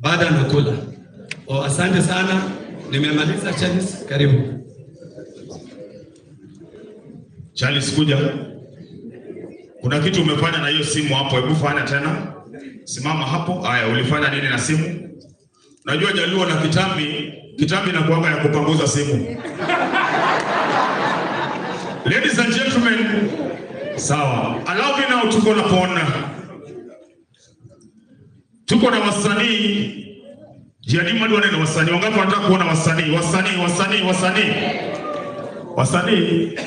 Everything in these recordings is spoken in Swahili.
baada nakula. Asante sana, nimemaliza. Charles, karibu. Charles, kuja. Kuna kitu umefanya na hiyo simu hapo, hebu fanya tena. Simama hapo. Haya, ulifanya nini na simu? Najua Jaluo na kitambi na kuanga ya kupanguza simu. Ladies and gentlemen, sawa. Allow me now tuko na wasanii. Jiani madwane na wasanii. Wangapi wanataka kuona wasanii? Wasanii.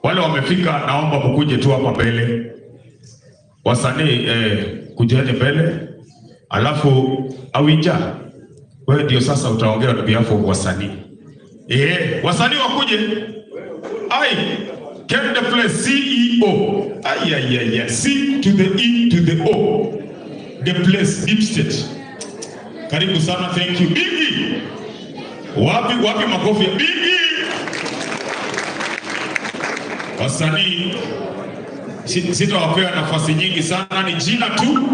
Wale wamefika, naomba mkuje tu hapa mbele. Wasanii kujeni mbele. Alafu Awija, wewe ndio sasa utaongea na biafo wasanii. Wasanii wakuje. Get the place, CEO. C to the E to the O. The place, deep state. Karibu sana, thank you. Bigi. Wapi makofi? Bigi. Wasanii sitawapea nafasi nyingi sana, ni jina tu.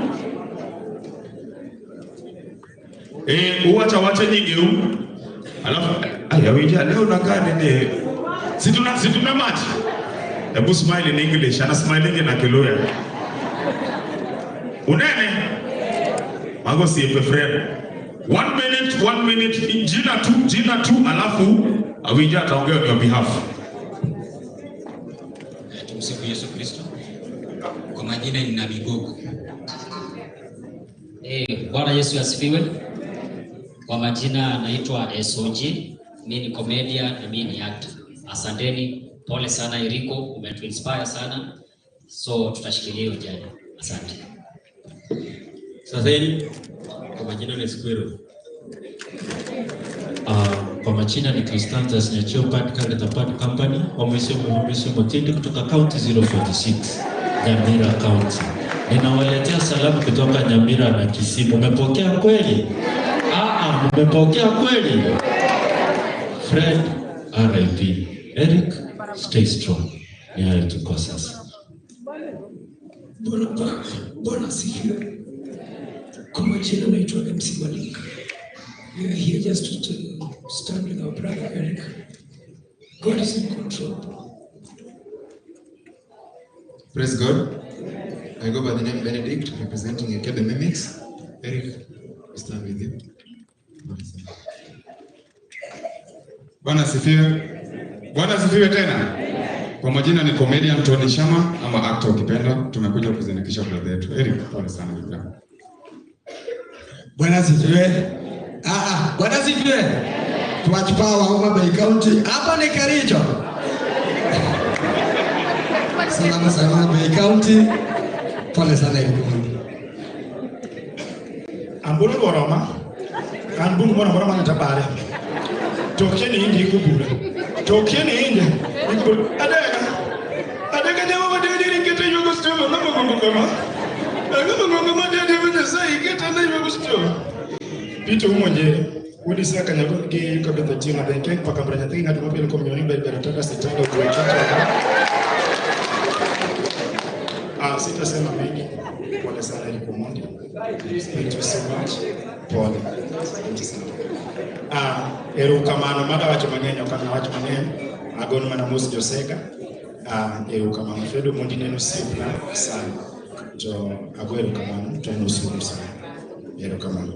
Wacha nyingi huu. Alafu Awija leo nakaa nini? Situna maji. Hebu smile in English. Ana smiling na Kiluya. Unene. Mago siepe friend. 1 minute. Jina tu. Alafu Awija ataongea on your behalf. Tumsifu Yesu Kristo. Kwa majina ni Nabii Gogo. Bwana Yesu asifiwe. Kwa majina naitwa SOG. Mimi ni comedian na mimi ni actor. Asanteni. Pole sana Eriko, umetuinspire sana. So tutashikilia hiyo jana. Asante. Sasa kwa majina ni Squirrel. Kwa majina ni Constantas Nyachopat Kagata Part Company. Wamesema motindi kutoka County 046, Nyamira County. Ninawaletea salamu kutoka Nyamira na Kisii. Umepokea kweli? Umepokea kweli? Fred R.I.P. Eric, stay strong. Ni hayo tuko sasa. Bwana sifiwe. Kwa majina naitwa MC Malik. We are here just to stand with our brother Eric. God is in control. Praise God. I go by the name Benedict, representing Ekebe Mimics. Eric, we stand with you. Bwana sifiwe tena. Kwa majina ni comedian Tony Shama ama actor ukipenda. Tumekuja kuzinikisha brother yetu Eric. Pole sana ndugu. Bwana sifiwe. Bwana sifiwe. Tuwachipawa Homa Bay County. Hapa ni Kericho. Salama Bay County. Pole sana Eric. Ambulu boroma. Ambulu boroma na tabare. Tokeni hindi kubura. Tokeni hindi. Adega jamaa wadeni ngete yuko stoma na mgongo. Mgongo madeni vile sai ngete na yuko stoma. Pito umonje. Udi saka nyago ke kabeta tina benke paka branya tinga tumapele komyoni bebe nataka sitanda kuacha. Sitasema mengi. Pole sana Eric Mondi. Thank you so much. Pole. Thank you so much. Erukamano mada wacho mang'eny okana wacho mang'eny. Agono mana mos Josega. Erukamano Fredo Mondi neno sipna sana. Jo ago erukamano to neno sipna sana. Erukamano.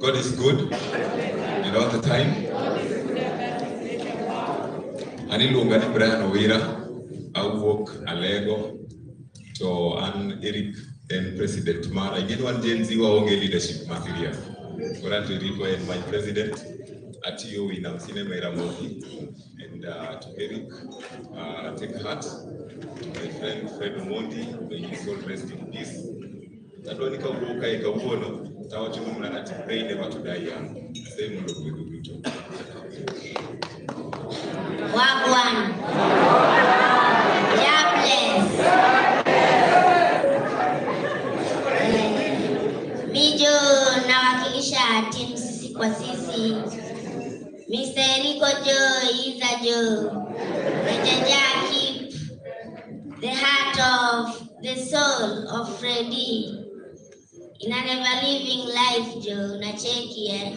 God is good and all the time. Aniluonga ni Brian Owira, awuok Alego to an Eric and President Mara. Again, one Gen Z waonge leadership material. Currently Rico and my president at you in Cinema Ramoki and to Eric, take heart to my friend Fred Mondi, may his soul rest in peace. Tadoni kauka ikauono tawachimu mlana to pray never to die young. Same look with you. Wagwan. Jobless. Mijo nawakilisha timu sisi kwa sisi. Mr. Nico Joe, Iza Joe. Jaja keep the heart of the soul of Freddy in a never living life jo unacheki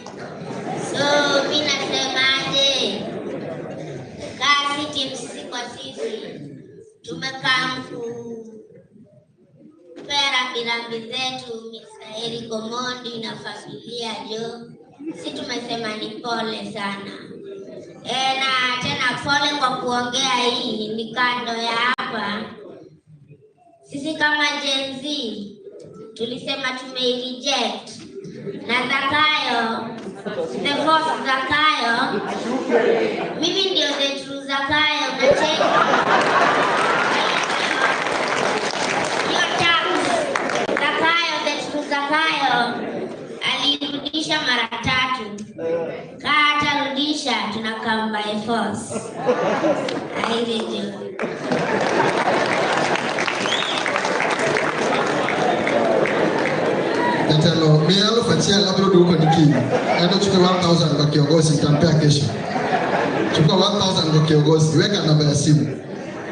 So mimi nasemaje? Kasi timu sisi kwa sisi tumekaa kupera rambirambi zetu Mr. Eric Omondi na familia jo. Sisi tumesema ni pole sana. Na tena pole kwa kuongea hii ni kando ya hapa. Sisi kama Gen Z tulisema tumeireject na Zakayo, the false Zakayo. Mimi ndio the true Zakayo unacheki. Zakayo, the true Zakayo alirudisha mara 3. Kata rudisha tunakamba by force. Airejo. Natalo, mimi alofanyia labda huko nikini. Enda chukua 1000 kwa kiongozi nitampea kesho. Chukua 1000 kwa kiongozi, weka namba ya simu.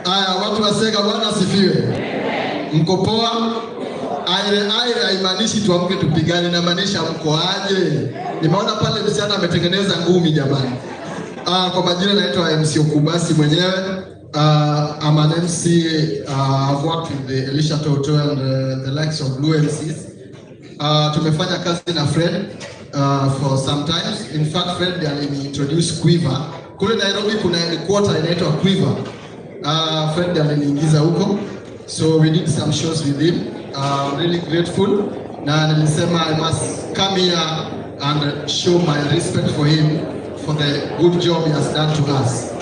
Haya, watu waseka Bwana asifiwe. Mko poa? Aire haimaanishi tuamke tupigane, na maanisha mko aje. Nimeona pale msichana ametengeneza ngumi jamani. Kwa majina naitwa MC Okubasi mwenyewe. I'm an MC. I've worked with the Elisha Toto and the likes of Blue MCs. Tumefanya kazi na Fred for some time. In fact, Fred aliniintroduce Quiver. Kule Nairobi kuna quarter inaitwa Quiver. Fred aliniingiza huko. So we did some shows with him. Really grateful. Na nilisema I must come here and show my respect for him for the good job he has done to us.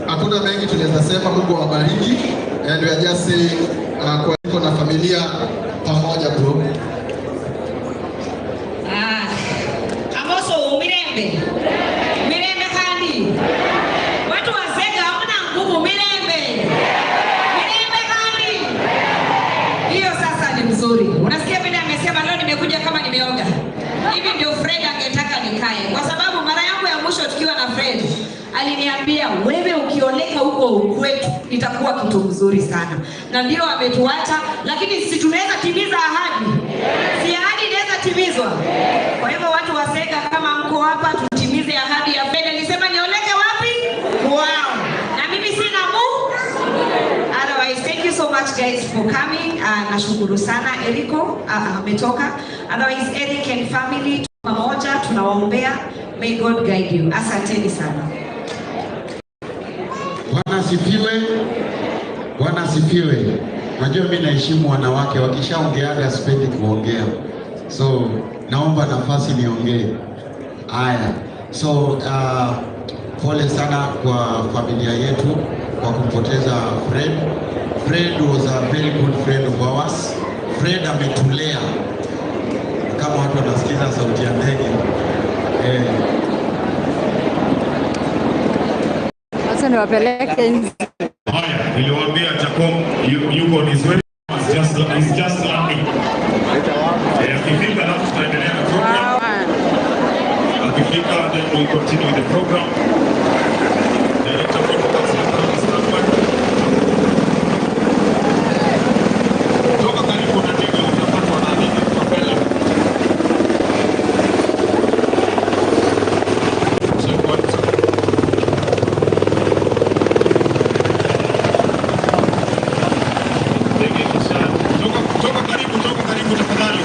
Hakuna mengi tunaweza sema, Mungu awabariki. And we are just saying kwa iko na familia pamoja bro. Amoso Mirembe. Mirembe kandi. Watu wazega hamna nguvu Mirembe. Mirembe kandi. Hiyo sasa ni mzuri. Unasikia vile amesema leo nimekuja kama nimeoga. Hivi ndio Fred angetaka nikae. Kwa sababu mara yangu ya mwisho tukiwa na Fred aliniambia wewe ukioleka huko kwetu itakuwa kitu mzuri sana. Na ndio ametuacha, lakini sisi tunaweza timiza ahadi. Si ahadi inaweza timizwa. Kwa hivyo watu waseka kama mko hapa tutimize ahadi ya Fred. Nilisema nioleke wapi? Wow. Na mimi sina Otherwise, thank you so much guys for coming. Nashukuru sana Eriko ametoka. Otherwise, Eric and family pamoja tunawaombea. May God guide you. Asanteni sana. Bwana asifiwe. Bwana asifiwe. Najua mimi naheshimu wanawake, wakishaongeaga sipendi kuongea. So naomba nafasi niongee. Haya. So pole sana kwa familia yetu kwa kumpoteza Fred. Fred was a very good friend of ours. Fred ametulea. Kama watu wanasikiza sauti ya ndege. Sasa niwapeleke nje. Haya, niliwaambia Jacob yuko his way. He's just landing. Akifika na tutaendelea na program. Akifika then we continue with the program. Toka karibu na ndege utapatwa na nini kapela. Toka karibu tafadhali.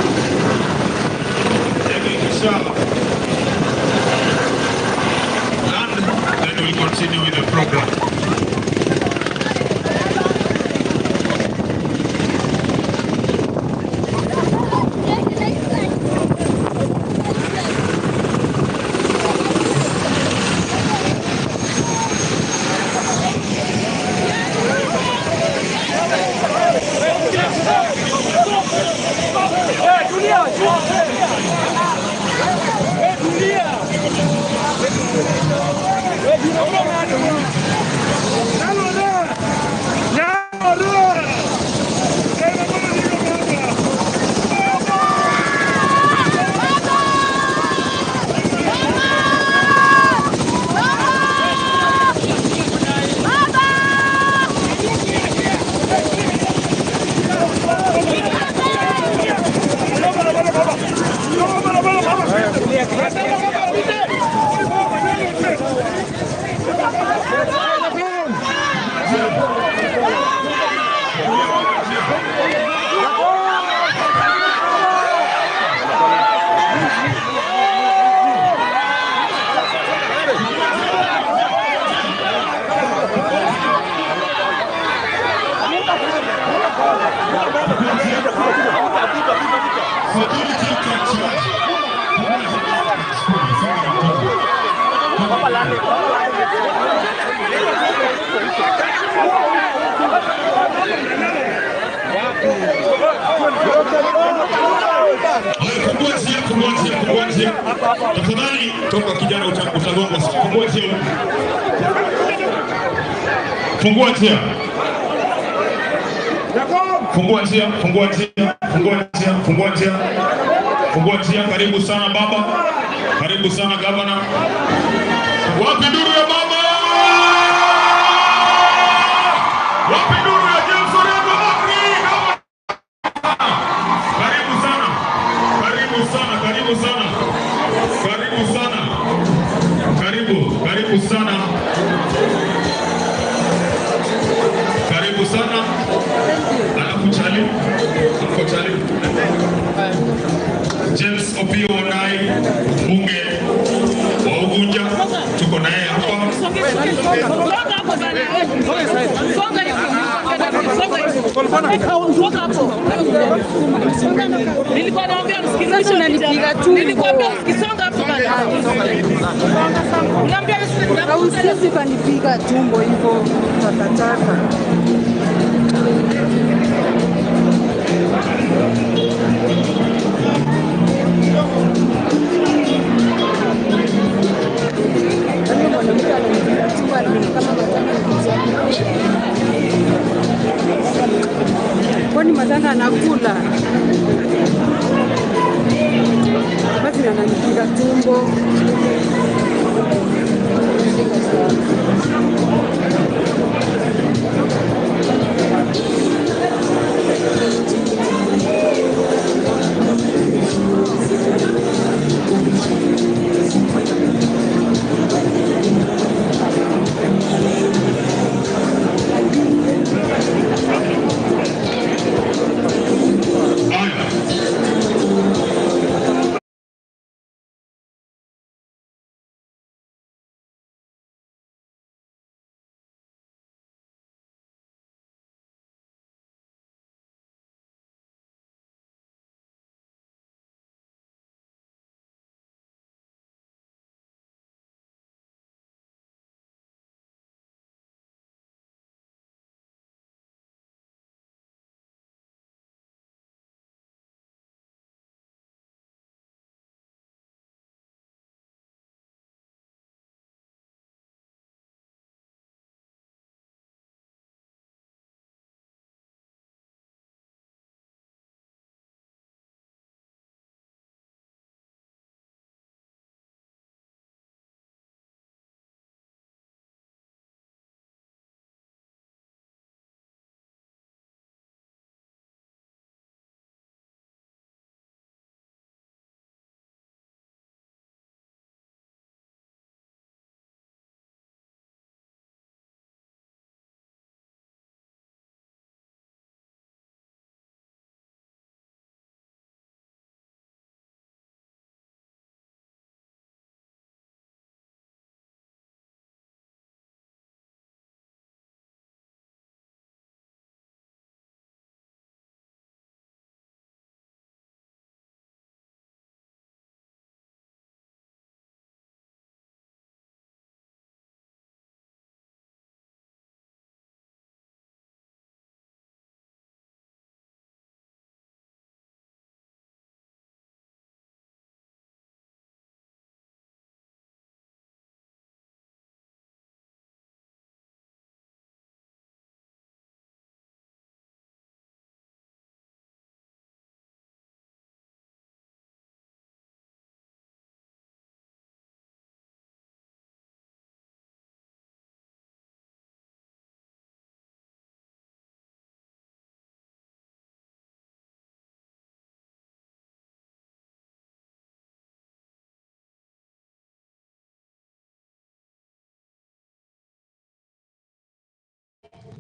Land, then we'll continue with the program. Hey, Julia! Tafadhali toka kijana utagongwa. Fungua njia. Fungua njia. Fungua njia, fungua njia, fungua njia, fungua njia. Fungua njia. Karibu sana baba. Karibu sana gavana. Wapi nuru ya baba? Wapi nuru ya James Orengo Makri? Karibu sana. Karibu sana, karibu sana. Karibu sana. Karibu sana. Karibu sana. Alafu Chali. James Opio Onai, bunge wa Ugunja, tuko naye hapa. Nilikuwa naambia msikilizaji unanipiga tu. Nilikwambia ukisonga hapo bana. Niambia Usisi kanipiga tumbo hivyo takataka. Kwani matanga anakula basi ananipiga tumbo.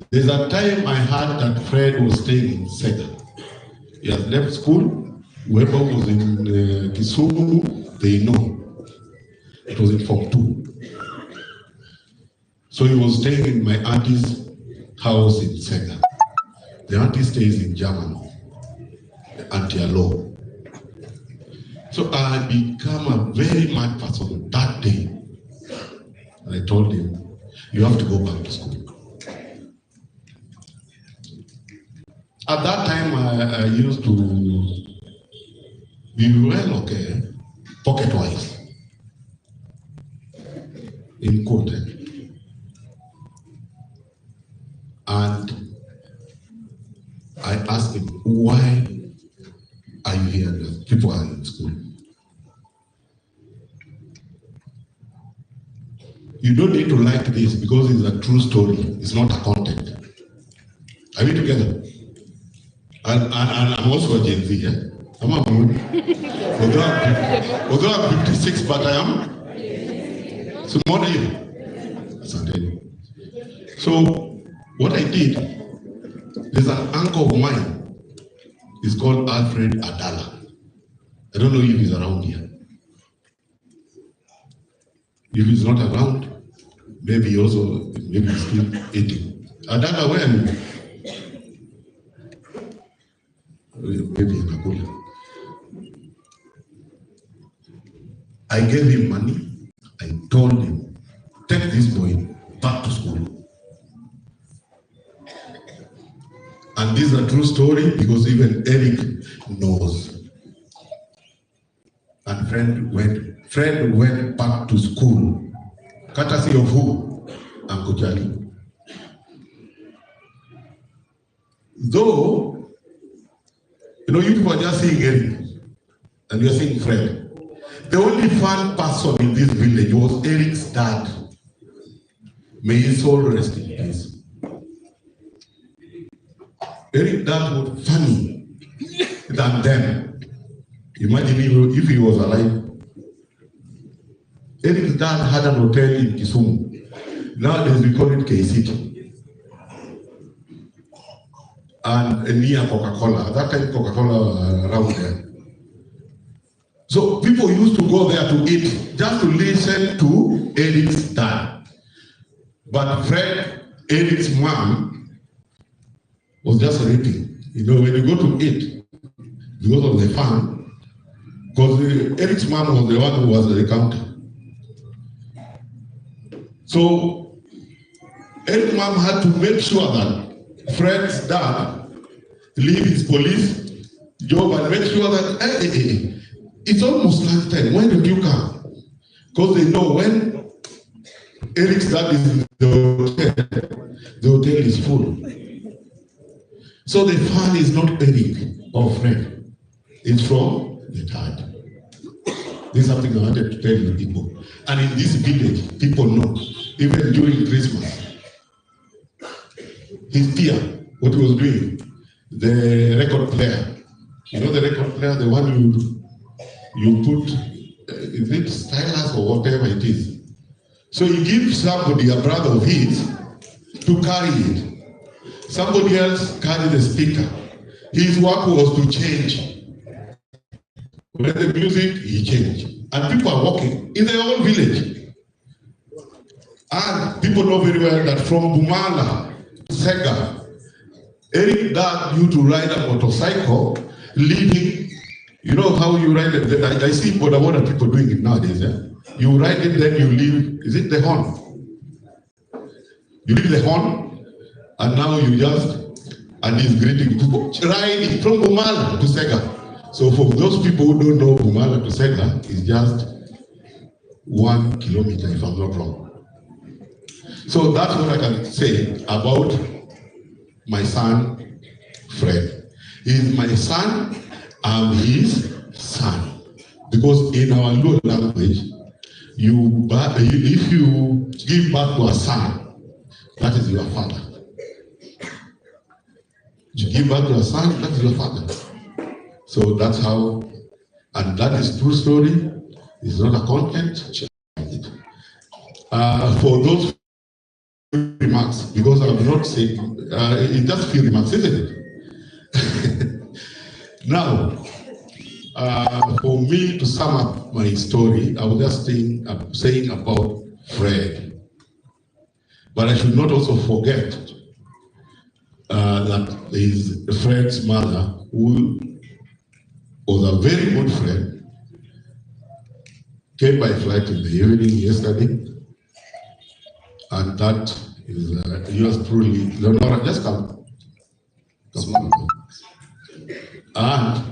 There's a time I heard that Fred was staying in Sega. He had left school. Whoever was in Kisumu, they know. It was in Form 2. So he was staying in my auntie's house in Sega. The auntie stays in Germany, the auntie-in-law. So I became a very mad person that day. And I told him, you have to go back to school. At that time, I used to be well, okay, pocket-wise, in Kote. And I asked him, why are you here? People are in school. You don't need to like this because it's a true story. It's not a content. Are we together? And I'm also a Gen Z, yeah? I'm a moon. Although I'm 56, but I am. So more than you. So what I did, there's an uncle of mine. He's called Alfred Adala. I don't know if he's around here. If he's not around, maybe he's still eating. Adala, where are you? Maybe Nakula. I gave him money. I told him, take this boy back to school. And this is a true story because even Eric knows. And Fred went back to school. Courtesy of who? Uncle Charlie. Though, you people are just seeing Eric and you're seeing Fred. The only fun person in this village was Eric's dad. May his soul rest in peace. Eric's dad was funny than them. Imagine if he was alive. Eric's dad had an hotel in Kisumu. Nowadays we call it K-City. And near Coca-Cola. At that time, Coca-Cola around there. So people used to go there to eat, just to listen to Eric's dad. But Fred, Eric's mom, was just reading. When you go to eat, because of the fun, because Eric's mom was the one who was at the counter. So Eric's mom had to make sure that Fred's dad leave his police job and make sure that it's almost lunchtime. When did you come? Because they know when Eric's dad is in the hotel is full. So the fun is not Eric or Fred. It's from the dad. This is something I wanted to tell you people. And in this village, people know, even during Christmas, his peer, what he was doing, the record player. You know the record player, the one you put, is it stylus or whatever it is. So he gives somebody, a brother of his, to carry it. Somebody else carried the speaker. His work was to change. When the music, he changed. And people are walking in their own village. And people know very well that from Bumala, Sega, Eric dad used to ride a motorcycle, leaving, you know how you ride it? I see Boda people doing it nowadays. Yeah? You ride it, then you leave, is it the horn? You leave the horn, and now you just, and he's greeting people, riding from Bumala to Sega. So for those people who don't know Bumala to Sega, it's just 1 kilometer, if I'm not wrong. So that's what I can say about my son, Fred. He's my son, I'm his son. Because in our Luo language, if you give birth to a son, that is your father. You give birth to a son, that is your father. So that's how, and that is true story. It's not a content. For those remarks because I have not said in just few remarks, isn't it? Now, for me to sum up my story, I was just saying about Fred, but I should not also forget that there is Fred's mother, who was a very good friend, came by flight in the evening yesterday, and that is yours truly. Leonora, just come. And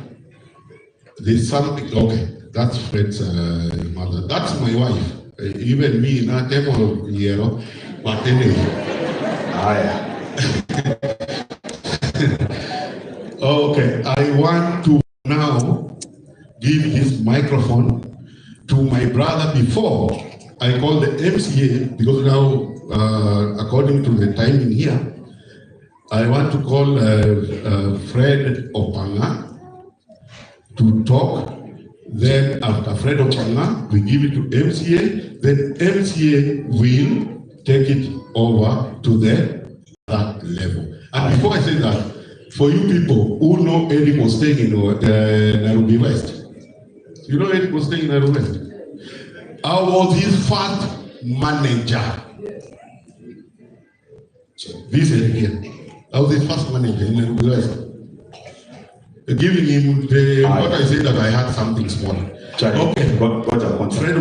there's something, okay, that's Fred's mother. That's my wife. Even me, not able, you know, but anyway. Okay, I want to now give this microphone to my brother before I call the MCA, because now, according to the timing here, I want to call Fred Opanga to talk. Then after Fred Opanga, we give it to MCA. Then MCA will take it over to that level. And before I say that, for you people who know Eric was staying in Nairobi West, you know Eric was staying in Nairobi West? I was his first manager. This is here. I was his first manager in Nairobi West. Giving him what I said that I had something small. Okay. Fred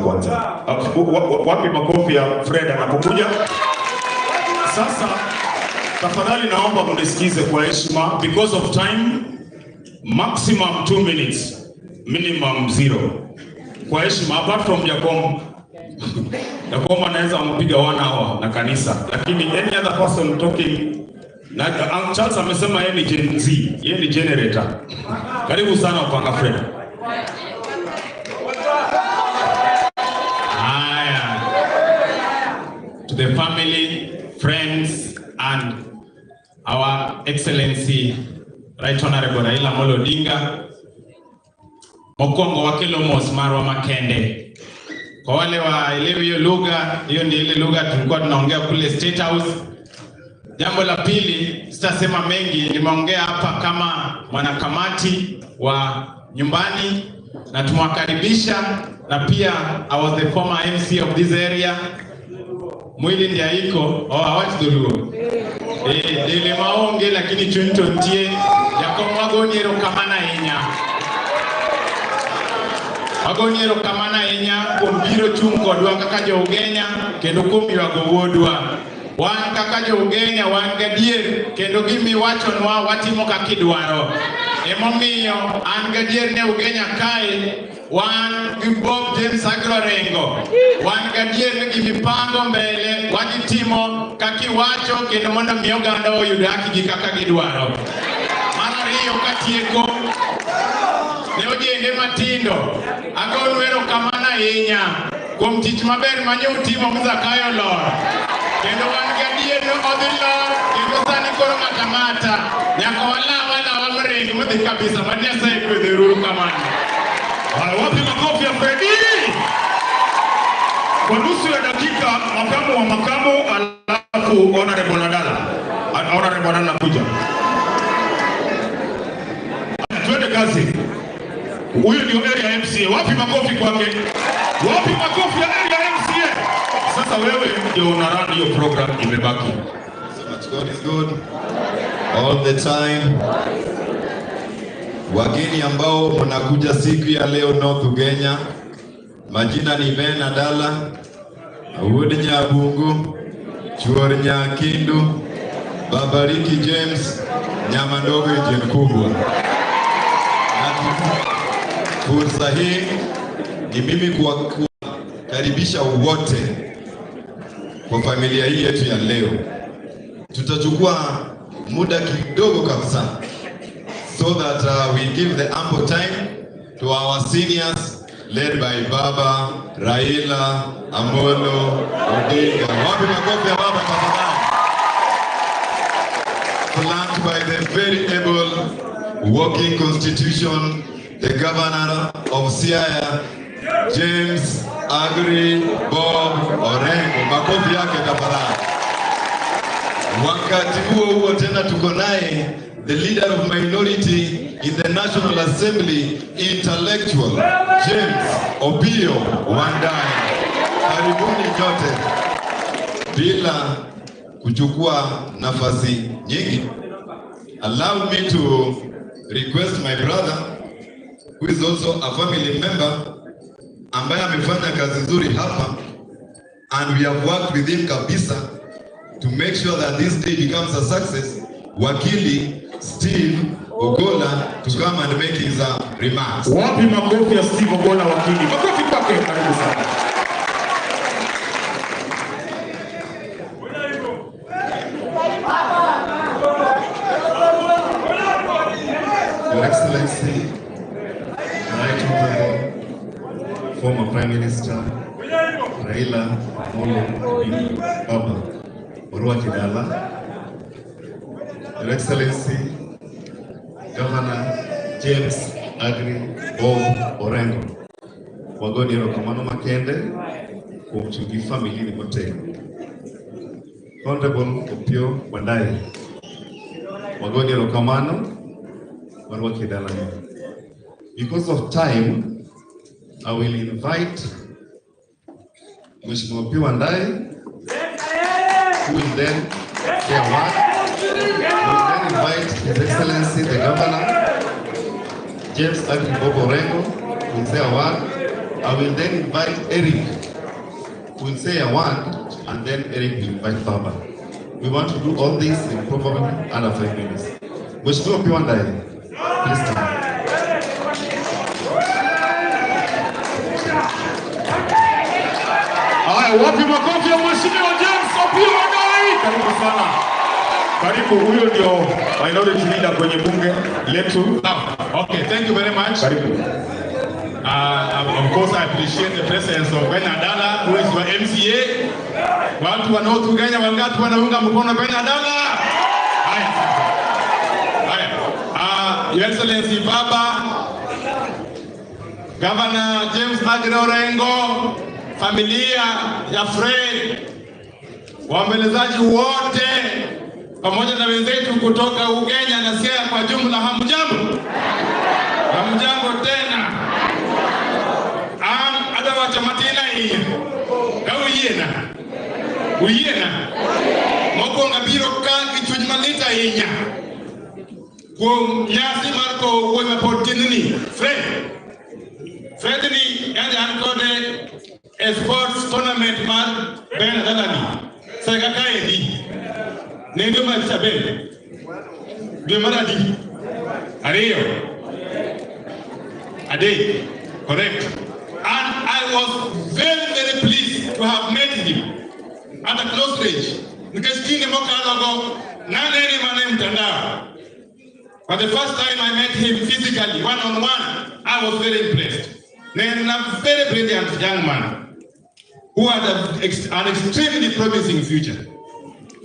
kwanza. Wapi makofi ya Fred anapokuja? Sasa tafadhali naomba mnisikize kwa heshima, because of time, maximum 2 minutes, minimum 0. Kwa heshima, apart from Jacob anaweza mpiga 1 hour na kanisa, lakini any other person talking, na Charles amesema yeye ni Gen Z, yeye ni generator. Karibu sana Opanga Fred. To the family, friends, and our Excellency Right Honorable Raila Amolo Odinga, Mokongo wa Kilomos Marwa Makende. Kwa wale waelewi hiyo lugha, hiyo ndio ile lugha tulikuwa tunaongea kule State House. Jambo la pili, sitasema mengi, nimeongea hapa kama mwanakamati wa nyumbani na tumwakaribisha, na pia I was the former MC of this area. Mwili ndia iko, awati doluo. Dele maonge lakini chuntontie, yako magonyero kamana enya. Magonyero kamana enya, kumbiro chungo dua kakaja ugenya, kendo kumi wagowodwa. Wan kakaja ugenya, wan gadier, kendo gimi wacho nwa watimo kakidwaro. Emomiyo, an gadier ne ugenya kai, wan Bob James Agrorengo, wan gadier ne gimipango mbele, wajitimo kakiwacho kendo mondo miyo ganda oyudaki gi kaka gidwaro. Mara riyo katieko, ne ojende matindo, agonwero kamana inya, kuom tich maber manyo utimo Mzakayo Lord. Kendo wan gadier no odhi lor, kendo sani koro matamata, nyaka wala wamrengi mudhi kabisa, mania sae kwedhe ruru kamani. Wapi makofi ya Fredi? Kwa nusu ya dakika, makamu wa makamu, alafu Honorable Nadala. Honorable Nadala kuja. Tuende kazi. Huyu ndio area MCA. Wapi makofi kwake? Wapi makofi ya area MCA? Sasa wewe ndio unarun hiyo program imebaki. God is good all the time. Wageni ambao mnakuja siku ya leo North Ugenya, majina ni Ben Nadala, Wood Nyabungu, Chuor Nyakindu, Babariki James, Nyama ndogo Jen kubwa. Fursa hii ni mimi kuwakaribisha wote kwa familia hii yetu ya leo. Tutachukua muda kidogo kabisa, so that we give the ample time to our seniors led by Baba Raila Amolo Odinga. Wapi makofi ya Baba tafadhali? Flanked by the very able working constitution, the governor of Siaya, James Agri Bob Orengo. Makofi yake tafadhali. Wakati huo tena tuko naye the leader of minority in the National Assembly, intellectual James Opiyo Wandayi. Karibuni nyote. Bila kuchukua nafasi nyingi, allow me to request my brother who is also a family member ambaye amefanya kazi nzuri hapa, and we have worked with him kabisa to make sure that this day becomes a success. Wakili Steve Ogola to come and make his remarks. Wapi makofi ya Steve Ogola wakili? Makofi kwake, karibu sana. Your Excellency, Right Honorable former Prime Minister Raila Amolo Baba Orua Kidala, Your Excellency Governor James Agri Bob Orengo, wagoni erokamano makende kuom chungi family ni mote. Honorable Opiyo Wandayi, wagoni erokamano Orua Kidala. Because of time, I will invite Mheshimiwa Opiyo Wandayi, who will then say a word. We will then invite His Excellency the Governor, James Agri Bob Orengo, who will say a word. I will then invite Eric, who will say a word, and then Eric will invite Baba. We want to do all this in probably under 5 minutes. Mheshimiwa Opiyo Wandayi, please come. Wapi makofi ya Mheshimiwa James Opiyo Wandayi? Karibu sana. Karibu, huyo ndio minority leader kwenye bunge letu. Okay, thank you very much. Karibu. Of course, I appreciate the presence of Ben Adala, who is your MCA. Watu wanaotuganya wangapi wanaunga mkono Ben Adala? Haya. Your Excellency Baba, Governor James Agri Orengo, familia ya Fred, waombolezaji wote pamoja na wenzetu kutoka Ugenya na Siaya kwa jumla, hamjambo? Hamjambo tena. Ada wacha matina hii. Uyena. Moko ngabiro ka kichuj malita hinya. Kwa nyasi marko uwe mapotinini. Fred ni yani ankode a sports tournament man Ben Adalani. Saka kaedi. Nendo machabe. Ndio maradi. Ariyo. Ade. Correct. And I was very, very pleased to have met him at a close range. Nikasikia mokalogo na nene mane mtandao. For the first time I met him physically, one-on-one, I was very impressed. And a very brilliant young man who had an extremely promising future.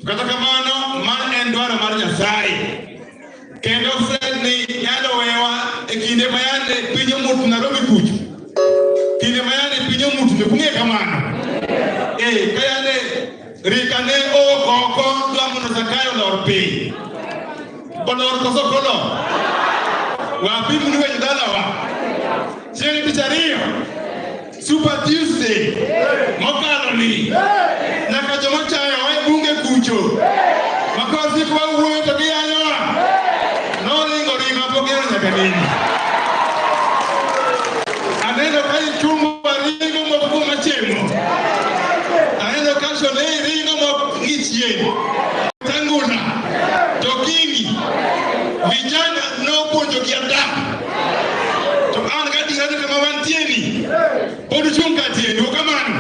Katakamano man endwara marja sai. Kendo Fred ni yalo wewa ekinde mayane pinyo mutu na robi kuchu. Kinde mayane pinyo mutu ne kunge kamano. Kayane rikane o koko dwa muno zakayo lorpe. Kolor kosokolo. Wapi mnuwe jidala wa. Cheni pichario. Super Tuesday. Mokaloni. Nakajomo chayo bunge kucho. Makozi kwa uwe tabia nyoa. No ringo pokero nyakanini. Anendo kai chumba ringo mwabuku machemo. Anendo kasho lei ringo mwabuku ngichie. Tanguna. Jokingi. Vijana no ponjo kiadamu. Tieni, podu chunga tieni, ukamanu.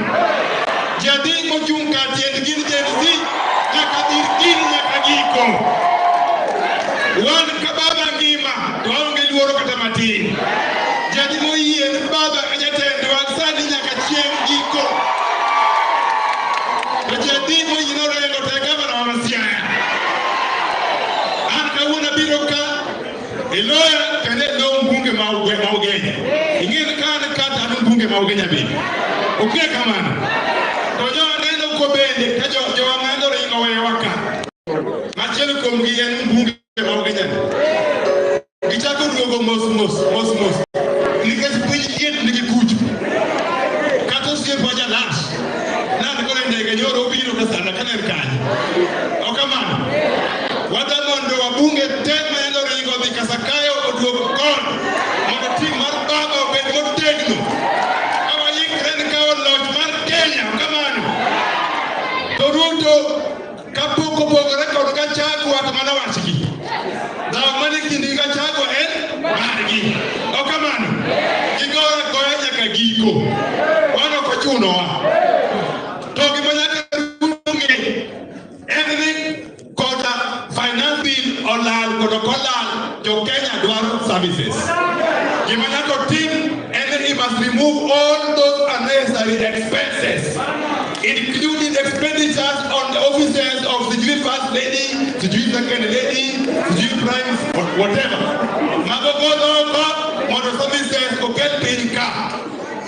Jadi mo chunga tieni, gini jenzi, nyakagiko. Wan kababa ngima, tuwaonge luoro katamatini. Jadi mo iye baba kajatende, waksani nyakachengiko. Jadi mo yinorengo tegama na wamasiaya. Anka una biroka, iloya kane lo mbunge maugenya. Ingine kana kata bunge maugenya bibi. Ukia kamana. Tojo neno ko bende ka jo amando ringo we waka. Machelo ko mgiya mbunge ma Ugenya. Gichako duogo mos. Nikech piny yet nigi kuchu. Kata osiep waja las. Nan kore ndege nyoro obiro ka sana kaner kanyo. Okamano. Wada mondo wabunge tem mayendo ringo dhi Kasakayo oduogo kon. Mondo tim mar baba obed motegno. Awa yikre ni kawo loch mar Kenya. Okamano. To Ruto kapok opogore kod Gachagua to mana wachgi. Dhaw mane kindi Gachagua en margi. Okamano. Gigora goya nyaka giko. Wano kochunowa. To gima nyaka rungi en ni koda finance bill olal kodo kolal jo Kenya dwaro services. Gima nyaka tim en ni he must remove all those unnecessary expenses, including expenditures on the offices of the First Lady, the Second Lady, the Prime, whatever. Motor services to get paid car.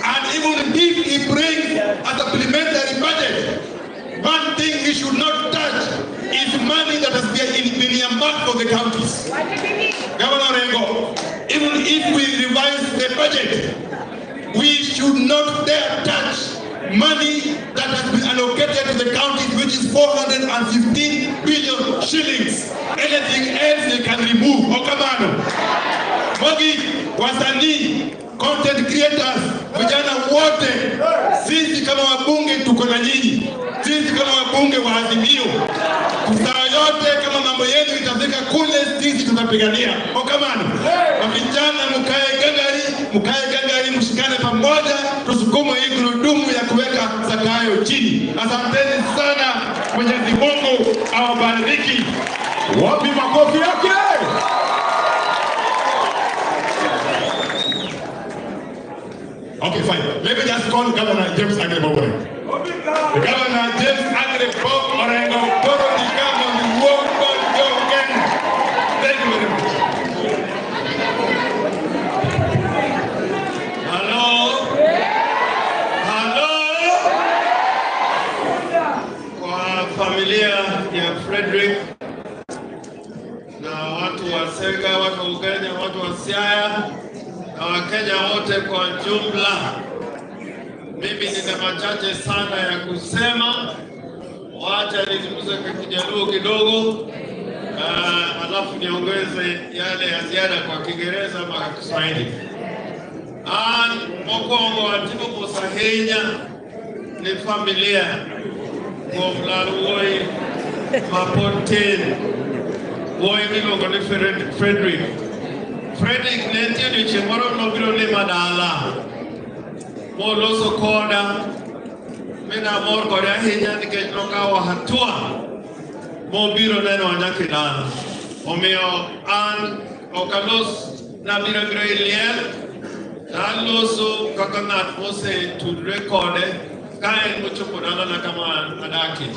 And even if he brings a supplementary budget, one thing he should not touch is money that has been earmarked for the counties. Governor Rengo, even if we revise the budget, we should not dare touch money that has been allocated to the counties, which is 415 billion shillings. Anything else they can remove. Okamano. Mogi, wasanii, content creators, vijana wote, sisi kama wabunge tuko na nyinyi. Sisi kama wabunge wa Azimio. Saa yote kama mambo yenu itafika kule, sisi tunapigania. Okamano. Vijana mkae gangari, mshikane pamoja, tusukume hii gurudumu ya kuweka Zakayo chini. Asanteni sana. Mwenyezi Mungu awabariki. Wapi makofi yake? Okay, fine. Let me just call Governor James Aggrey Orengo. The Governor James Aggrey Orengo to become the world again. Thank you very much. Hello. Kwa familia ya Frederick na watu wa Sega, watu wa Ugenya, watu wa Siaya na Wakenya wote kwa jumla, mimi nina machache sana ya kusema. Wacha nizungumze kwa Kijaluo kidogo, alafu niongeze yale ya ziada kwa Kiingereza ama Kiswahili. Mokwongo atimu kusahenya ni familia kwa Mlaruoi Mapotin Boy miluongo ni Frederick ne nitie odiochieng' moro nobiro lima dala moloso koda mi namor kode ahinya nikech nokawo hatua mobiro neno nyaka e dala. Omiyo an ok nabiro e liel, naloso kaka ng'at mosetudre kode ka en mochopo dalana kama adakie.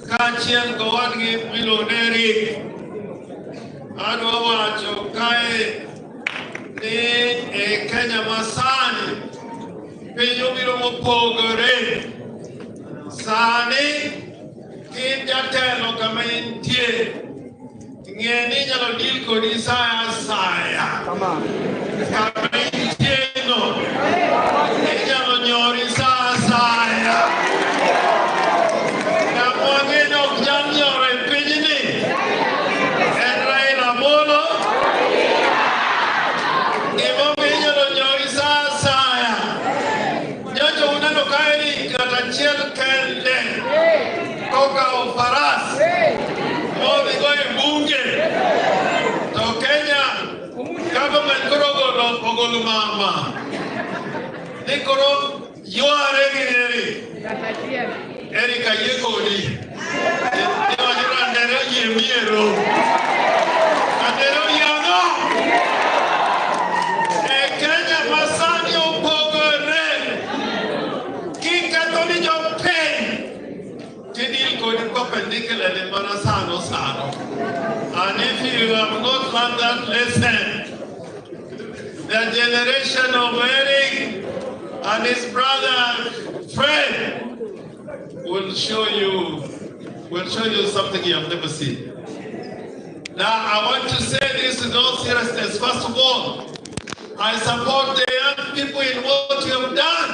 Kaachiel gowadgi miluongo ni Eric, adwa wacho kae ni e Kenya masani piny obiro mopogore. Sani kin jatelo kama intie, ng'e ni inyalo deal kodi sa asaya. Kama intie no, inyalo nyori sa asaya. Ogolo mama nikoro yuare giri Erika yekodi niwajura ndero yemiero ndero yano Kenya masani opogore kikatoni jopen tidil kodi perpendicularly mana sano. And if you have not learned that lesson, the generation of Eric And his brother Fred will show you something you have never seen. Now, I want to say this in all seriousness. First of all, I support the young people in what you have done.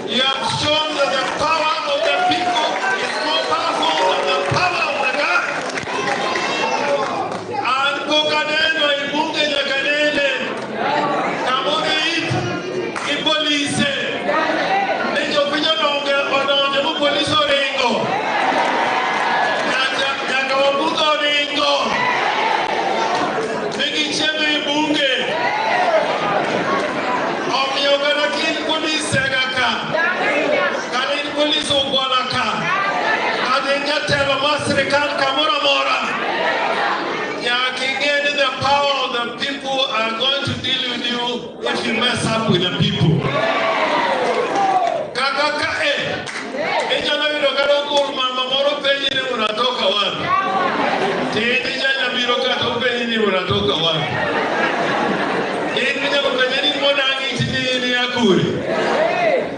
You have shown that the power of the people is more powerful than the power of the God. And Kokadeno, Ibunge, Yakanele, Kamone, Ipolise, Nejo Pinyonga, Onojo, Police Oringo, Yakawabuga Oringo, Making Cheme Ibunge. The power of the people are going to deal with you if you mess up with the people.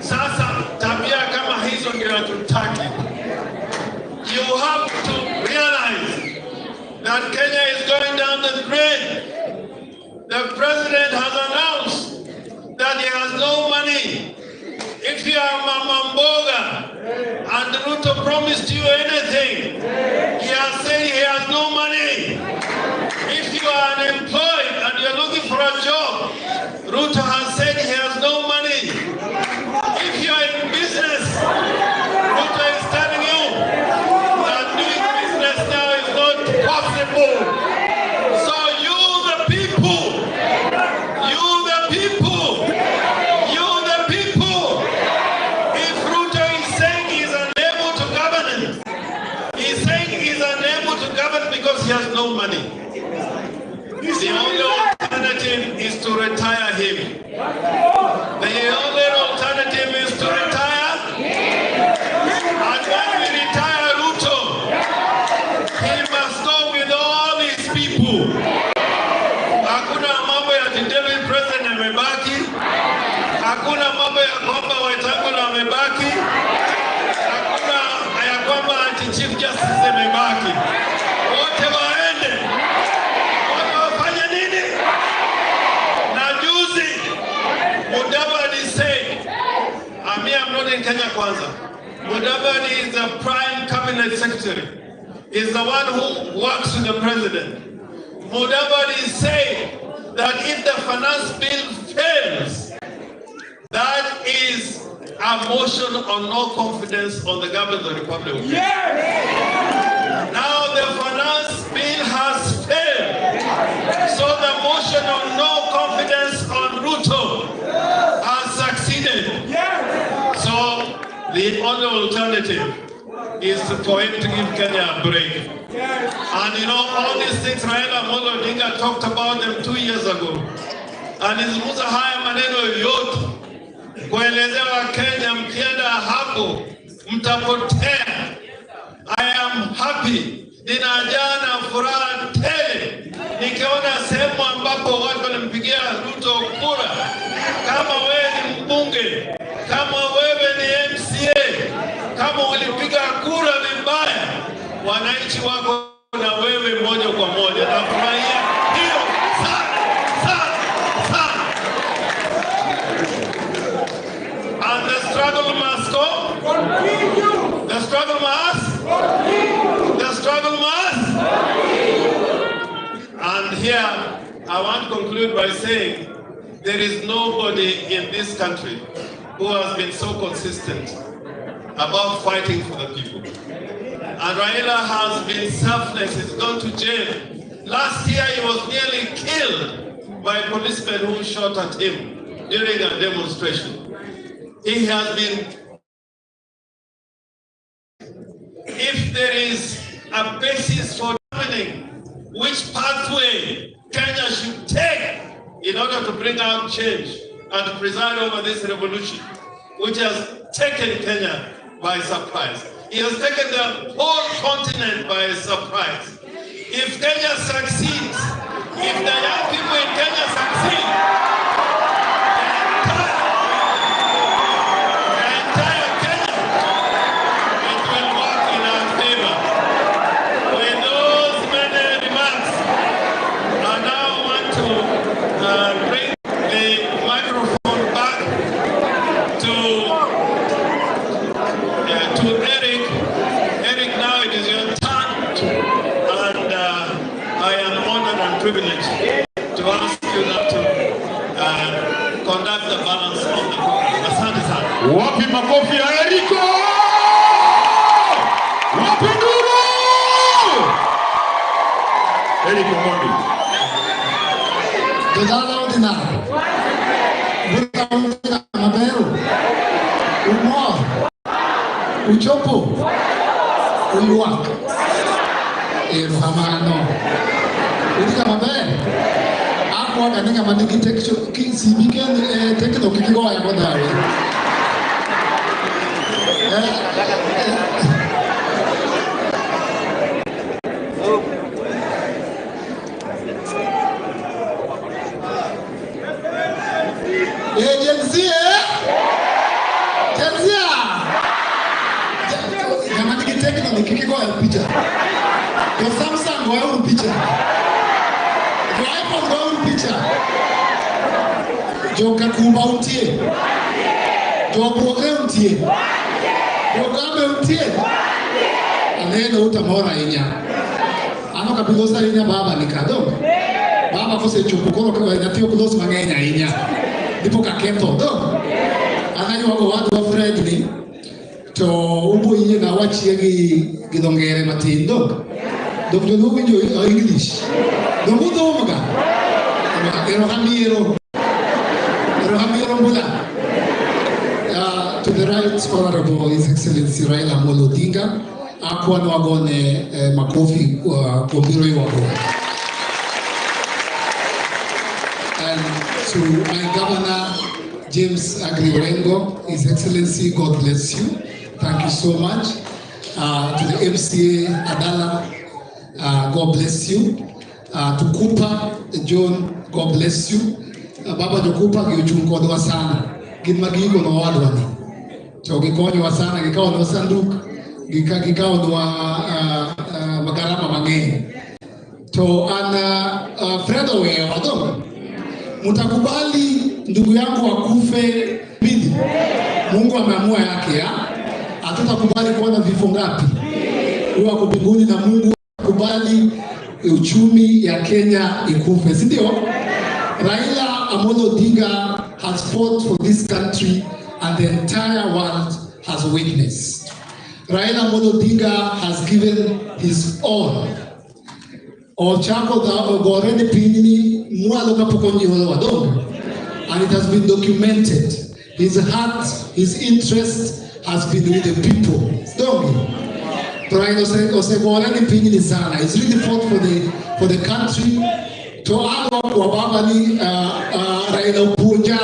Sasa tabia kama hizo ndio hatutaki. You have to realize that Kenya is going down the drain. The president has announced that he has no money. If you are Mama Mboga and Ruto promised you anything, he has said he has no money. If you are unemployed and you're looking for a job, Ruto has said he has no money. If you are in business, Ruto is telling you that doing business now is not possible. So you the people, if Ruto is saying he's unable to govern, he's saying he's unable to govern because he has no money. The only alternative is to retire him. The only alternative is to retire. And when we retire Ruto, he must go with all his people. Hakuna mambo ya David President amebaki. Hakuna mambo ya kwamba Wetangula amebaki. Hakuna ya kwamba Chief Justice amebaki. Wote waende. Mudavadi said, I'm not in Kenya Kwanza. Mudavadi is the prime cabinet secretary. He's the one who works with the president. Mudavadi said that if the finance bill fails, that is a motion on no confidence on the government of the Republic of Kenya. Now the finance bill has failed. So the motion on no confidence on Ruto has succeeded. So the only alternative is for him to give Kenya a break. And you know, all these things Raila Amolo Odinga talked about them 2 years ago. And izungumza haya maneno yote kuelezewa Kenya, mkienda hapo mtapotea. I am happy. Ninajaa na furaha tele nikiona sehemu ambapo watu walimpigia Ruto kura. Kama wewe ni mbunge, kama wewe ni MCA, kama ulipiga kura vibaya, wananchi wako na wewe moja kwa moja. Nafurahia hiyo sana sana sana. And the struggle must go. The struggle must. The struggle must. And here, I want to conclude by saying, there is nobody in this country who has been so consistent about fighting for the people. And Raila has been selfless. He's gone to jail. Last year, he was nearly killed by policemen who shot at him during a demonstration. He has been. If there is a basis for determining which pathway Kenya should take in order to bring out change and to preside over this revolution, which has taken Kenya by surprise. It has taken the whole continent by surprise. If Kenya succeeds, if the young people in Kenya succeed, the balance of the program. Asante sana. Wapi makofi ya Eriko? Wapi nduru? Eriko Mondi. Kedala udina. Udina maberu. Umo. Uchopo. Uluak. Hamano. Udina maberu. Ako kaninga maniki tekno kikigoa ya bodawe. Jensia. Jamani kitekno ni kikigoa ya picha. Kwa Samsung wa picha. Kwa iPhone wa picha. Joka kumba untie. Joka boke untie. Joka be untie. Aneno utamora inya. Ano kapilosa inya baba nikado. Baba kose chupukoro kwa natio kulos mangenya inya. Ndipo kakento do. Anayo wako watu wa friendly. To ubo inya na wachiegi gidongere matindo. Dok jono winjo English. Domudo mga. Erohamiro Mbula. To the right, Honorable His Excellency Raila Amolo Odinga. Akwa nwagone makofi kwa mbiro wako. And to my Governor James Agri Orengo, His Excellency, God bless you. Thank you so much. To the MCA Adala, God bless you. To Cooper John, God bless you. Baba Jokupa giuchunkodwa sana. Gimagiko no wadwani. To gikonyo sana gikawa no sanduk, gikawa no magarama mangeni. To ana Fredo we wadon. Mutakubali ndugu yangu akufe bidi. Mungu ameamua yake ya. Hatutakubali kuona vifo ngapi. Huwa kubinguni na Mungu kubali uchumi ya Kenya ikufe. Si ndio? Raila Amolo Odinga has fought for this country and the entire world has witnessed. Raila Amolo Odinga has given his all. Ochako da ogoreni pinini mwalo kapokonyi wala wadongo. And it has been documented. His heart, his interest has been with the people. Dongi. Raila osegoreni pinini sana. He's really fought for the country. To awa kwa baba ni Raila Upunja.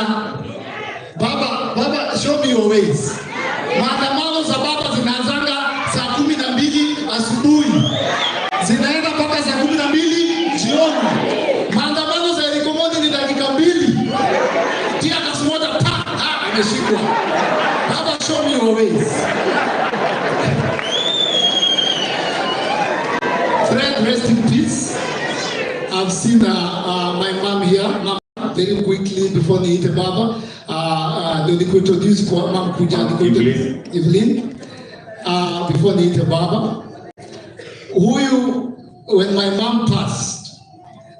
Baba, show me your ways. Maandamano za baba zinaanzanga saa 12 asubuhi. Zinaenda mpaka saa 12 jioni. Maandamano za Eriko Mondi ni dakika 2. Tia kasmoda pa, ameshikwa. Baba, show me your ways. Fred, rest in peace. I've seen my mom here. Mom, very quickly before Niite Baba. They could introduce Mom Kuja, Evelyn. Before Niite Baba. Huyu, when my mom passed,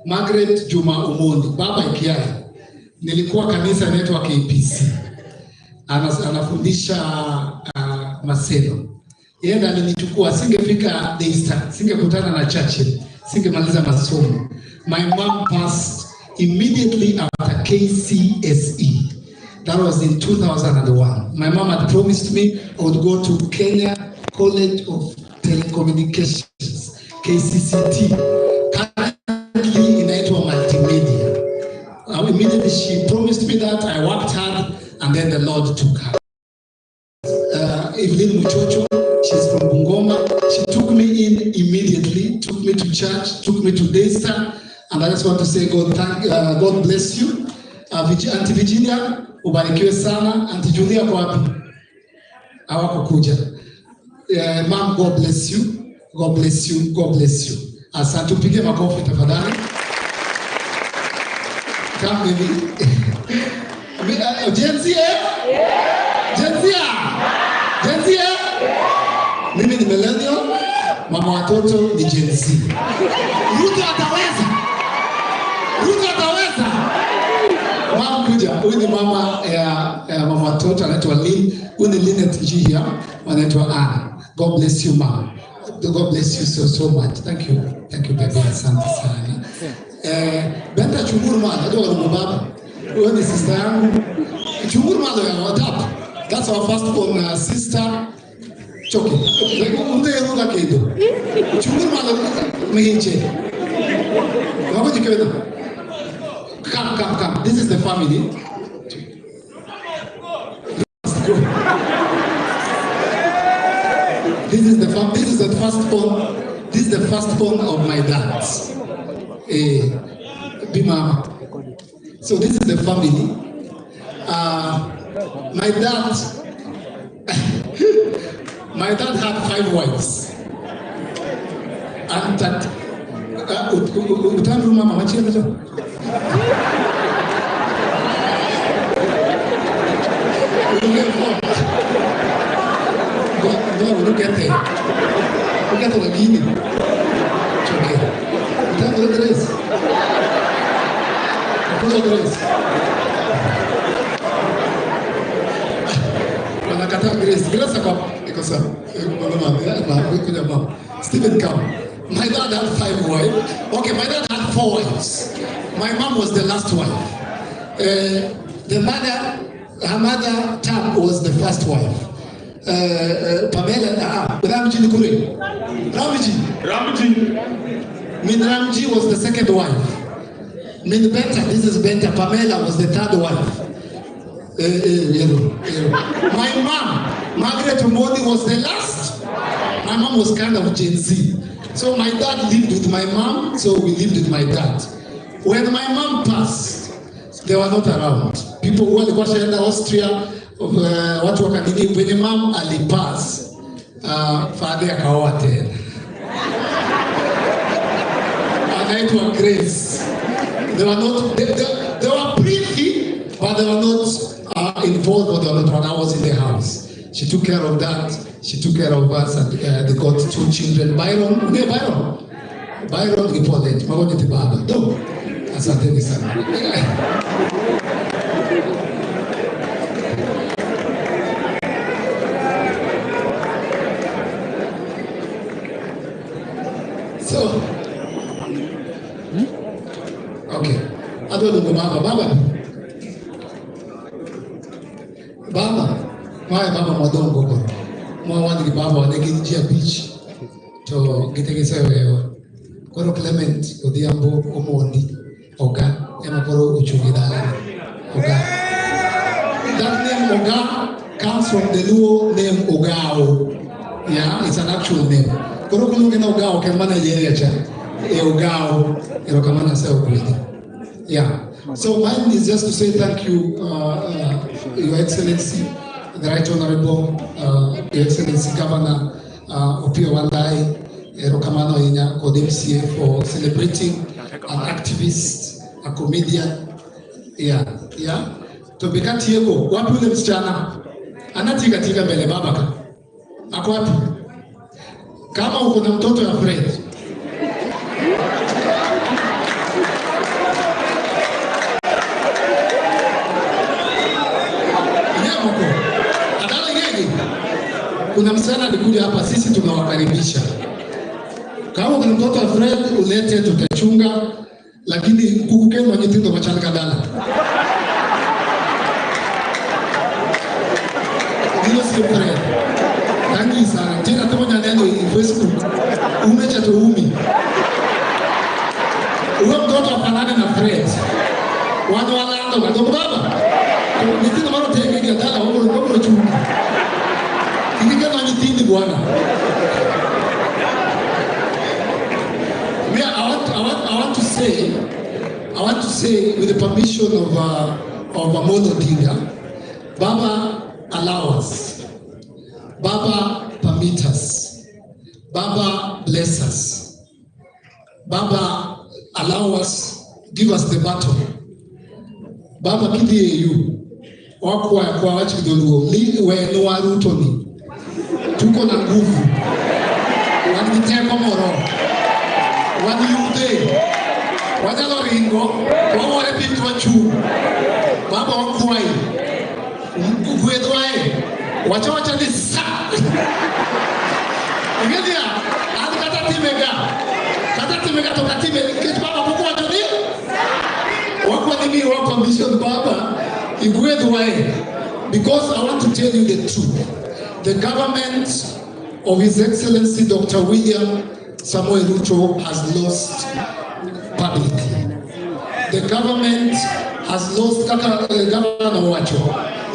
Margaret Juma Omondi, Baba Ikiai, nilikuwa kanisa inaitwa KPC. Anafundisha Maseno. Yeye alinichukua, singefika Daystar, singekutana na Churchill, singemaliza masomo. My mom passed immediately after KCSE. That was in 2001. My mom had promised me I would go to Kenya College of Telecommunications, KCCT. Currently inaitwa multimedia. Immediately she promised me that. I worked hard and then the Lord took her. Evelyn Muchocho, she's from Bungoma. She took me in immediately, took me to church, took me to Daystar. And I just want to say God bless you. Auntie Virginia, ubarikiwe sana. Auntie Julia kwa wapi? Hawakukuja. Mom, God bless you. God bless you. God bless you. Asante, tupige makofi tafadhali. Come baby. Jensia? Jensia? Jensia? Mimi ni millennial, mama watoto ni Gen Z. Ruto ataweza. Ruto ataweza. Mama kuja. Huyu ni mama ya mama watoto anaitwa Lynn. Huyu ni Lynette Njihia, anaitwa Anna. God bless you mama. God bless you so much. Thank you baby. Asante sana. Benta chunguru mama, najua kwa baba. Huyu ni sister yangu. Chunguru mama ya WhatsApp. That's our first born sister. Choki. Unde yoga kedo. Chunguru mama mehinche. Wako jikeweda. Come. This is the family. This is the firstborn. This is the firstborn of my dad. Bima. So this is the family. My dad. My dad had 5 wives. And that. Utamru mama machia mcho. Look at it. Look at the beginning. Okay. Look at this. Look at this. Wanakata Grace. Grace iko sawa. Stephen come. My dad had 5 wives. Okay, my dad had 4 wives. My mom was the last wife. Her mother, Tab, was the first wife. Pamela, Ramji Nikure. Ramji. Ramji was the second wife. Benta, this is Benta. Pamela was the third wife. My mom, Margaret Umoni, was the last. My mom was kind of Gen Z. So my dad lived with my mom, so we lived with my dad. When my mom passed, they were not around. People who walikuwa shaenda Austria, watu wakanini, when mom alipass, father akaoa tena. Anaitwa Grace. They were pretty, but they were not involved, but they were not when I was in the house. She took care of that. She took care of us, and they got 2 children. Byron, Gipolet, Magoni Tibaba. No, asante sana. So, okay. Ado nungu baba. Why baba mwadongo kwa? Mwawandi baba wanegin beach. To gitegesa wewe. Koro Clement Odhiambo Omoni Oga ema koro uchungidala Oga. That name Oga comes from the Luo name Ogao. Yeah, it's an actual name. Koro kulungena Ogao kemana yerecha. Ogao erokamana sa ukweli. Yeah. So mine is just to say thank you, Your Excellency, the Right Honorable, Your Excellency Governor Opiyo Wandayi, Erokamano Inya MCA for celebrating an activist, a comedian. Yeah. Tobekati yeko, wapi ule msichana? Anatika mbele babaka. Ako wapi? Kama uko na mtoto ya Fred. Kuna msichana alikuja hapa, sisi tunawakaribisha. Kama kuna mtoto wa Fred ulete, tutachunga, lakini kukukeni wanyetindo machana kadala. Nilo si Fred. Tangi sana. Tena tumoja neno in Facebook. Umecha tuumi. Uwe mtoto afanane na Fred. Watu wanaando kwa baba. Nitindo maro tenge ya dala wako chunga. I want to say, with the permission of Amodo Odinga, Baba allow us, Baba permit us, Baba bless us, Baba allow us, give us the battle. Baba kidie you, wakwa kwa wachi kidoluo, we no arutoni. Tuko na nguvu. Waniteko moro. Waniude. Wajalo ringo. Wawore pintu wachu. baba wakwai gwedwae wacha ni sa ngedia kata timega toka time kitu baba kuko wacha ni wakwa ni wa commission baba igwedwae. Because I want to tell you the truth. The government of His Excellency Dr. William Samuel Ruto has lost publicly. The government has lost Governor Wacho.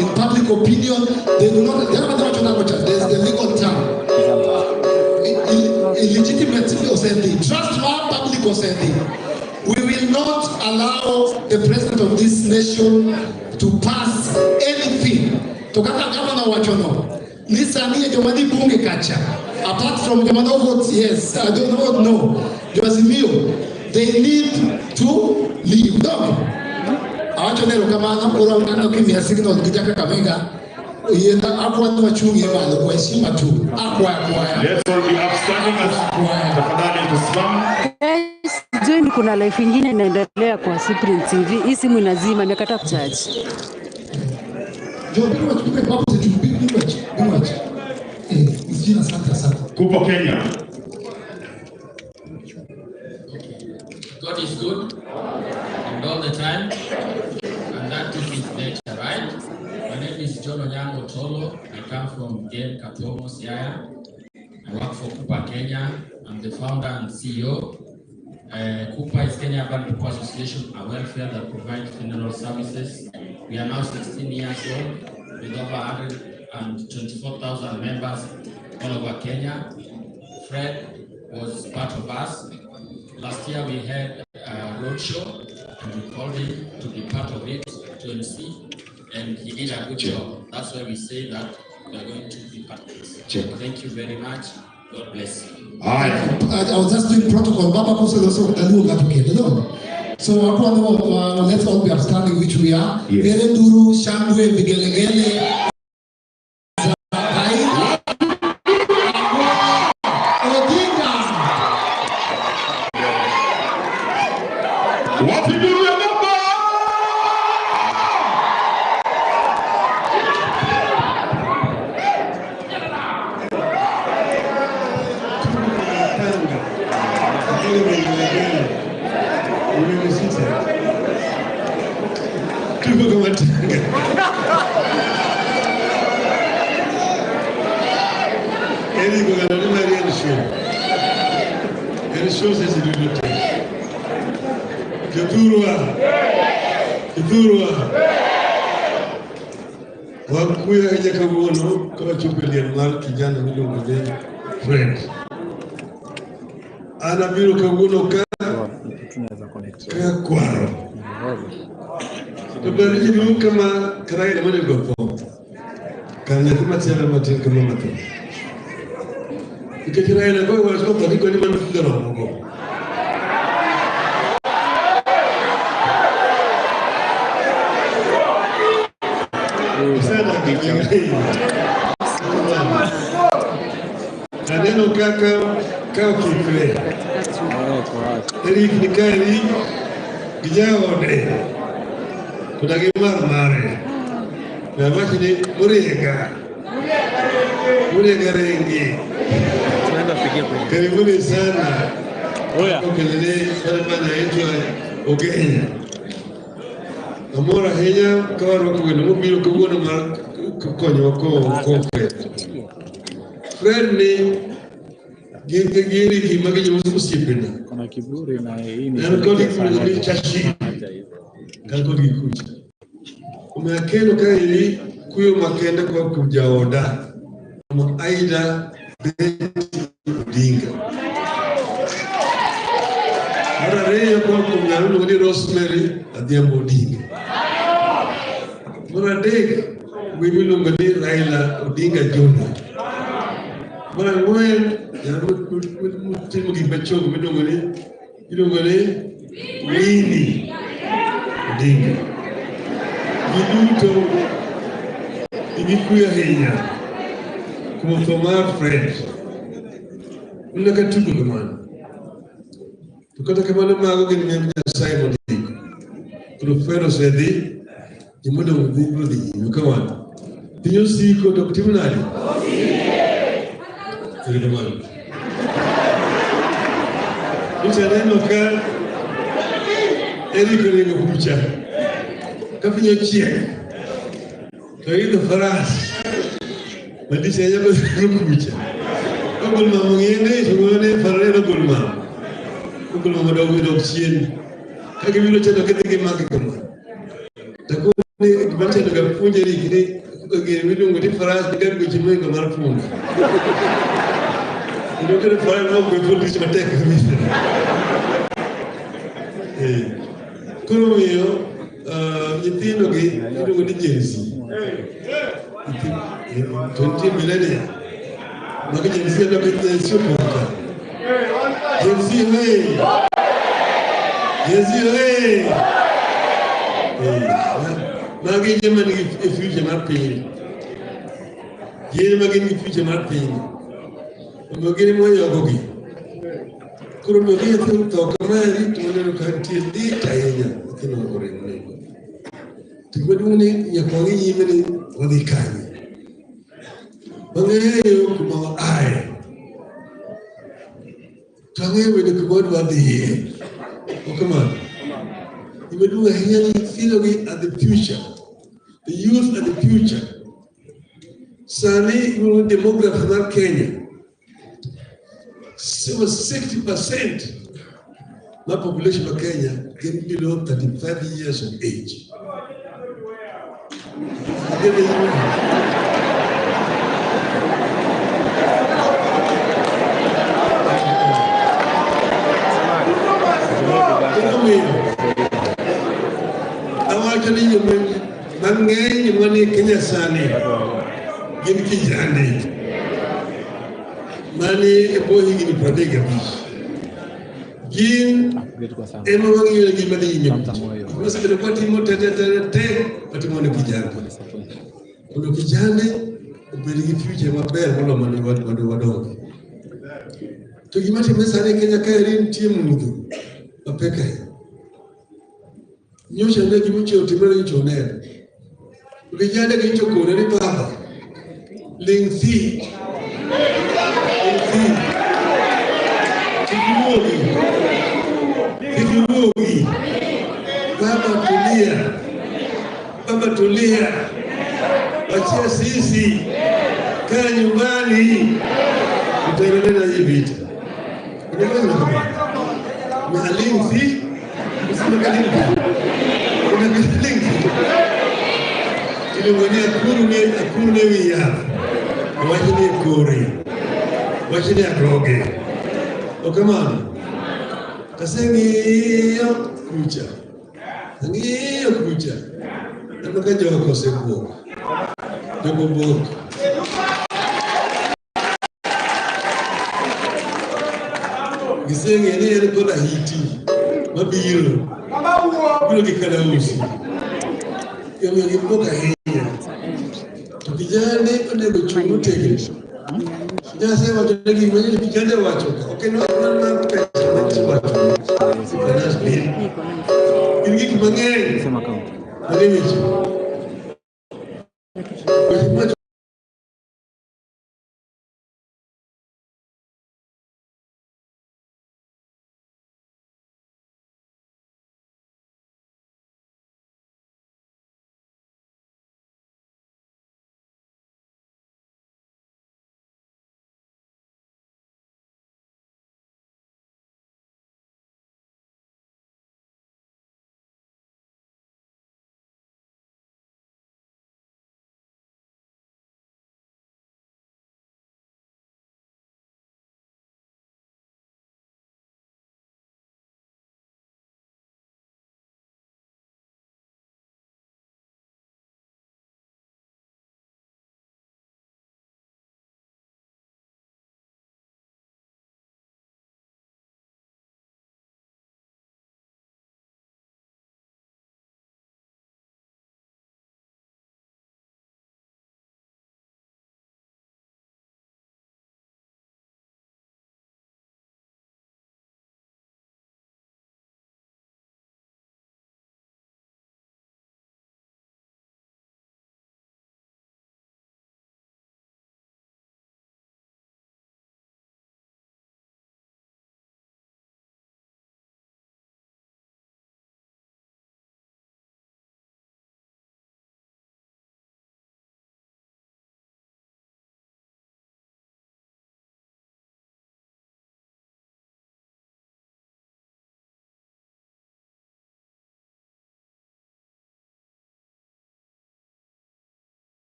In public opinion, they do not, there's the legal term. Illegitimate authority, trustworthy public authority. We will not allow the president of this nation to pass anything. Tokaka Governor Wacho no. Listen here, Jomani Bunge Kacha. Apart from Jomani votes, yes, I don't know, no. Joazimio, they need to leave. No. Awacho nero kama anakura mkana kimia signal kitaka Kakamega. Yenda akwa ni wachungi yema kwa heshima tu. Akwa. Let's all be upstanding as tafadhali tusimame. Join kuna live ingine inaendelea kwa Cyprian TV. Hii simu inazima imekata kucharge. Kupo Kenya. God is good and all the time, and that is His nature, right? My name is John Onyango Tolo. I come from Gen Katomo, Siaya. I work for Kupa Kenya. I'm the founder and CEO. Kupa is Kenya Urban People Association, a welfare that provides funeral services. We are now 16 years old with over 124,000 members all over Kenya. Fred was part of us. Last year we had a roadshow and we called him to be part of it, to MC, and he did a good job. That's why we say that we are going to be part of this. Thank you very much. God bless you. I was just doing protocol. Baba Kusa also so let's all be upstanding, which we are. Duru, Shangwe, Vigelegele. Wakuya haja kamuono kwa chupelia mal kijana miluongo ni Fred. Ana biro kamuono ka kwaro. To bari jiru kama karai da mane gopo. Kana kuma tsara mate kama mate. Ikajira ina kwa wasko kwa niko ni manu fugaro mgo. Adeno kaka kifre. Eric Nikari Gijaode. Kuna gimar mare. Na machini Murega rengi. Karibuni sana. Kelele sana yetu Ogenya. Amora henya kawaro kwenu mubiro kuona mar konyo ko Fred ni giri gimagi nyuso kusipenda. Kuna kiburi na hii ni. Ni chashi. Kalkodi kucha. Umeakeno kaili kuyo makenda kwa kujaoda. Aida Odinga. Mara reya kwa kumnyaruno ni Rosemary Adhiambo Odinga. Mara dega wimilo ngani Raila Odinga Junior. Mara ngwen timu kipachongo midongoni Winnie Odinga. Giduto igikuya hinya kumthoma Fred. Unakatuko kamana. Tukata kamana mago gini Simon Odinga. Profero Sedi Jimodo mudhi come on. Pinyo siko to kutimu nani? Come on. Mchaneno ka Eric Orengo kucha. Kapinyo chie. Kaito faras. Madisha yako kucha. Gulma mungene sungone farero gulma. Gulma madogo dog chien. Kaki milo chendo kete ke maki kuma. Takuni kibacha ndo kapunja ni kini kage milo ngoti faras dikan kuchimwe kamar punga. Ndio kile faras no kwa polisi mateka kabisa. Kuno hiyo yitino ge ndio ngoti jensi. 20 millennia. Maka jensi ndo kete sio poka. Jensi hey. Jensi hey. Magi jema ni future mapping. Jema ni future mapping. Magi mo yogogi. Kuro magi to kamari tumene kanti di tayenya kino gore ne. Tumeduni yakongi yimene wadikanye. Bangeyo kuma ai. Tangewe de kubodu wadiye. Oh, come on. You will do a healing theory at the future. The youth at the future. Sani, you will demography in Kenya. 60% of the population of Kenya get below 35 years of age. Mangay mani Kenya sani gin kijande mani ebohi gin pradega bi gin ema wangi gin mani yimi masa de kwati mota te pati mona kijande kuno kijande ubeli future maber molo mani wadongo to gimati mesane Kenya kaerin timu mudu apeka nyosha ndege mche utimele chonera Vijana kicho kone ni baba lingthi kijuogi baba tulia wachia sisi kaa nyumbani utaendelea hii vita na lingthi usema kalingthi akuru ne wiya wachine kore wachine agroge okamano kasengiyo kucha anaka jogo kosekuok jogo bok gisenge ne en koda hiti mabiro kikala usi kama ngiboka henya tukijane onego chungu tege sasa watu wengi wenye vijana wachoka okay no na pesa watu kana spin kingi kimangeni sema kama mwenye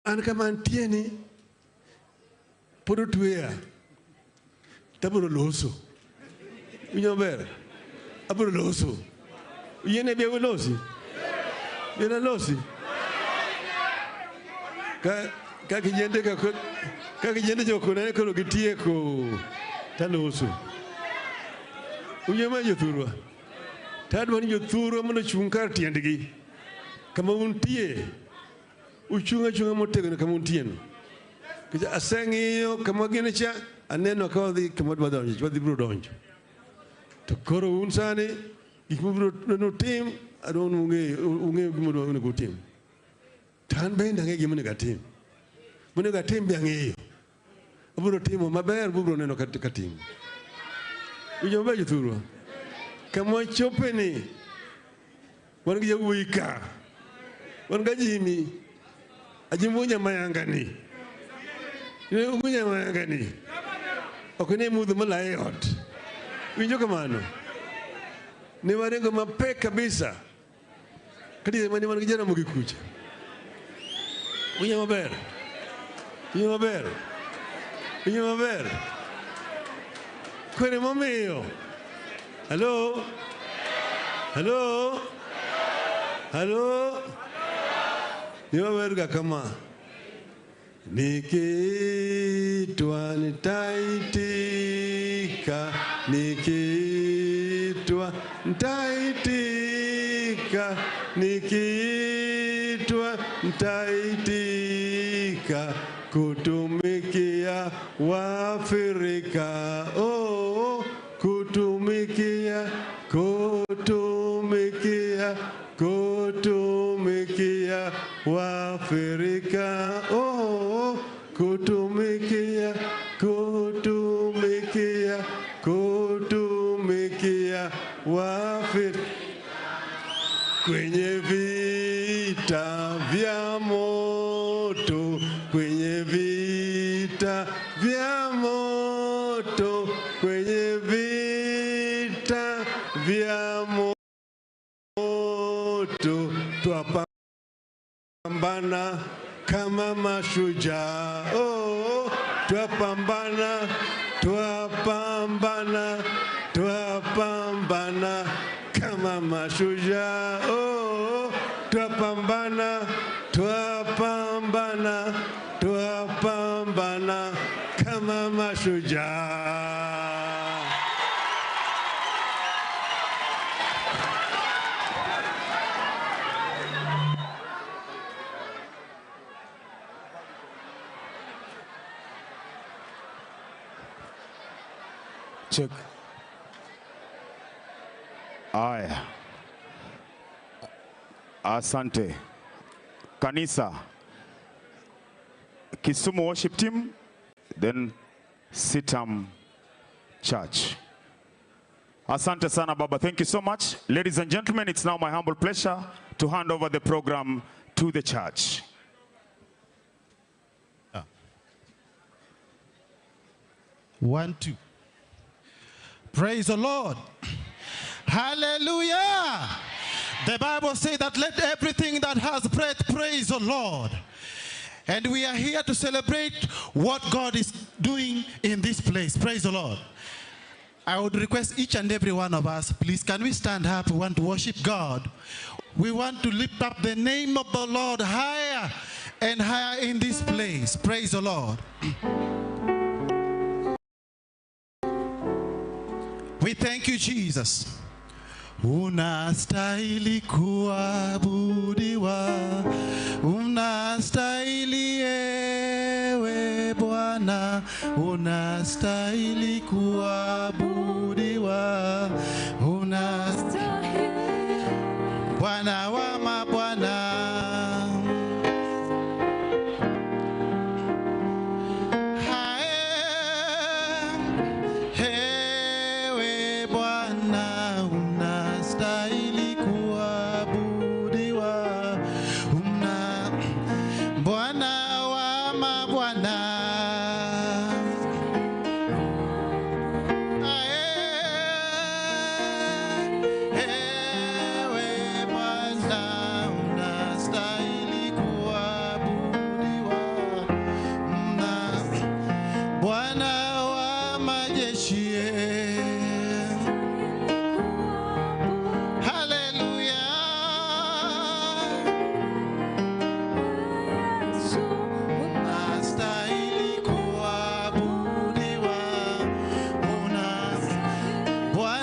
an kama antieni podo tuya taburo loso winyo ber aburo loso yene bia losi yene losi ka kijende ka kijende joko na ko gitie ko taloso unyama jothurwa tadwa ni jothurwa mondo chung kar tiendgi kama untie uchunga motegno kama untien kija aseng'iyo kama gine cha aneno ka odhi kama dwa donjo wadhi biro donjo to koro un sani gik mabiro notim adwa ung'e gima dwa onego utim tan bende ang'e gima onego atim monego atim be ang'eyo abiro timo maber biro neno katim winjo maber jothurwa kama chopeni wan gi jawuoyi ka wan ga Jimmy ajimunya mayangani mayangani okene mudho malaye ot winjo kamano ne warengo mapek kabisa kadi mani wan gi jana mogi kucha winjo maber kwere momiyo Hello? Niwa werga kama nikitwa nitaitika nikitwa nitaitika kutumikia Waafrika kutumikia Waafrika kutumikia Waafrika kwenye vita vya moto kwenye vita vya moto twapambana kama mashujaa twapambana kama mashujaa twapambana kama mashujaa. Check. Aya. Asante. Kanisa. Kisumu worship team, then Sitam Church. Asante sana Baba. Thank you so much. Ladies and gentlemen, it's now my humble pleasure to hand over the program to the church. 1, 2. Praise the Lord. Hallelujah. The Bible says that let everything that has breath praise the Lord. And we are here to celebrate what God is doing in this place. Praise the Lord. I would request each and every one of us, please, can we stand up? We want to worship God. We want to lift up the name of the Lord higher and higher in this place. Praise the Lord. We thank you, Jesus. Unastahili kuabudiwa, unastahili ewe Bwana, unastahili kuabudiwa, unastahili Bwana wa mabwana.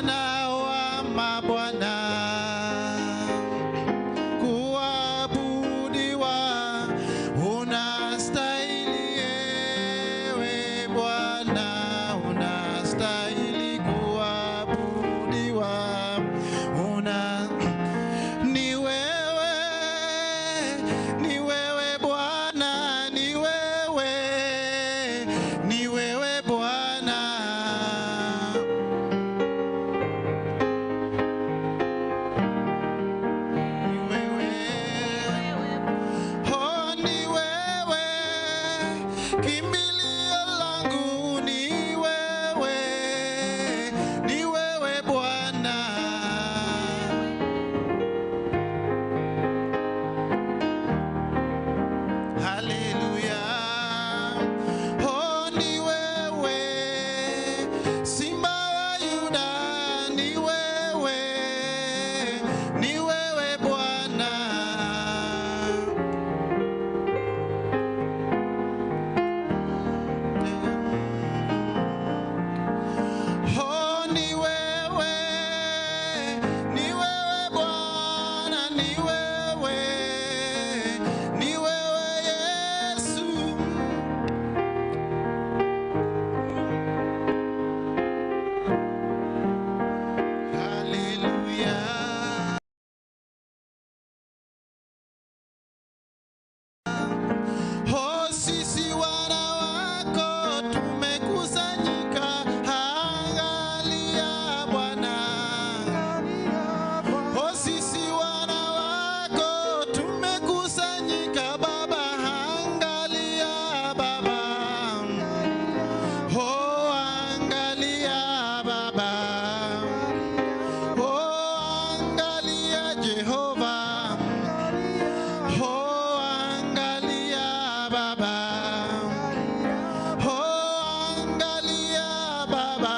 Bwana wa mabwana, kuabudiwa unastahili, ewe Bwana, unastahili kuabudiwa. Ni wewe Bwana, ni wewe Bwana. Oh, ni wewe kimbilio langu, ni wewe Bwana. Haleluya. Oh, ni wewe Simba wa Yuda, ni wewe Bwana. Oh, ni wewe Bwana, ni wewe Yesu. Hallelujah. Oh, sisi wana wako tumekusanyika, angalia Bwana. Oh, sisi wana wako tumekusanyika, Baba, angalia Baba. Oh, angalia Baba. Oh, angalia Jehova. Oh, angalia Baba. Oh, angalia Baba.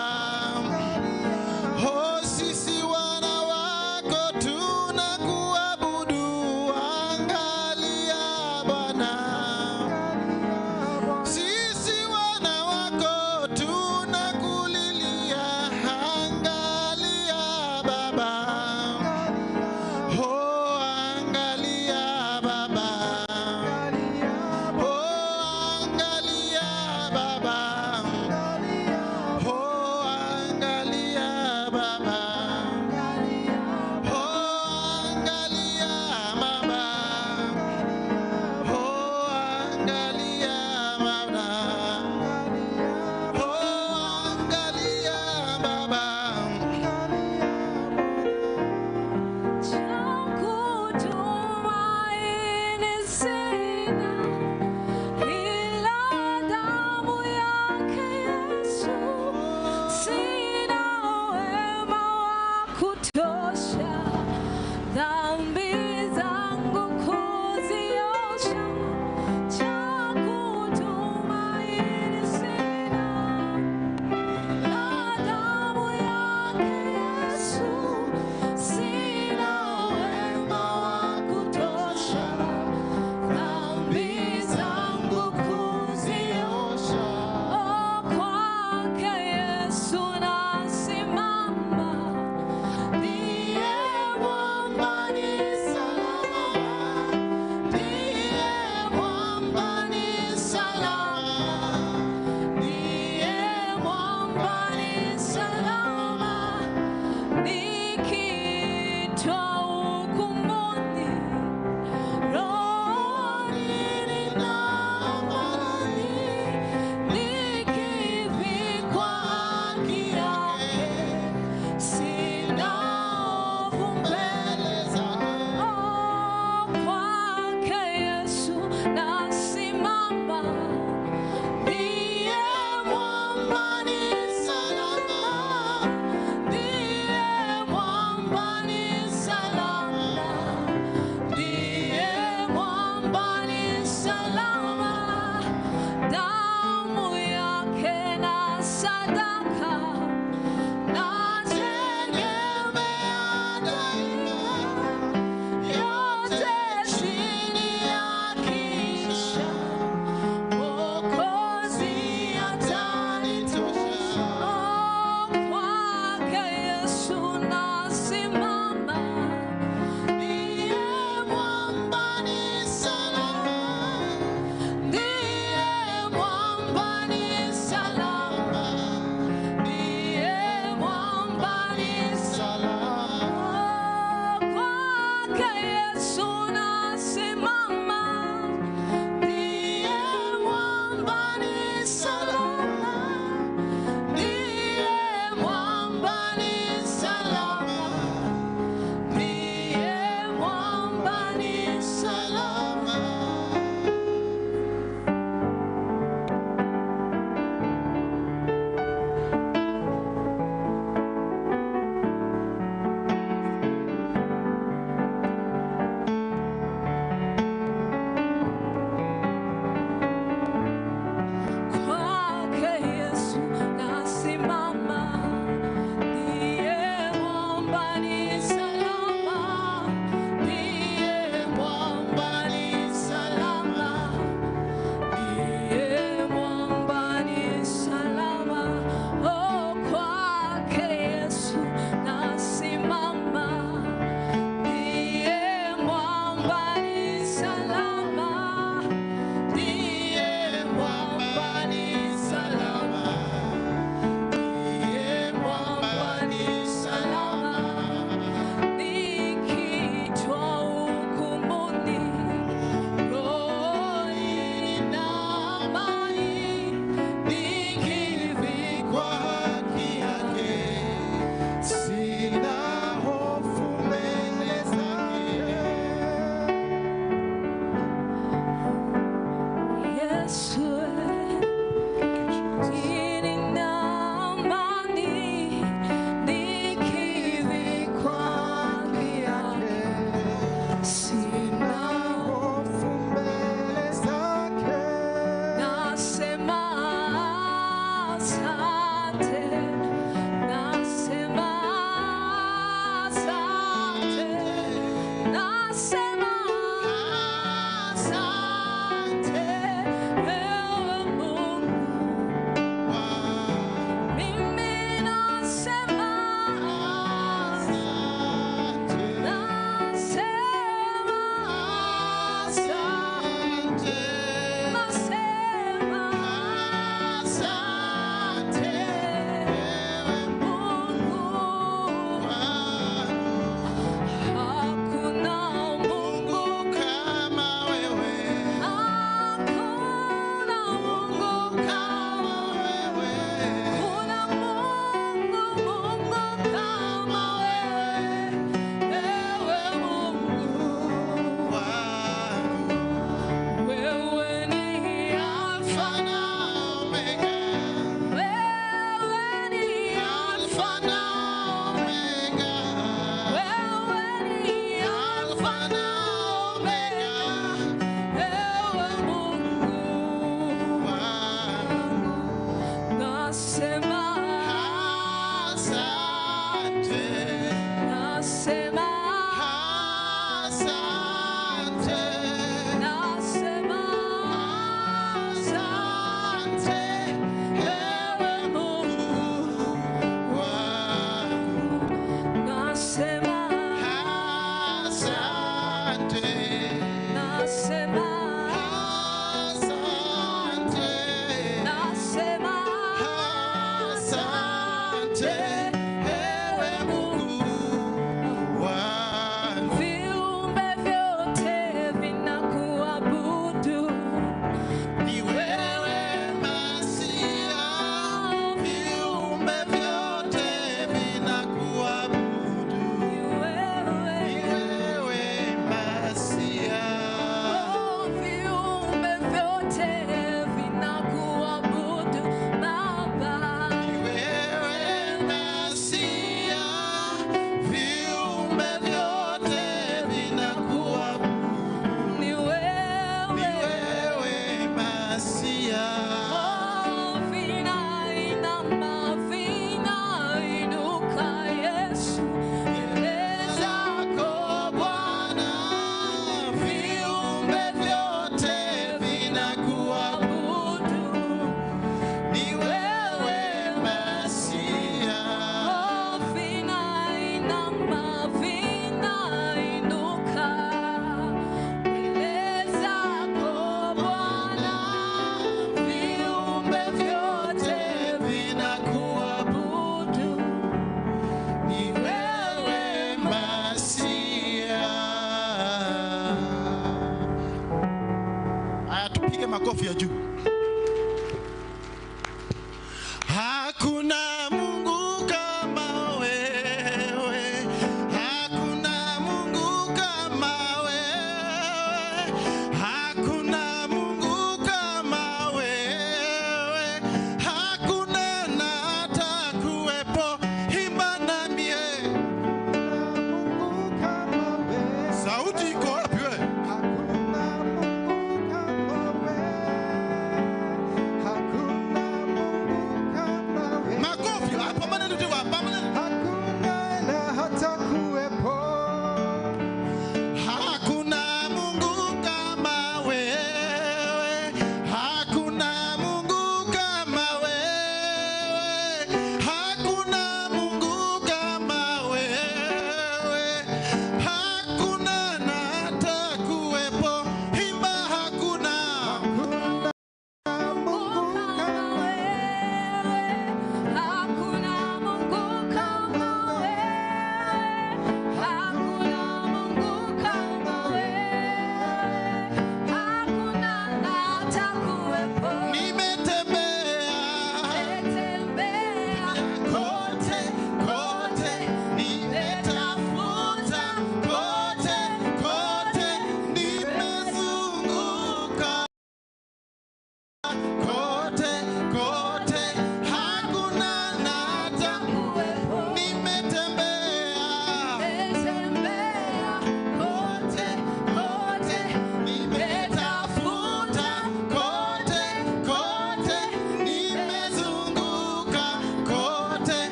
Oh, sisi wana wako tunakuabudu, angalia Bwana. Sisi wana wako tunakulilia, angalia Baba. Oh, angalia Baba. Oh, angalia Baba. Oh, angalia Baba. Oh, angalia Baba. Oh, angalia Baba. Oh, angalia Baba. Tumaini sina ila damu yake Yesu, sina wema wa kutosha dhambi zangu kuziosha, cha kutumaini sina ila damu yake Yesu, sina wema wa kutosha dhambi zangu kuziosha. Oh, kwake Yesu nasimama, ndiye mwamba ni salama, ndiye mwamba ni salama, ndiye mwamba ni salama. Nikiitwa hukumuni, rohoni nina amani, nikivikwa haki yake, sina hofu mbele zake. Oh, kwake Yesu nasimama, ndiye mwamba ni salama, ndiye mwamba ni salama, ndiye mwamba ni salama. Damu yake na sadaka nategemea makofi ya juu. Hakuna Mungu kama wewe, hakuna Mungu kama wewe, hakuna Mungu kama wewe, hakuna na hata kuwepo. Imba na mie. Mungu kama wewe. Sauti iko wapi wewe? Hakuna Mungu kama wewe, hakuna makofi hapo maneno tu hapa maneno. Hakuna na hata kuwepo. Hakuna Mungu kama wewe, hakuna Mungu kama wewe, hakuna Mungu kama wewe, hakuna na hata kuwepo. Imba hakuna.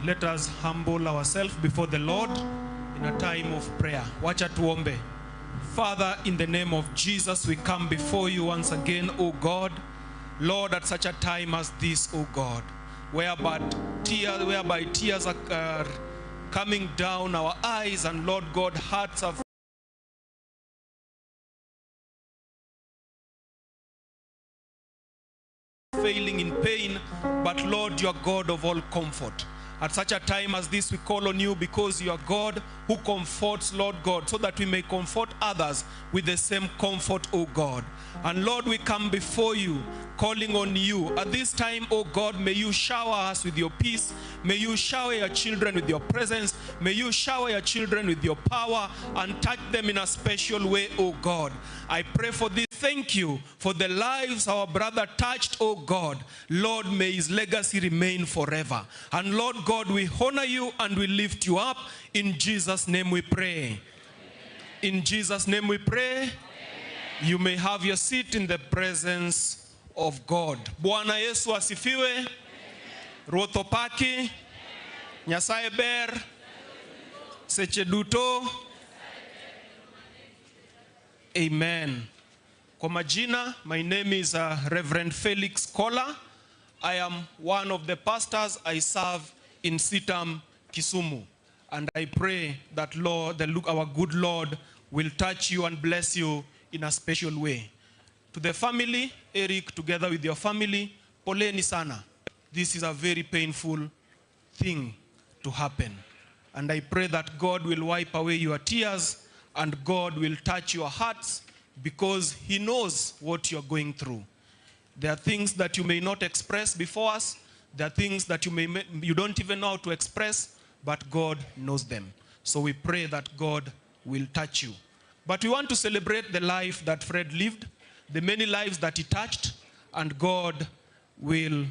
Let us humble ourselves before the Lord in a time of prayer. Wacha tuombe. Father, in the name of Jesus, we come before you once again, O God. Lord, at such a time as this, O God, whereby tears are coming down our eyes, and Lord God, hearts are failing in pain, but Lord, you are God of all comfort. At such a time as this, we call on you because you are God who comforts, Lord God, so that we may comfort others with the same comfort, O God. And Lord, we come before you, calling on you. At this time, O God, may you shower us with your peace. May you shower your children with your presence. May you shower your children with your power and touch them in a special way, O God. I pray for this. Thank you for the lives our brother touched, O God. Lord, may his legacy remain forever. And Lord God, we honor you and we lift you up. In Jesus' name we pray. In Jesus' name we pray. You may have your seat in the presence of God. Bwana Yesu asifiwe. Ruothopaki. Nyasaye ber. Seche duto. Amen. Kwa majina, my name is Reverend Felix Kola. I am one of the pastors. I serve in Sitam, Kisumu. And I pray that Lord, our good Lord, will touch you and bless you in a special way. To the family, Eric, together with your family, poleni sana. This is a very painful thing to happen. And I pray that God will wipe away your tears and God will touch your hearts because He knows what you're going through. There are things that you may not express before us. There are things that you don't even know how to express, but God knows them. So we pray that God will touch you. But we want to celebrate the life that Fred lived, the many lives that he touched, and God will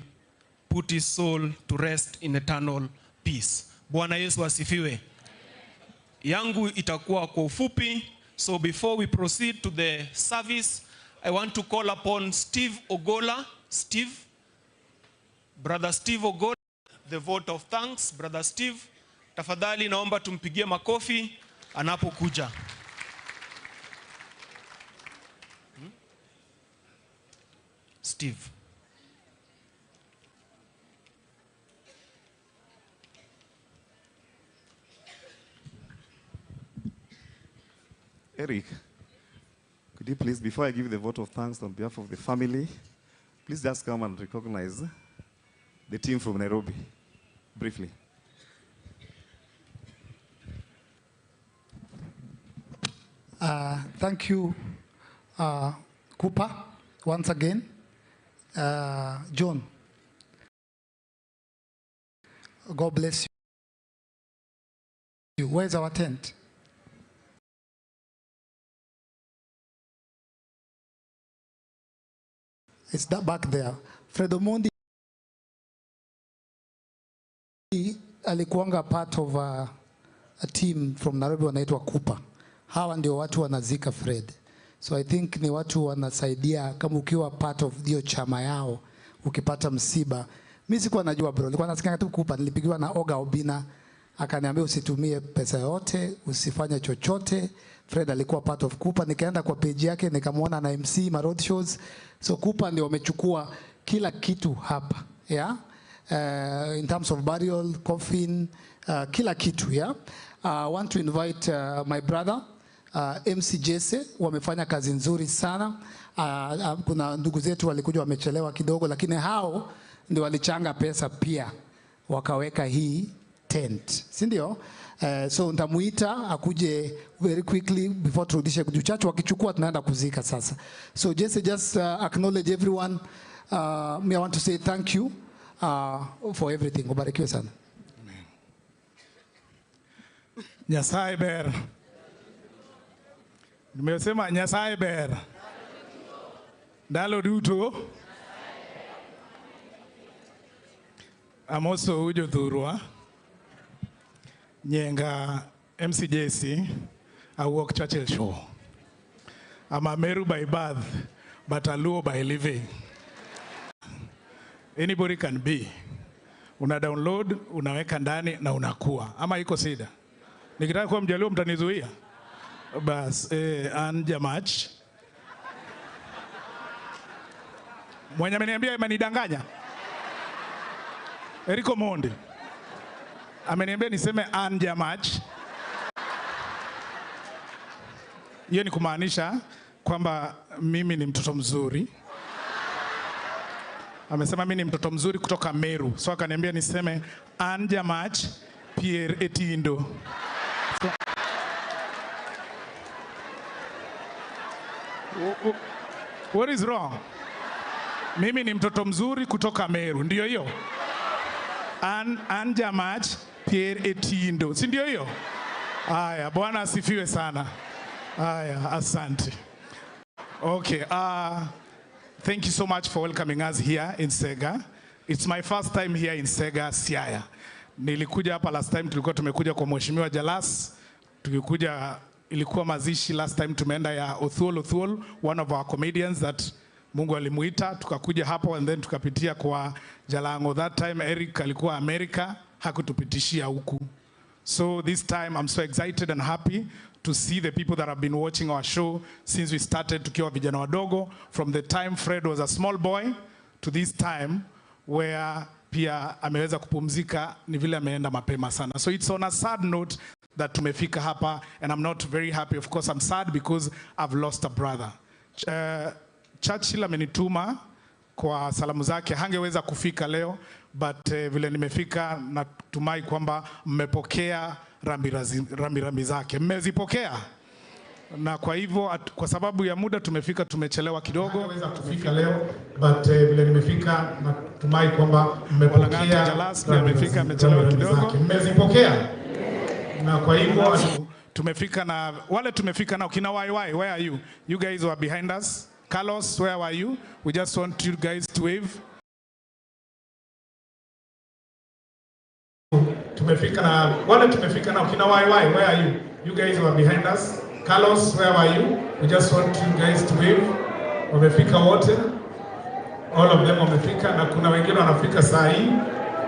put his soul to rest in eternal peace. Bwana Yesu asifiwe. Yangu itakuwa kwa ufupi. So before we proceed to the service, I want to call upon Steve Ogola. Brother Steve Ogola, the vote of thanks. Brother Steve, tafadhali naomba tumpigie makofi anapokuja. Steve. Eric, could you please, before I give the vote of thanks on behalf of the family, please just come and recognize the team from Nairobi, briefly. Thank you, Cooper, once again. John, God bless you. Where's our tent? It's that back there. Fred Omondi alikuanga part of a team from Nairobi wanaitwa Cooper. Hawa ndio watu wanazika Fred. So I think ni watu wanasaidia kama ukiwa part of hiyo chama yao ukipata msiba. Mimi sikuwa najua bro. Nilikuwa nasikia tu Cooper, nilipigiwa na Oga Obina akaniambia usitumie pesa yote, usifanye chochote. Fred alikuwa part of Cooper. Nikaenda kwa page yake nikamwona na MC ma road shows. So Cooper ndio wamechukua kila kitu hapa. Yeah? In terms of burial, coffin, kila kitu. Yeah? I want to invite my brother MC Jesse. Wamefanya kazi nzuri sana. Kuna ndugu zetu walikuja wamechelewa kidogo, lakini hao ndio walichanga pesa pia wakaweka hii tent, si ndio? So nitamuita akuje very quickly before turudishe kujuchacho, wakichukua tunaenda kuzika sasa. So Jesse, just acknowledge everyone. Me, I want to say thank you for everything. Ubarikiwe sana. Nyasaye ber. Nimesema Nyasaye ber. Ndalo duto. Amoso ujo thurwa. Nyenga MCJC, I work Churchill Show. I'm a Meru by birth, but a Luo by living. Anybody can be. Una download, unaweka ndani na unakuwa. Ama iko sida. Nikitaka kuwa Mjaluo mtanizuia. Bas, anja match. Mwenye ameniambia imenidanganya. Eriko Mondi ameniambia niseme anja match. Hiyo ni kumaanisha kwamba mimi ni mtoto mzuri. Amesema mimi ni mtoto mzuri kutoka Meru. So akaniambia niseme anja match Pierre Etindo. So, what is wrong? Mimi ni mtoto mzuri kutoka Meru. Ndio hiyo? Anja match Pierre Etindo. Si ndio hiyo? Haya, Bwana asifiwe sana. Haya, asante. Okay, thank you so much for welcoming us here in Sega. It's my first time here in Sega, Siaya. Nilikuja hapa last time, tulikuwa tumekuja kwa Mheshimiwa Jalas. Tulikuja, ilikuwa mazishi last time tumeenda ya Othuol, one of our comedians that Mungu alimuita. Tukakuja hapo and then tukapitia kwa Jalango. That time Eric alikuwa America, hakutupitishia huku. So this time I'm so excited and happy to see the people that have been watching our show since we started tukiwa vijana wadogo, from the time Fred was a small boy to this time where pia ameweza kupumzika, ni vile ameenda mapema sana. So it's on a sad note that tumefika hapa, and I'm not very happy. Of course I'm sad because I've lost a brother. Churchill amenituma kwa salamu zake, hangeweza kufika leo, but vile nimefika natumai kwamba mmepokea rambirambi zake. Mmezipokea? Na kwa hivyo kwa sababu ya muda tumechelewa kidogo. Naweza kufika leo but vile nimefika natumai kwamba mmepokea. Amefika amechelewa kidogo. Mmezipokea? Na kwa hivyo tumefika na wale tumefika nao kina YY, where are you? You guys were behind us. Carlos, where were you? We just want you guys to wave. Tumefika na wale tumefika nao kina YY, where are you? You guys were behind us. Carlos, where were you? We just want you guys to wave. Wamefika wote. All of them wamefika na kuna wengine wanafika saa hii.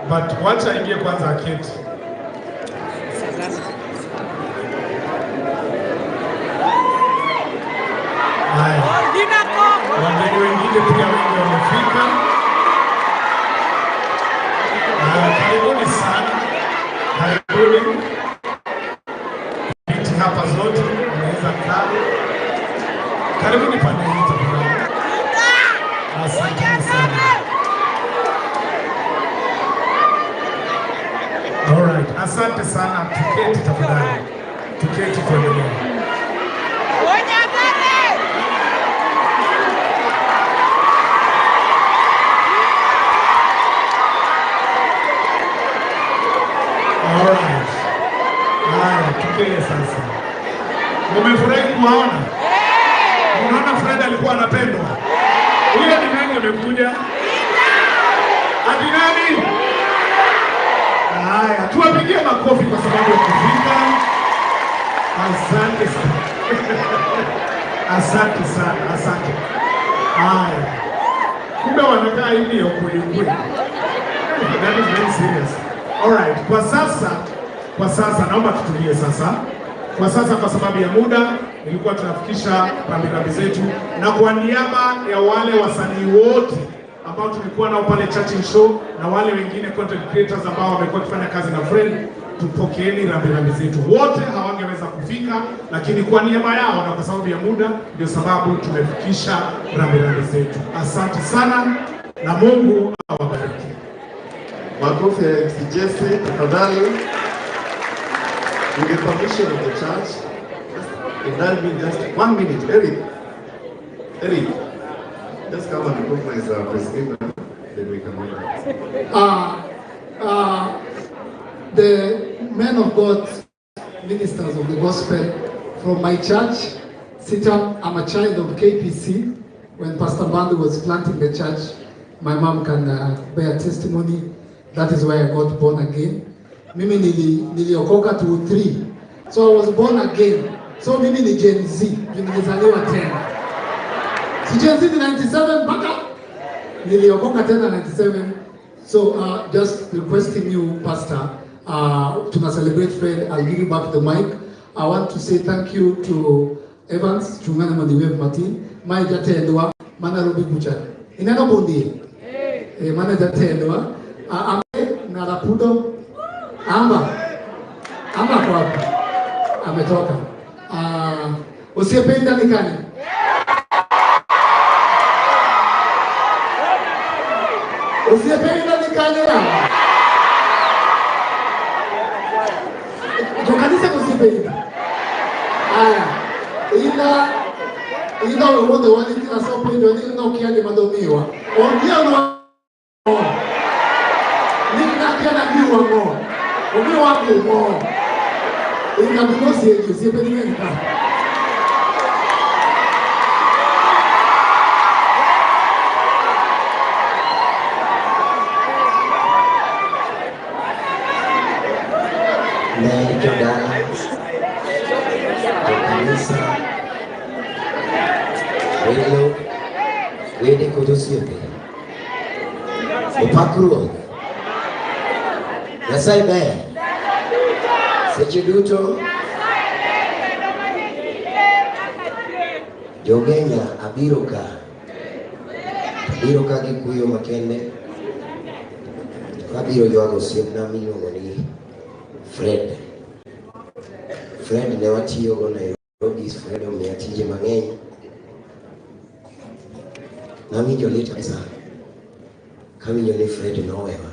But wacha ingie kwanza aketi. Wageni wengine pia wengi wamefika. Karibuni sana. Karibuni. Viti hapa zote unaweza kaa. Karibuni pande hii tafadhali. Asante sana. Alright, asante sana. Tuketi tafadhali. Tuketi tuendelee. Sasa umefurahi kuwaona? Unaona Fred alikuwa anapendwa. Huyo ni nani amekuja? Ati nani? Haya, tuwapigie makofi kwa sababu ya kufika. Asante sana. Asante sana, asante. Haya. Kumbe wanakaa hivi kweli kweli. That is very serious. All right, kwa sasa naomba tutulie sasa. Kwa sasa kwa sababu ya muda ilikuwa tunafikisha rambirambi zetu, na kwa niaba ya wale wasanii wote ambao tulikuwa nao pale Chatting Show na wale wengine content creators ambao wamekuwa kufanya kazi na Fred, tupokeeni rambirambi zetu. Wote hawangeweza kufika, lakini kwa niaba yao na kwa sababu ya muda ndio sababu tumefikisha rambirambi zetu. Asante sana na Mungu awabariki. Makofi ya MC Jesse tafadhali. With the permission of the church, indulge me just 1 minute. Eric, just come and recognize our president, then we can move on. The men of God, ministers of the gospel from my church, sit up. I'm a child of KPC. When Pastor Bandu was planting the church, my mom can bear testimony. That is why I got born again. Mimi niliokoka 2-3. So I was born again. So mimi ni Gen Z. Nilizaliwa tena. Si Gen Z ni 97 mpaka niliokoka tena 97. So just requesting you, Pastor, to celebrate Fred, I'll give you back the mic. I want to say thank you to Evans, Chungana Madiwev Martin, Mai Jatendwa, Mana Rubi Bucha. Inano Bondi. Mana Jatendwa. Ame Narapudo. Amba kwa hapa ametoka. Usiyependa nikani? Usiyependa nikani la? Jokanisa usiyependa. Ila uone wali kila sopo ndio ndio kiani madomiwa. Ongea na nikana biwa ngo. Omi wako mo. Ina binosi yetu sipeni nini ka. Na kidala. Kanisa. Wede kutusipe. Upakruo. Nyasaye ber. Seche duto jogenya abiro ka gi kuyo makende. Abiro ywago osiepna miluongo ni Fred. Fred ne watiyo go Nairobi. Fred omiya tije mang'eny. Nawinjo lit sana kawinjo ni Fred nowewa.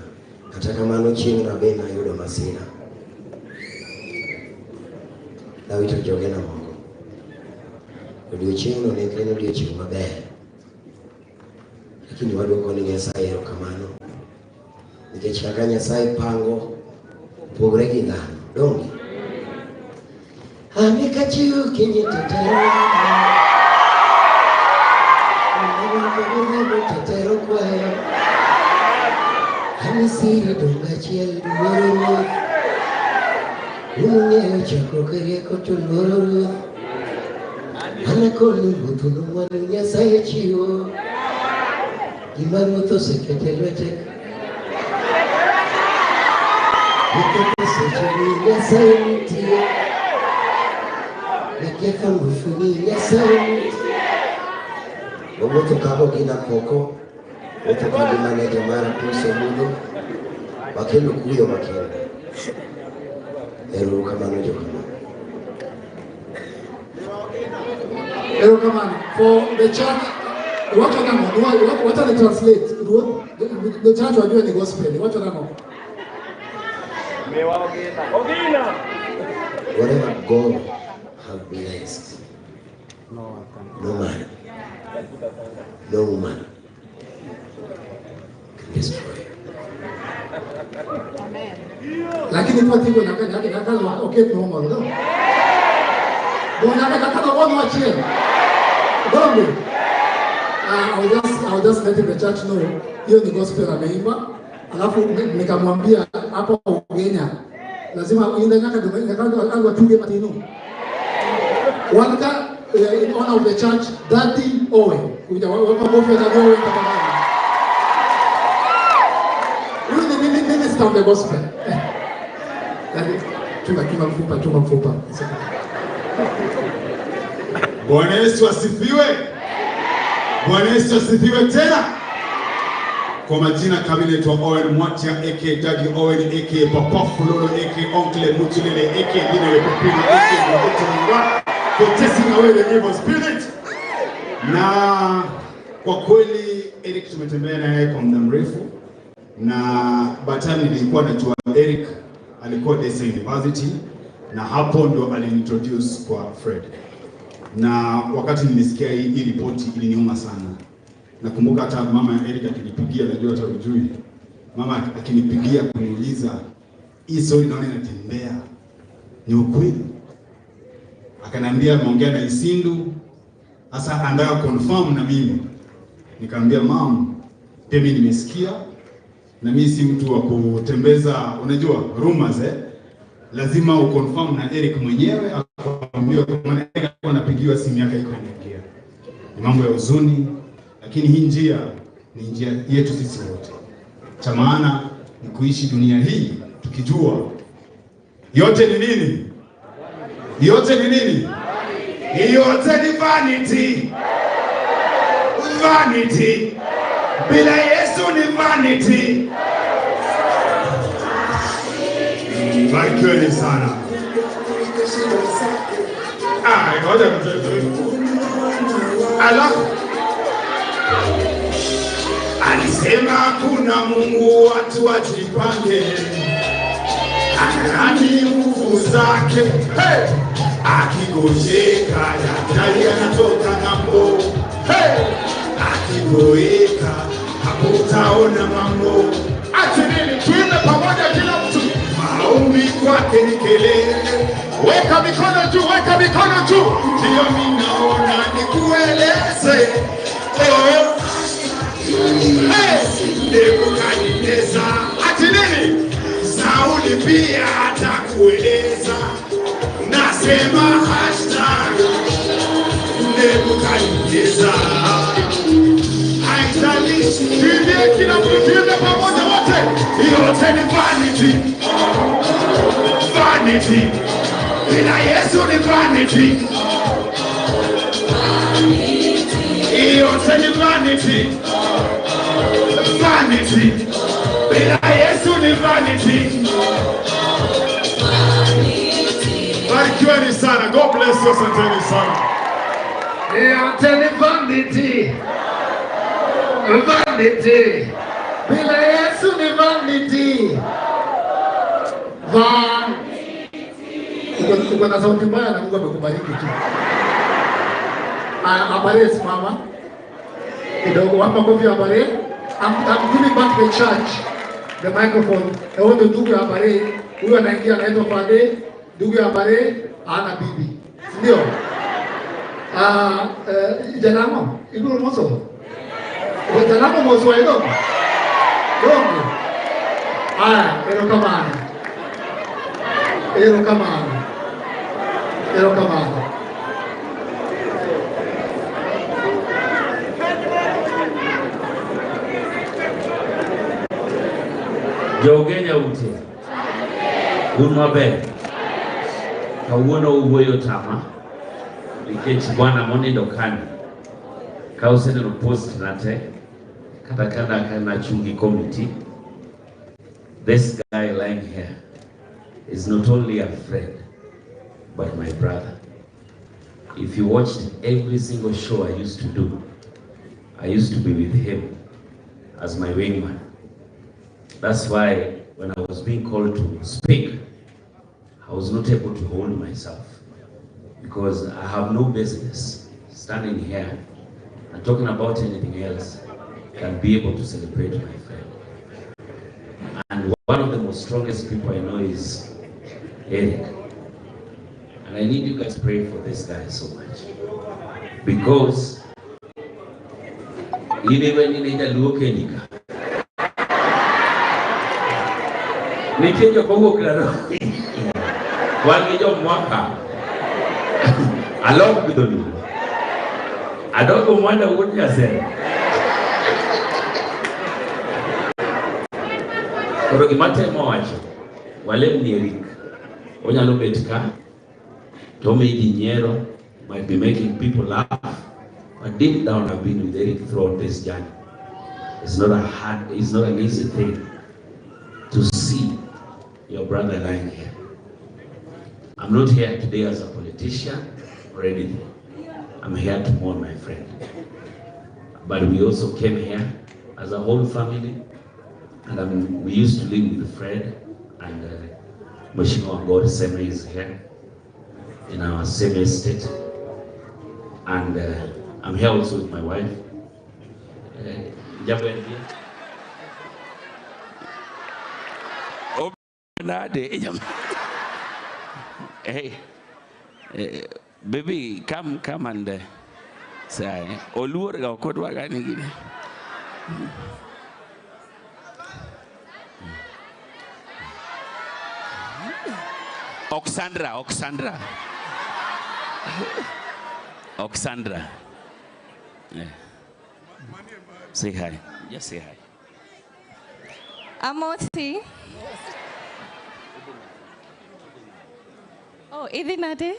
Kata kamano chieng' na be nayudo masira. awito joge na moko. Odiochieng' no ne en odiochieng' maber. Lakini waduoko ni Nyasaye erokamano. Nikech kaka Nyasaye pango pogre gi dhano. Donge? Amekachiu kinyi tetero. Tetero kwayo. Amisiri donga chiel duoro. Unye chako karieko to duoro. Anakonu butunu mwanu Nyasaye chiwo. Gima moto sekete lwete. Nikete sechuni Nyasaye nitie. Nikeka ngufuni Nyasaye nitie. Omoto kabo gina koko. Oto kadi maneja mara puse mudo. Wakelu kuyo makele. Erokamano jokamano. Erokamano. For the church, what are the translate? The church were doing the gospel. What are the Whatever God have blessed, no man, no woman can destroy. Lakini kwa tigo nakalo okay normal no. Bona nakalo one watch here. Don't I'll just let the church know hiyo ni gospel ameimba. Alafu nikamwambia hapa Ugenya lazima uende ngaka tuge matino. Walika in honor of the church Daddy Owen. Kuja mabofu ya Daddy Owen tafadhali. Huyu ni minister of the gospel. Tuma mfupa. Bwana Yesu asifiwe. Bwana Yesu asifiwe tena. Kwa majina kamili naitwa Owen Mwatia aka Daddy Owen aka Papa Fulolo aka Uncle Mutulele aka Dinele Popino aka Mwatia Contesting away the evil spirit. Na kwa kweli Eric tumetembea naye kwa muda mrefu. Na batani nilikuwa najua Eric alikuwa Desa University na hapo ndo aliniintroduce kwa Fred. Na wakati nilisikia hii ripoti iliniuma sana. Nakumbuka hata mama ya Eric akinipigia, najua hata ujui. Mama akinipigia kuniuliza, hii story naona inatembea. Ni ukweli? Akaniambia ameongea na Isindu, sasa anataka confirm na mimi. Nikamwambia mama, pia mimi nimesikia na mimi si mtu wa kutembeza, unajua rumors lazima uconfirm na Eric mwenyewe akwambie kama Eric anapigiwa simu yake iko inaingia. Ni mambo ya huzuni, lakini hii njia ni njia yetu sisi wote. Cha maana ni kuishi dunia hii tukijua yote ni nini? Yote ni nini? Yote ni vanity. Vanity. Bila Yesu ni vanity. Barikiweni sana. Ngoja alisema kuna Mungu watu wajipange. Anani nguvu zake. Hey! Akigojeka daktari anatoka ng'ambo. Hey! Akigoeka hakutaona mambo. Ati nini? Tuende pamoja kila mtu. Maombi kwake ni kelele. Weka mikono juu, weka mikono juu. Ndio mimi naona nikueleze. Nebukadneza. Ati nini? Sauli pia atakueleza. Nasema hashtag Nebukadneza. Haitalishi. Tuende kila mtu, tuende pamoja wote. Yote ni vanity. Vanity. Bila Yesu ni vanity. Yote ni vanity. Vanity. Bila Yesu ni vanity. Barikiweni sana. God bless you. Asanteni sana. Yote ni vanity. Vanity. Bila Yesu ni vanity. Uko na sauti mbaya na Mungu amekubariki tu. Habari mama. Kidogo hapa kofi habari. I'm giving back the church the microphone. Ewe ndugu ya habari, huyu anaingia anaitwa pale, ndugu ya habari ana bibi. Ndio. Janamo, iguru moso. Janamo moso wa idogo. Dongo. Ero kamana. Ero kamana. Ero kamana. Jogenya ute. Maber. Kawuono uwuoyo tama. Nikech Bwana monindo kani. Ka oseneno post nate. Kata kana chungi committee. This guy lying here is not only a friend, but my brother. If you watched every single show I used to do, I used to be with him as my wingman. That's why when I was being called to speak, I was not able to hold myself because I have no business standing here and talking about anything else than be able to celebrate my friend. And one of the most strongest people I know is Eric. And I need you guys to pray for this guy so much. Because even in the Lukenika, Nikijo Kongo Klaro, Wangijo Mwaka, along with you. I don't wonder what you said. Koro gimate mowacho, walem ni Eric, onyalo bet ka, to maybe Nyero might be making people laugh, but deep down I've been with Eric throughout this journey. It's not an easy thing to see your brother lying here. I'm not here today as a politician or anything. I'm here to mourn my friend. But we also came here as a whole family, and we used to live with Fred, and Mheshimiwa God Seme is here in our same estate, and I'm here also with my wife. Hey, baby, come and say, Oluwa ko dwa gani gini. Oxandra. Yeah. Say hi. Just say hi. Amosi. Oh, Idinade.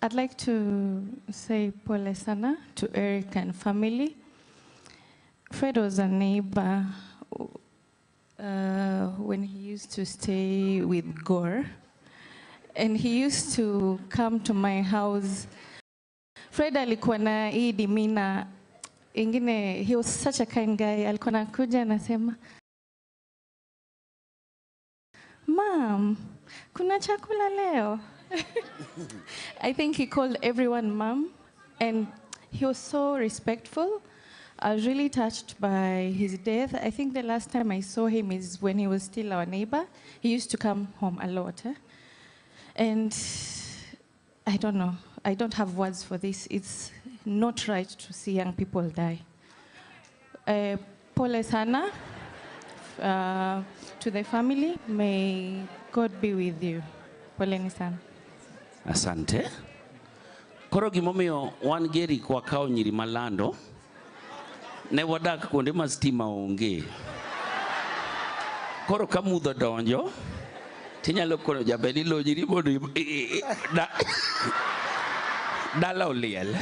I'd like to say pole sana to Eric and family. Fred was a neighbor when he used to stay with Gore, and he used to come to my house. Fred alikuwa na hii demeanor ingine, he was such a kind guy. Alikuwa anakuja anasema, Mom, kuna chakula leo? I think he called everyone Mom, and he was so respectful. I was really touched by his death. I think the last time I saw him is when he was still our neighbor. He used to come home a lot. And I don't know. I don't have words for this. It's not right to see young people die. Pole sana to the family. May God be with you. Poleni sana. Asante. Koro gimomiyo wan geri kwa kao nyiri malando. Ne wadak kuonde ma stima onge. Koro ka mudho donjo, tinyalo kono jabeni lojiri mondo dala oliel.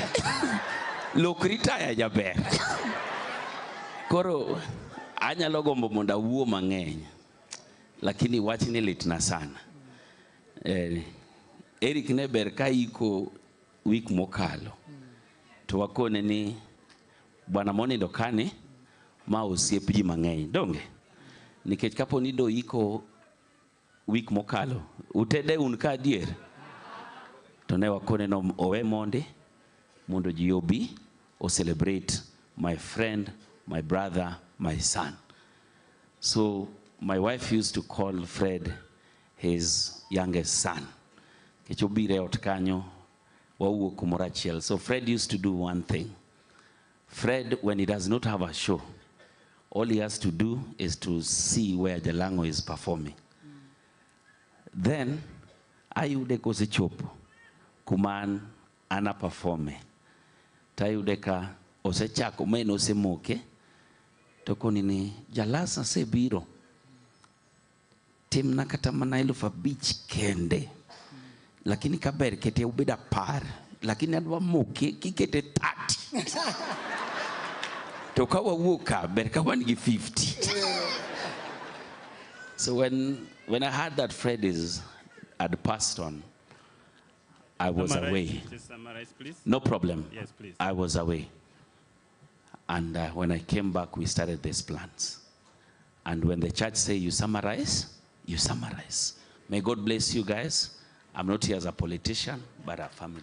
Lokri taya jaber. Koro anyalo gombo mondo awuo mang'eny, lakini wachni litna sana. Eric ne ber ka iko wik mokalo, to wakone ni Bwana monindo kane ma osiep ji mang'eny donge. nikech kapo ni do iko week mokalo utede un ka dier to ne wakone no owe monde mondo ji obi o celebrate my friend, my brother, my son. So my wife used to call Fred his youngest son. Kechobire ot kanyo wawuok kumoro achiel. So Fred used to do one thing. Fred, when he does not have a show, all he has to do is to see where Jalango is performing. Then ayude kosechopo kuman ana performe. Tayude ka osechako meno osemoke to konini jalasa se biro timna kata mana 5,000 kende lakini kaber kete ubeda par lakini adwa moke kikete 30 to kawa wuka ber kawan gi 50. So when I heard that Fred had passed on, I was away. Just summarize, please. No problem. Yes, please. I was away. And when I came back, we started these plans. And when the church say you summarize, you summarize. May God bless you guys. I'm not here as a politician, but a family.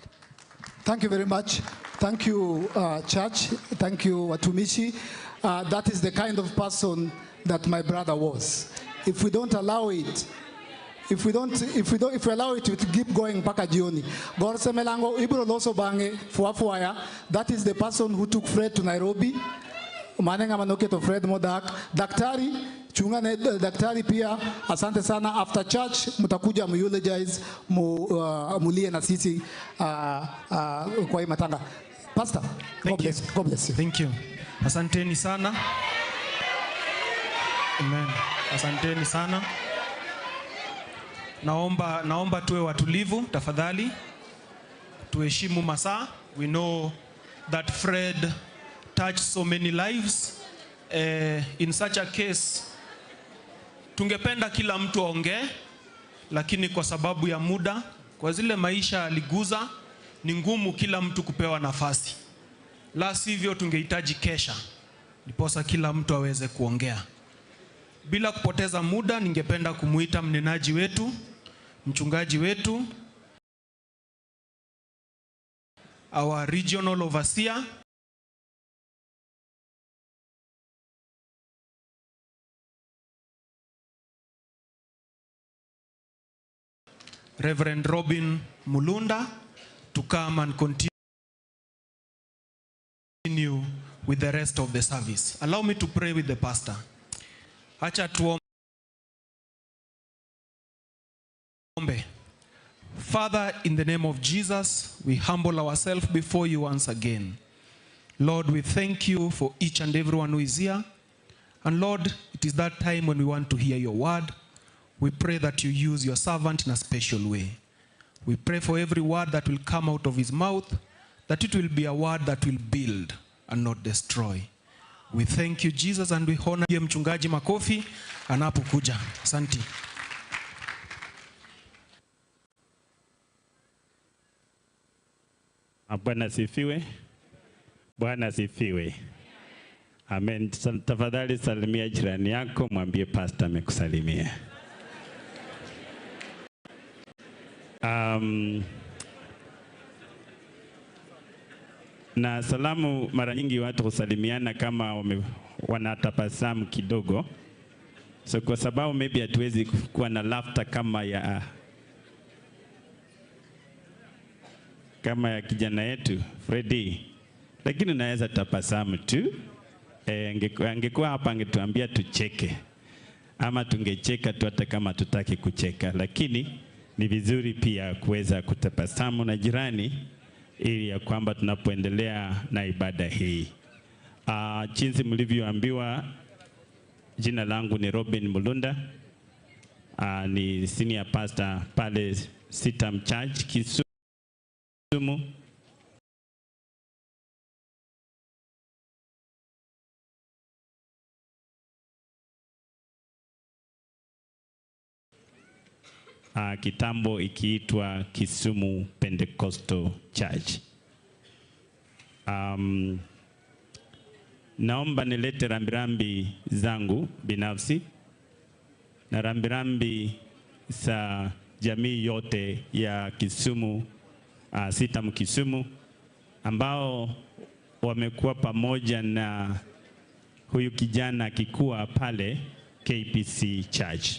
Thank you very much. Thank you, church. Thank you, Watumishi. That is the kind of person that my brother was. If we don't allow it, if we allow it to keep going mpaka jioni. Gorse Melango Ibro Loso Bange Fuafuaya, that is the person who took Fred to Nairobi. Manenga manoke to Fred Modak. Daktari, chungane daktari pia, asante sana. After church, mutakuja eulogize, mulie na sisi kwa matanga. Pastor, God bless you. Thank you. Asanteni sana. Amen. Asanteni sana. Naomba tuwe watulivu tafadhali. Tuheshimu masaa. We know that Fred touched so many lives. In such a case, tungependa kila mtu aongee, lakini kwa sababu ya muda, kwa zile maisha aliguza, ni ngumu kila mtu kupewa nafasi. La sivyo tungehitaji kesha, ndiposa kila mtu aweze kuongea. Bila kupoteza muda, ningependa kumuita mnenaji wetu, mchungaji wetu, our regional overseer, Reverend Robin Mulunda, to come and continue with the rest of the service. Allow me to pray with the pastor. Acha tuombe. Father, in the name of Jesus, we humble ourselves before you once again. Lord, we thank you for each and everyone who is here. And Lord, it is that time when we want to hear your word. We pray that you use your servant in a special way. We pray for every word that will come out of his mouth, that it will be a word that will build and not destroy. We thank you, Jesus, and we honor you. Mchungaji makofi anapokuja. Asante. Bwana sifiwe. Bwana sifiwe. Amen. Tafadhali salimia jirani yako, mwambie pastor amekusalimia. Na salamu mara nyingi watu husalimiana kama wanatabasamu kidogo. So kwa sababu maybe hatuwezi kuwa na laughter kama ya kijana yetu Freddy, lakini unaweza tabasamu tu. Angekuwa hapa angetuambia tucheke, ama tungecheka tu hata kama tutaki kucheka, lakini ni vizuri pia kuweza kutabasamu na jirani ili ya kwamba tunapoendelea na ibada hii. Jinsi mlivyoambiwa, jina langu ni Robin Mulunda. Ni senior pastor pale Sitam Church Kisumu. Kitambo ikiitwa Kisumu Pentecostal Church. Naomba nilete rambirambi zangu binafsi na rambirambi za jamii yote ya Kisumu, Sitam Kisumu, ambao wamekuwa pamoja na huyu kijana akikuwa pale KPC Church.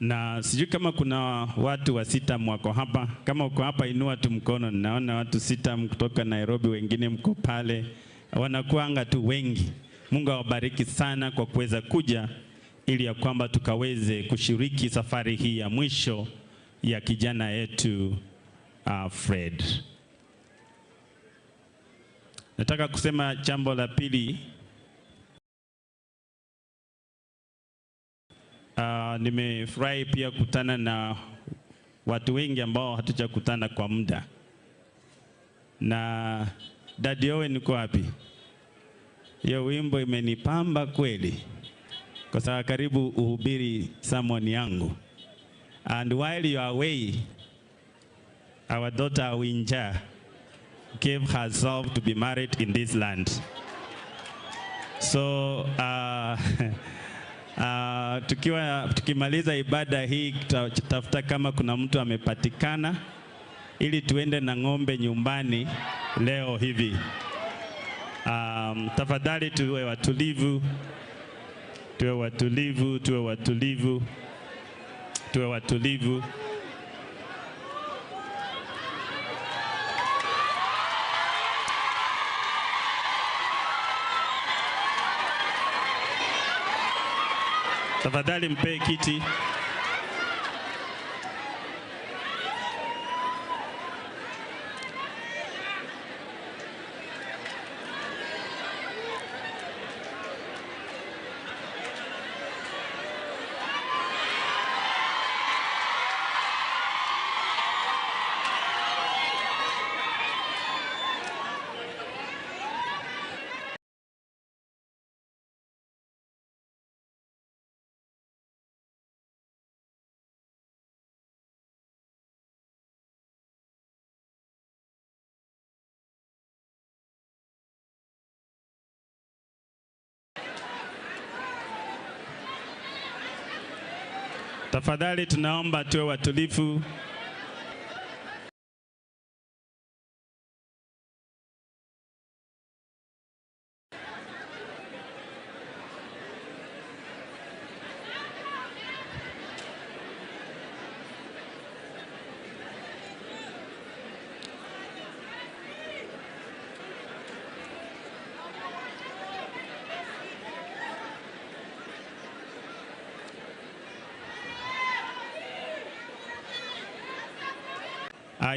Na sijui kama kuna watu wa Sitam wako hapa. Kama uko hapa inua tu mkono. Naona watu Sitam kutoka Nairobi, wengine mko pale. Wanakuanga tu wengi. Mungu awabariki sana kwa kuweza kuja ili ya kwamba tukaweze kushiriki safari hii ya mwisho ya kijana yetu Fred. Nataka kusema jambo la pili. Nimefurahi pia kutana na watu wengi ambao hatujakutana kwa muda. Na Daddy Owen uko wapi? Hiyo wimbo imenipamba kweli. Kwa sababu karibu uhubiri sermon yangu. And while you are away, our daughter Winja gave herself to be married in this land. So tukimaliza ibada hii tutafuta kama kuna mtu amepatikana ili tuende na ng'ombe nyumbani leo hivi. Tafadhali tuwe watulivu. Tuwe watulivu, tuwe watulivu. Tuwe watulivu. Tafadhali mpe kiti. Tafadhali tunaomba tuwe watulivu.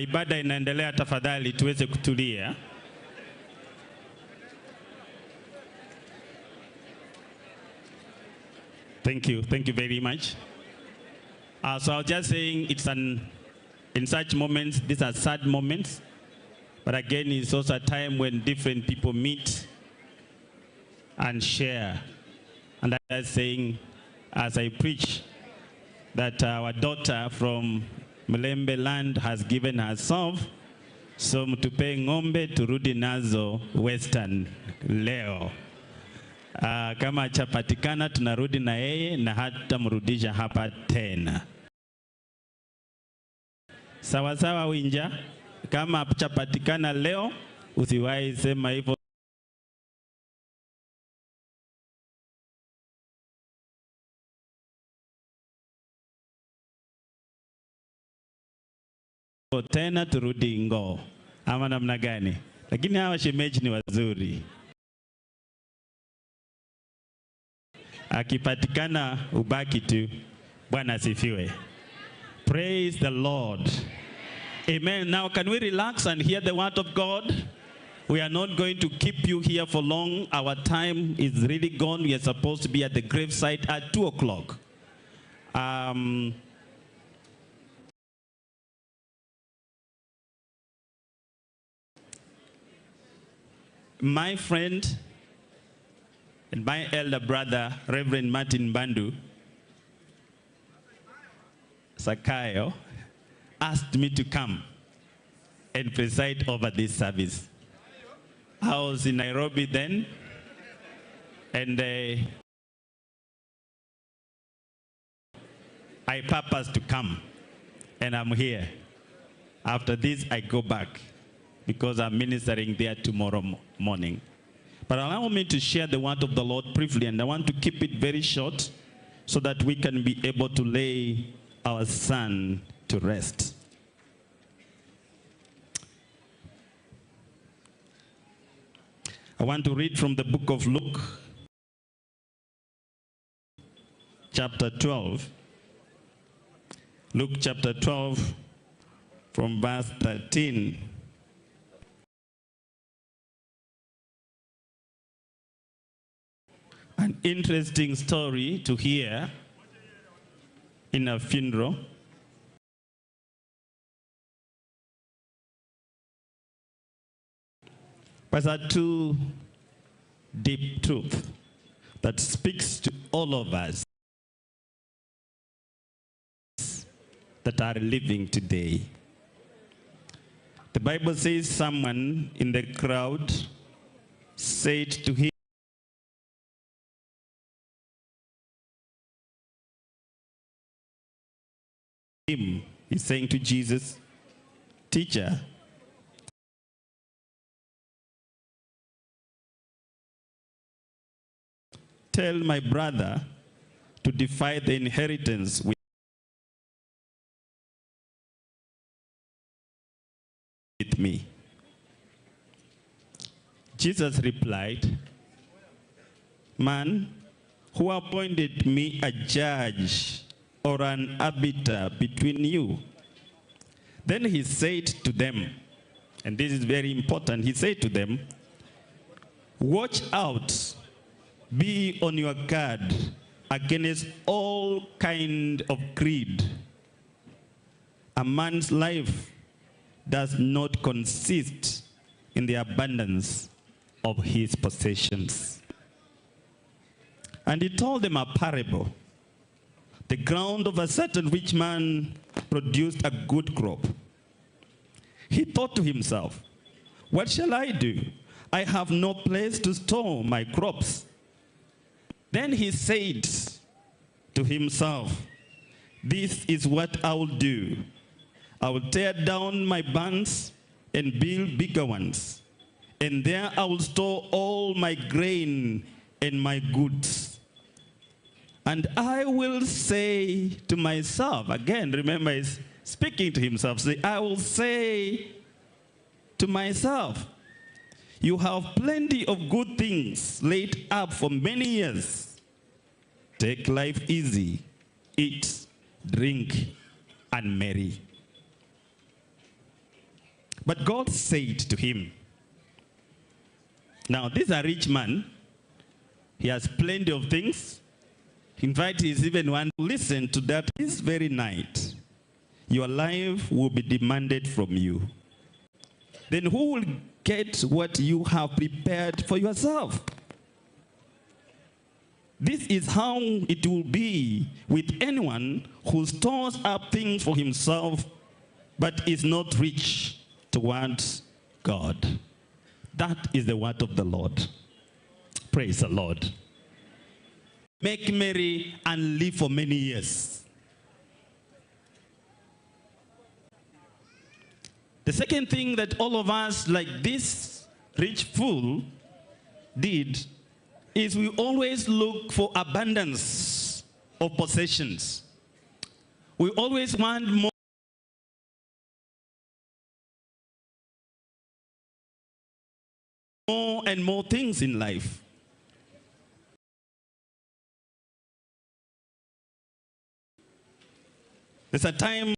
Ibada inaendelea, tafadhali tuweze kutulia. Thank you very much. So I was just saying in such moments, these are sad moments, but again it's also a time when different people meet and share. And I was saying, as I preach, that our daughter from Mlembe land has given herself, so mtupe ng'ombe turudi nazo Western leo. Kama chapatikana tunarudi na yeye na hata mrudisha hapa tena. Sawa sawa Winja, kama chapatikana leo usiwahi sema hivyo tena turudi Ngoo ama namna gani? Lakini hawa shemeji ni wazuri. Akipatikana ubaki tu. Bwana asifiwe. Praise the Lord. Amen. Now can we relax and hear the word of God? We are not going to keep you here for long. Our time is really gone. We are supposed to be at the gravesite at 2 o'clock. My friend and my elder brother, Reverend Martin Bandu Sakayo, asked me to come and preside over this service. I was in Nairobi then, and I purpose to come, and I'm here. After this, I go back because I'm ministering there tomorrow morning. But allow me to share the word of the Lord briefly, and I want to keep it very short so that we can be able to lay our son to rest. I want to read from the book of Luke, chapter 12. Luke chapter 12, from verse 13. An interesting story to hear in a funeral. But there are two deep truths that speaks to all of us that are living today. The Bible says someone in the crowd said to him, he's saying to Jesus, "Teacher, tell my brother to divide the inheritance with me." Jesus replied, "Man, who appointed me a judge or an arbiter between you?" Then he said to them, and this is very important, he said to them, "Watch out, be on your guard against all kind of greed. A man's life does not consist in the abundance of his possessions." And he told them a parable. The ground of a certain rich man produced a good crop. He thought to himself, "What shall I do? I have no place to store my crops." Then he said to himself, "This is what I will do. I will tear down my barns and build bigger ones, and there I will store all my grain and my goods. And I will say to myself," again, remember he's speaking to himself, say, "I will say to myself, you have plenty of good things laid up for many years. Take life easy, eat, drink, and marry." But God said to him, now this is a rich man. He has plenty of things. In fact, he's even one to listen to that this very night. Your life will be demanded from you. Then who will get what you have prepared for yourself? This is how it will be with anyone who stores up things for himself but is not rich towards God. That is the word of the Lord. Praise the Lord. Make merry and live for many years. The second thing that all of us, like this rich fool, did is we always look for abundance of possessions. We always want more and more things in life. There's a time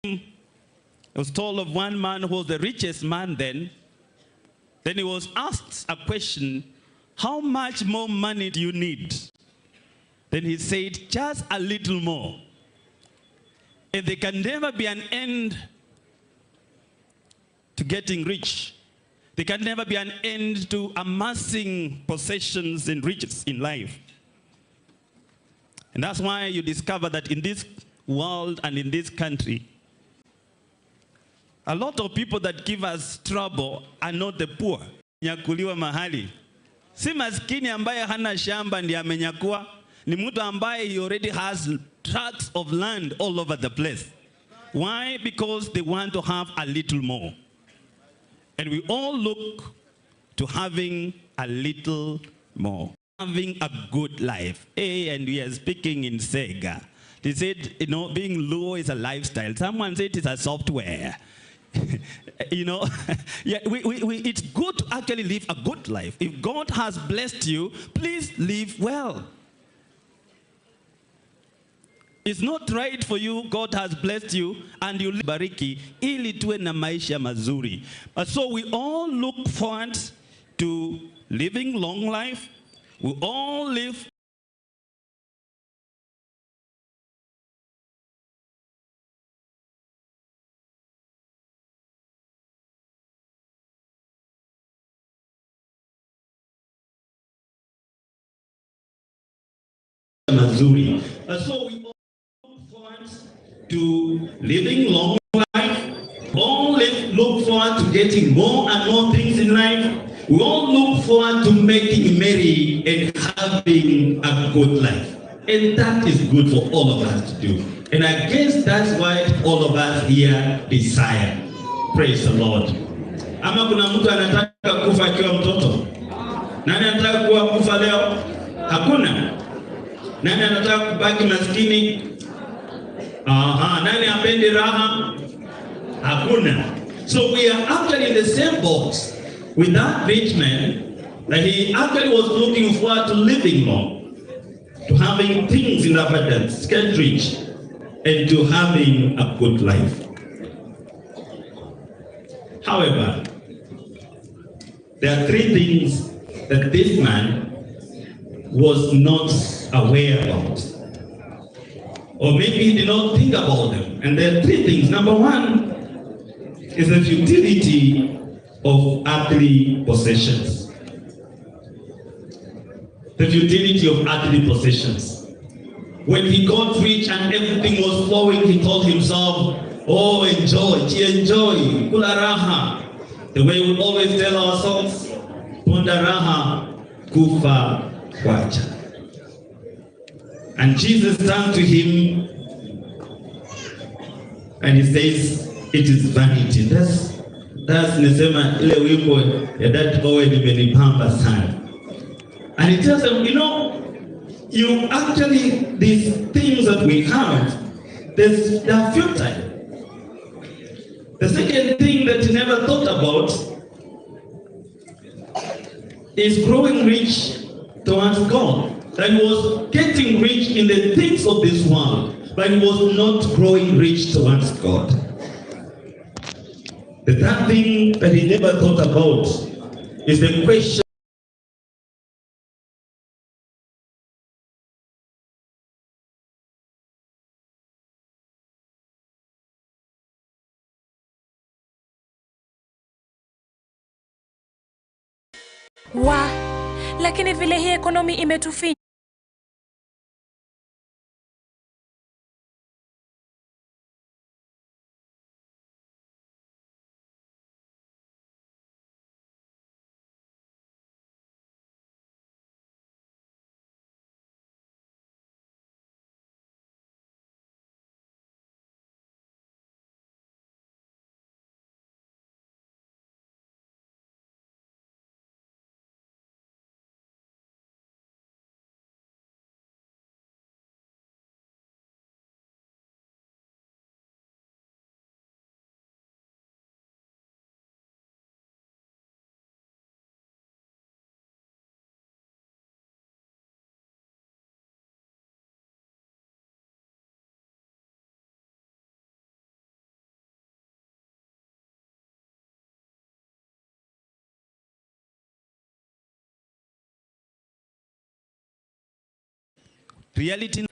I was told of one man who was the richest man then. Then he was asked a question, "How much more money do you need?" Then he said, "Just a little more. And there can never be an end to getting rich. There can never be an end to amassing possessions and riches in life. And that's why you discover that in this world and in this country, a lot of people that give us trouble are not the poor. Nyakuliwa mahali. Si maskini ambaye hana shamba ndiye amenyakua, ni mtu ambaye he already has tracts of land all over the place. Why? Because they want to have a little more. And we all look to having a little more. Having a good life. Hey, and we are speaking in Sega. They said, you know, being low is a lifestyle. Someone said it's a software. You know, yeah, it's good to actually live a good life. If God has blessed you, please live well. It's not right for you, God has blessed you, and you live bariki, ili tuwe na maisha mazuri. So we all look forward to living long life. We all live mazuri. So we all look forward to living long life. All look forward to getting more and more things in life. We all look forward to making merry and having a good life. And that is good for all of us to do. And I guess that's why all of us here desire. Praise the Lord. Ama kuna mtu anataka kufa akiwa mtoto? Nani anataka kufa leo? Hakuna. Nani anataka kubaki maskini? Aha, nani hapendi raha? Hakuna. So we are actually in the same box with that rich man, that he actually was looking forward to living long, to having things in abundance, get rich, and to having a good life. However, there are three things that this man was not aware about. Or maybe he did not think about them. And there are three things. Number one is the futility of earthly possessions. The futility of earthly possessions. When he got rich and everything was flowing, he told himself, oh, enjoy, kula raha. The way we always tell ourselves, punda raha, kufa kwacha. And Jesus turned to him and he says, it is vanity. That's nisema ile wimbo ya that Owen imenipamba sana. And he tells them, you know, you actually, these things that we have, they are futile. The second thing that he never thought about is growing rich towards God. That he was getting rich in the things of this world, but he was not growing rich towards God. The third thing that he never thought about is the question lakini vile hii ekonomi imetufinya. reality.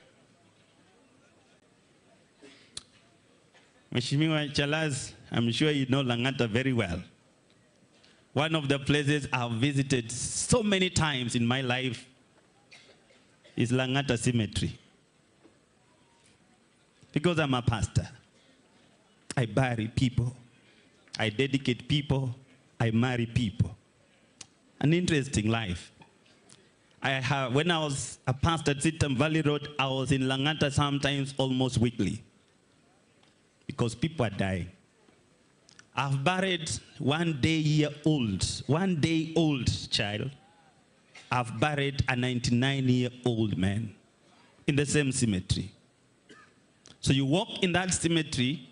Mheshimiwa Chalas, I'm sure you know Lang'ata very well. One of the places I've visited so many times in my life is Langata Cemetery. Because I'm a pastor. I bury people. I dedicate people. I marry people. An interesting life. When I was a pastor at Sitam Valley Road, I was in Langata sometimes almost weekly. Because people are dying. I've buried one day old child. I've buried a 99-year-old man in the same cemetery. So you walk in that cemetery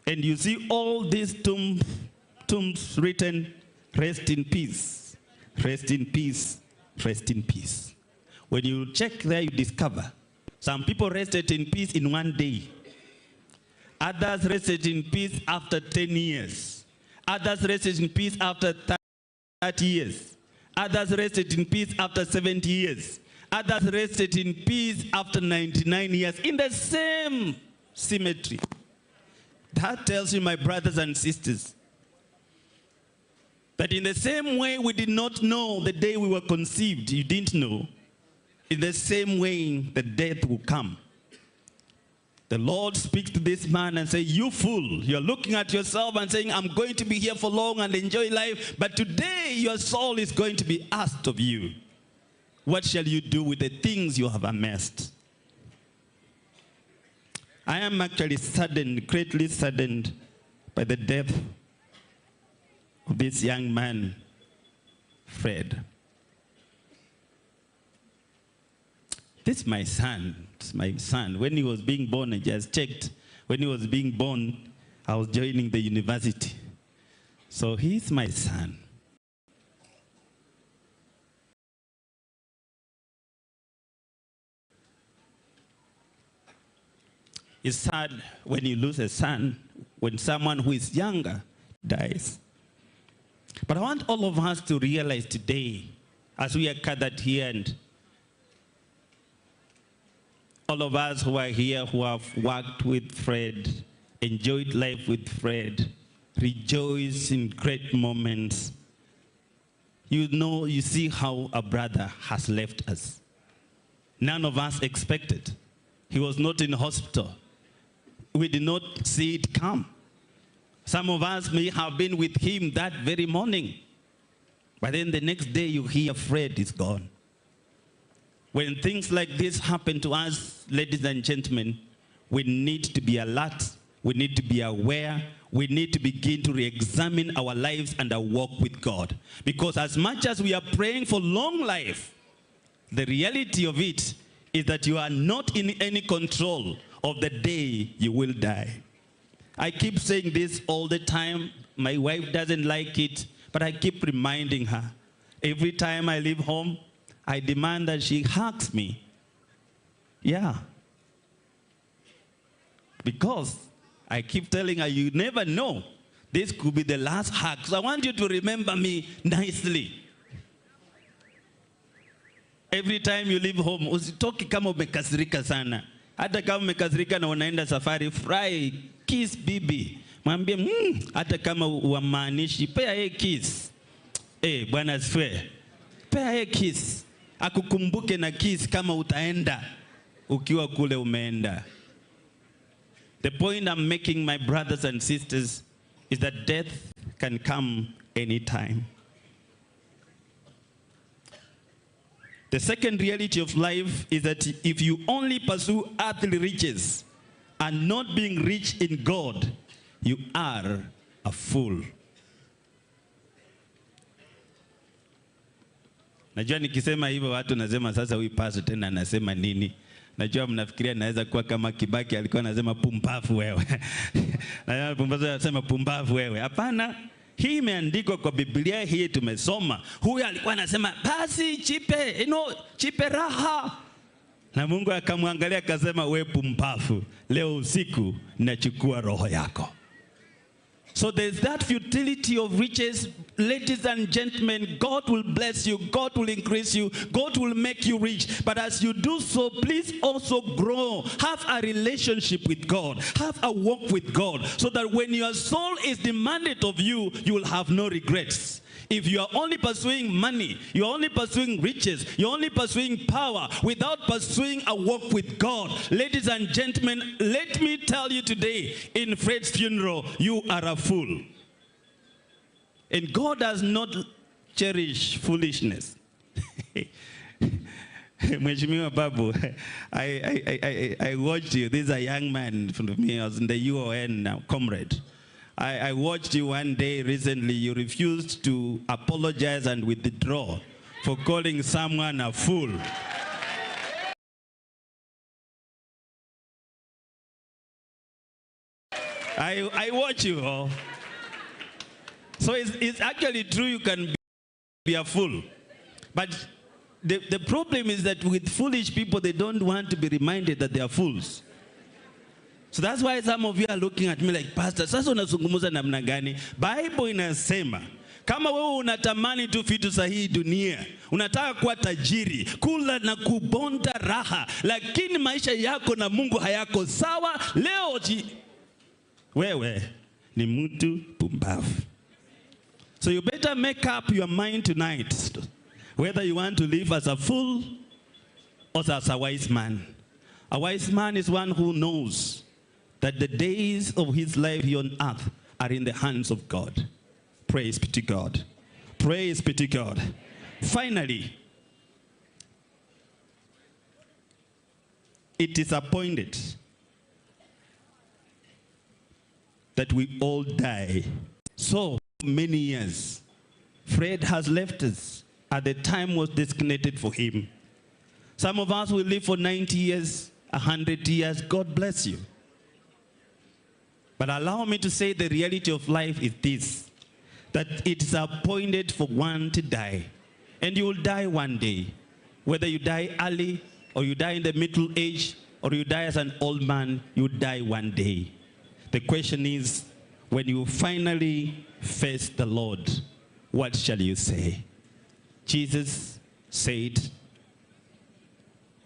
and you see all these tombs written, rest in peace, rest in peace, rest in peace. When you check there, you discover some people rested in peace in one day. Others rested in peace after 10 years. Others rested in peace after 30 years. Others rested in peace after 70 years. Others rested in peace after 99 years in the same cemetery. That tells you, my brothers and sisters, that in the same way we did not know the day we were conceived, you didn't know, in the same way the death will come. The Lord speaks to this man and says, you fool, you're looking at yourself and saying, I'm going to be here for long and enjoy life, but today your soul is going to be asked of you. What shall you do with the things you have amassed? I am actually saddened, greatly saddened by the death of this young man, Fred. This is my son. It's my son. When he was being born, I just checked. When he was being born, I was joining the university. So he's my son. It's sad when you lose a son, when someone who is younger dies. But I want all of us to realize today, as we are gathered here, and all of us who are here who have worked with Fred, enjoyed life with Fred, rejoice in great moments. You know, you see how a brother has left us. None of us expected. He was not in hospital. We did not see it come. Some of us may have been with him that very morning. But then the next day you hear Fred is gone. When things like this happen to us, ladies and gentlemen, we need to be alert. We need to be aware. We need to begin to re-examine our lives and our walk with God. Because as much as we are praying for long life, the reality of it is that you are not in any control of the day you will die. I keep saying this all the time. My wife doesn't like it, but I keep reminding her. Every time I leave home, I demand that she hugs me. Yeah. Because I keep telling her, you never know. This could be the last hug. So I want you to remember me nicely. Every time you leave home, usitoki kama umekasirika sana. Hata kama umekasirika na unaenda safari, fry, kiss bibi. Mwambie, hata kama uamaanishi, pea yeye kiss. Bwana asifiwe. Pea yeye kiss. Akukumbuke na kiss kama utaenda ukiwa kule umeenda. The point I'm making, my brothers and sisters, is that death can come anytime. The second reality of life is that if you only pursue earthly riches and not being rich in God, you are a fool. Najua nikisema hivyo watu nasema sasa huyu pastor tena anasema nini? Najua mnafikiria naweza kuwa kama Kibaki alikuwa anasema pumbavu wewe. Najua pumbavu anasema pumbavu wewe. Hapana, hii imeandikwa kwa Biblia, hii tumesoma. Huyu alikuwa anasema basi chipe raha. Na Mungu akamwangalia akasema wewe pumbavu, leo usiku nachukua roho yako. So there's that futility of riches. Ladies and gentlemen, God will bless you. God will increase you. God will make you rich. But as you do so, please also grow. Have a relationship with God. Have a walk with God. So that when your soul is demanded of you, you will have no regrets. If you are only pursuing money, you're only pursuing riches, you're only pursuing power without pursuing a walk with God, ladies and gentlemen, let me tell you today, in Fred's funeral, you are a fool. And God does not cherish foolishness. Mheshimiwa Babu, I watched you. This is a young man in front of me. I was in the UON now, comrade. I watched you one day recently. You refused to apologize and withdraw for calling someone a fool. I watch you. Oh. So it's actually true you can be a fool. But the problem is that with foolish people, they don't want to be reminded that they are fools. So that's why some of you are looking at me like, Pastor, sasa unazungumza namna gani? Bible inasema, kama wewe unatamani tu vitu za hii dunia, unataka kuwa tajiri, kula na kubonda raha, lakini maisha yako na Mungu hayako sawa, leo wewe ni mtu pumbavu. So you better make up your mind tonight, whether you want to live as a fool or as a wise man. A wise man is one who knows that the days of his life here on earth are in the hands of God. Praise be to God. Praise be to God. Finally, it is appointed that we all die. So many years, Fred has left us at the time was designated for him. Some of us will live for 90 years, 100 years. God bless you. But allow me to say the reality of life is this, that it is appointed for one to die. And you will die one day. Whether you die early, or you die in the middle age, or you die as an old man, you die one day. The question is, when you finally face the Lord, what shall you say? Jesus said,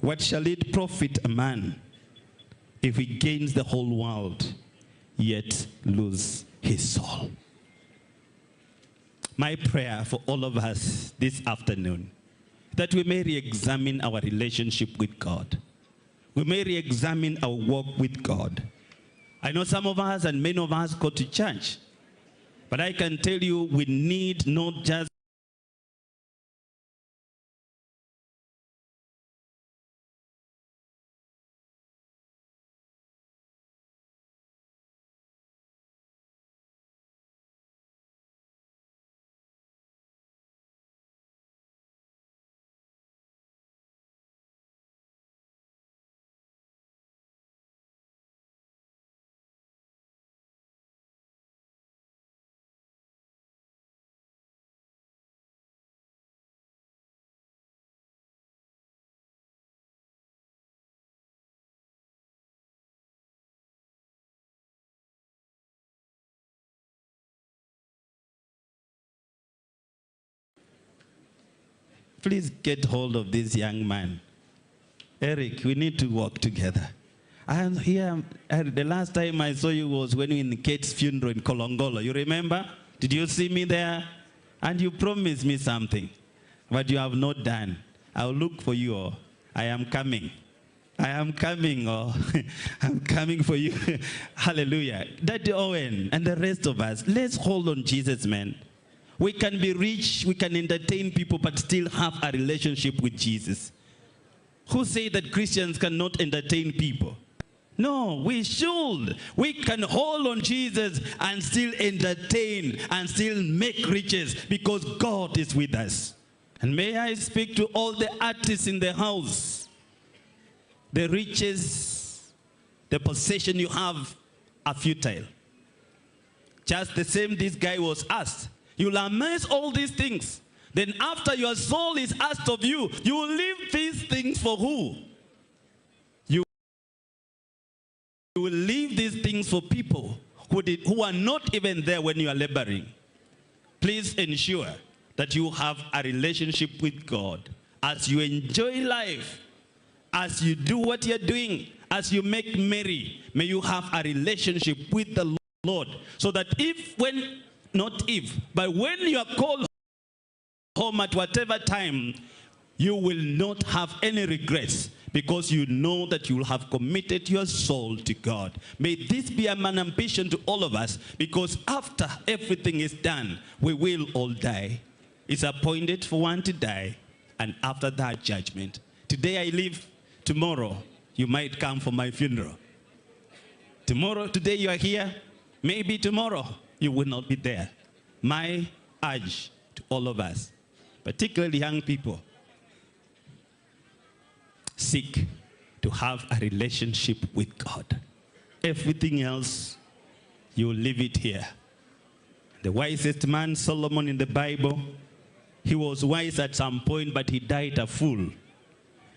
what shall it profit a man if he gains the whole world, yet lose his soul? My prayer for all of us this afternoon, that we may re-examine our relationship with God. We may re-examine our walk with God. I know some of us and many of us go to church, but I can tell you we need not just please get hold of this young man. Eric, we need to work together. And here, the last time I saw you was when we were in Kate's funeral in Kolongolo. You remember? Did you see me there? And you promised me something, but you have not done. I'll look for you. Or I am coming. I am coming. Or I'm coming for you. Hallelujah. Daddy Owen and the rest of us, let's hold on Jesus, man. We can be rich, we can entertain people, but still have a relationship with Jesus. Who say that Christians cannot entertain people? No, we should. We can hold on Jesus and still entertain and still make riches because God is with us. And may I speak to all the artists in the house. The riches, the possession you have are futile. Just the same this guy was asked. You'll amass all these things. Then after your soul is asked of you, you will leave these things for who? You will leave these things for people who are not even there when you are laboring. Please ensure that you have a relationship with God. As you enjoy life, as you do what you're doing, as you make merry, may you have a relationship with the Lord. So that when you are called home at whatever time, you will not have any regrets because you know that you will have committed your soul to God. May this be an ambition to all of us, because after everything is done, we will all die. It's appointed for one to die, and after that, judgment. Today I live, tomorrow you might come for my funeral. Today you are here, maybe tomorrow you will not be there. My urge to all of us, particularly young people, seek to have a relationship with God. Everything else, you leave it here. The wisest man, Solomon, in the Bible, he was wise at some point, but he died a fool.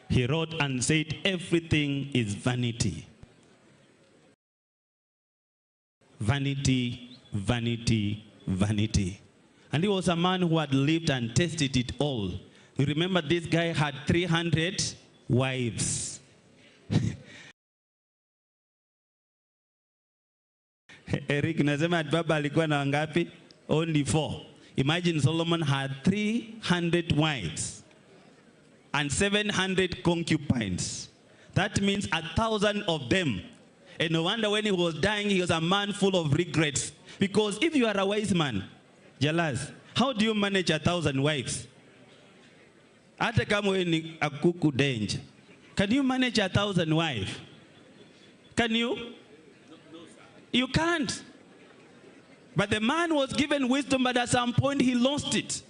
He wrote and said, everything is vanity. Vanity, vanity, vanity. And he was a man who had lived and tasted it all. You remember this guy had 300 wives. Eric, nasema baba alikuwa na wangapi? Only 4. Imagine Solomon had 300 wives and 700 concubines. That means 1,000 of them. And no wonder when he was dying, he was a man full of regrets. Because if you are a wise man, Jalaz, how do you manage 1,000 wives? Hata kama wewe ni akuku danger. Can you manage 1,000 wives? Can you? You can't. But the man was given wisdom, but at some point he lost it.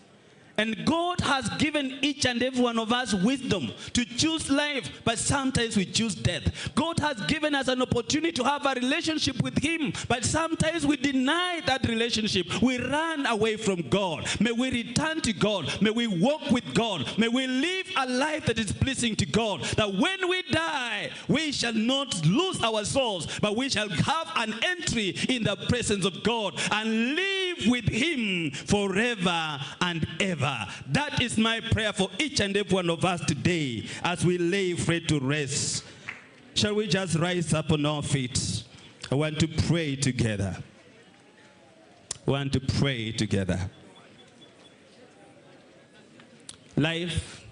And God has given each and every one of us wisdom to choose life, but sometimes we choose death. God has given us an opportunity to have a relationship with Him, but sometimes we deny that relationship. We run away from God. May we return to God. May we walk with God. May we live a life that is pleasing to God, that when we die, we shall not lose our souls, but we shall have an entry in the presence of God and live with Him forever and ever. That is my prayer for each and every one of us today as we lay Fred to rest. Shall we just rise up on our feet? I want to pray together. I want to pray together. Life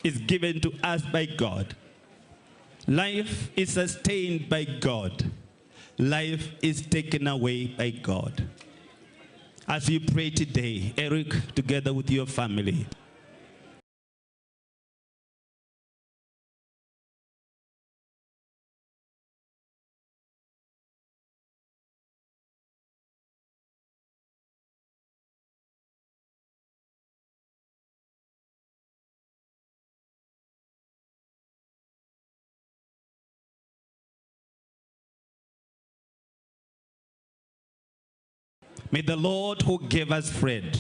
is given to us by God. Life is sustained by God. Life is taken away by God. As you pray today, Eric, together with your family, may the Lord who gave us Fred,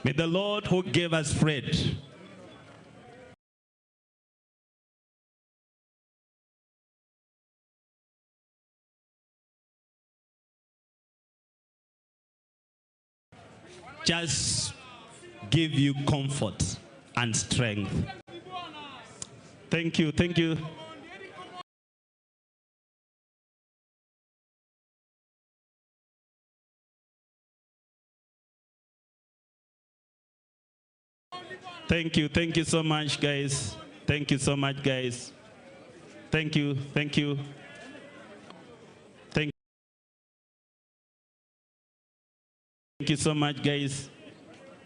may the Lord who gave us Fred, just give you comfort and strength. Thank you, thank you. Thank you so much, guys. Thank you so much, guys. Thank you. Thank you so much, guys.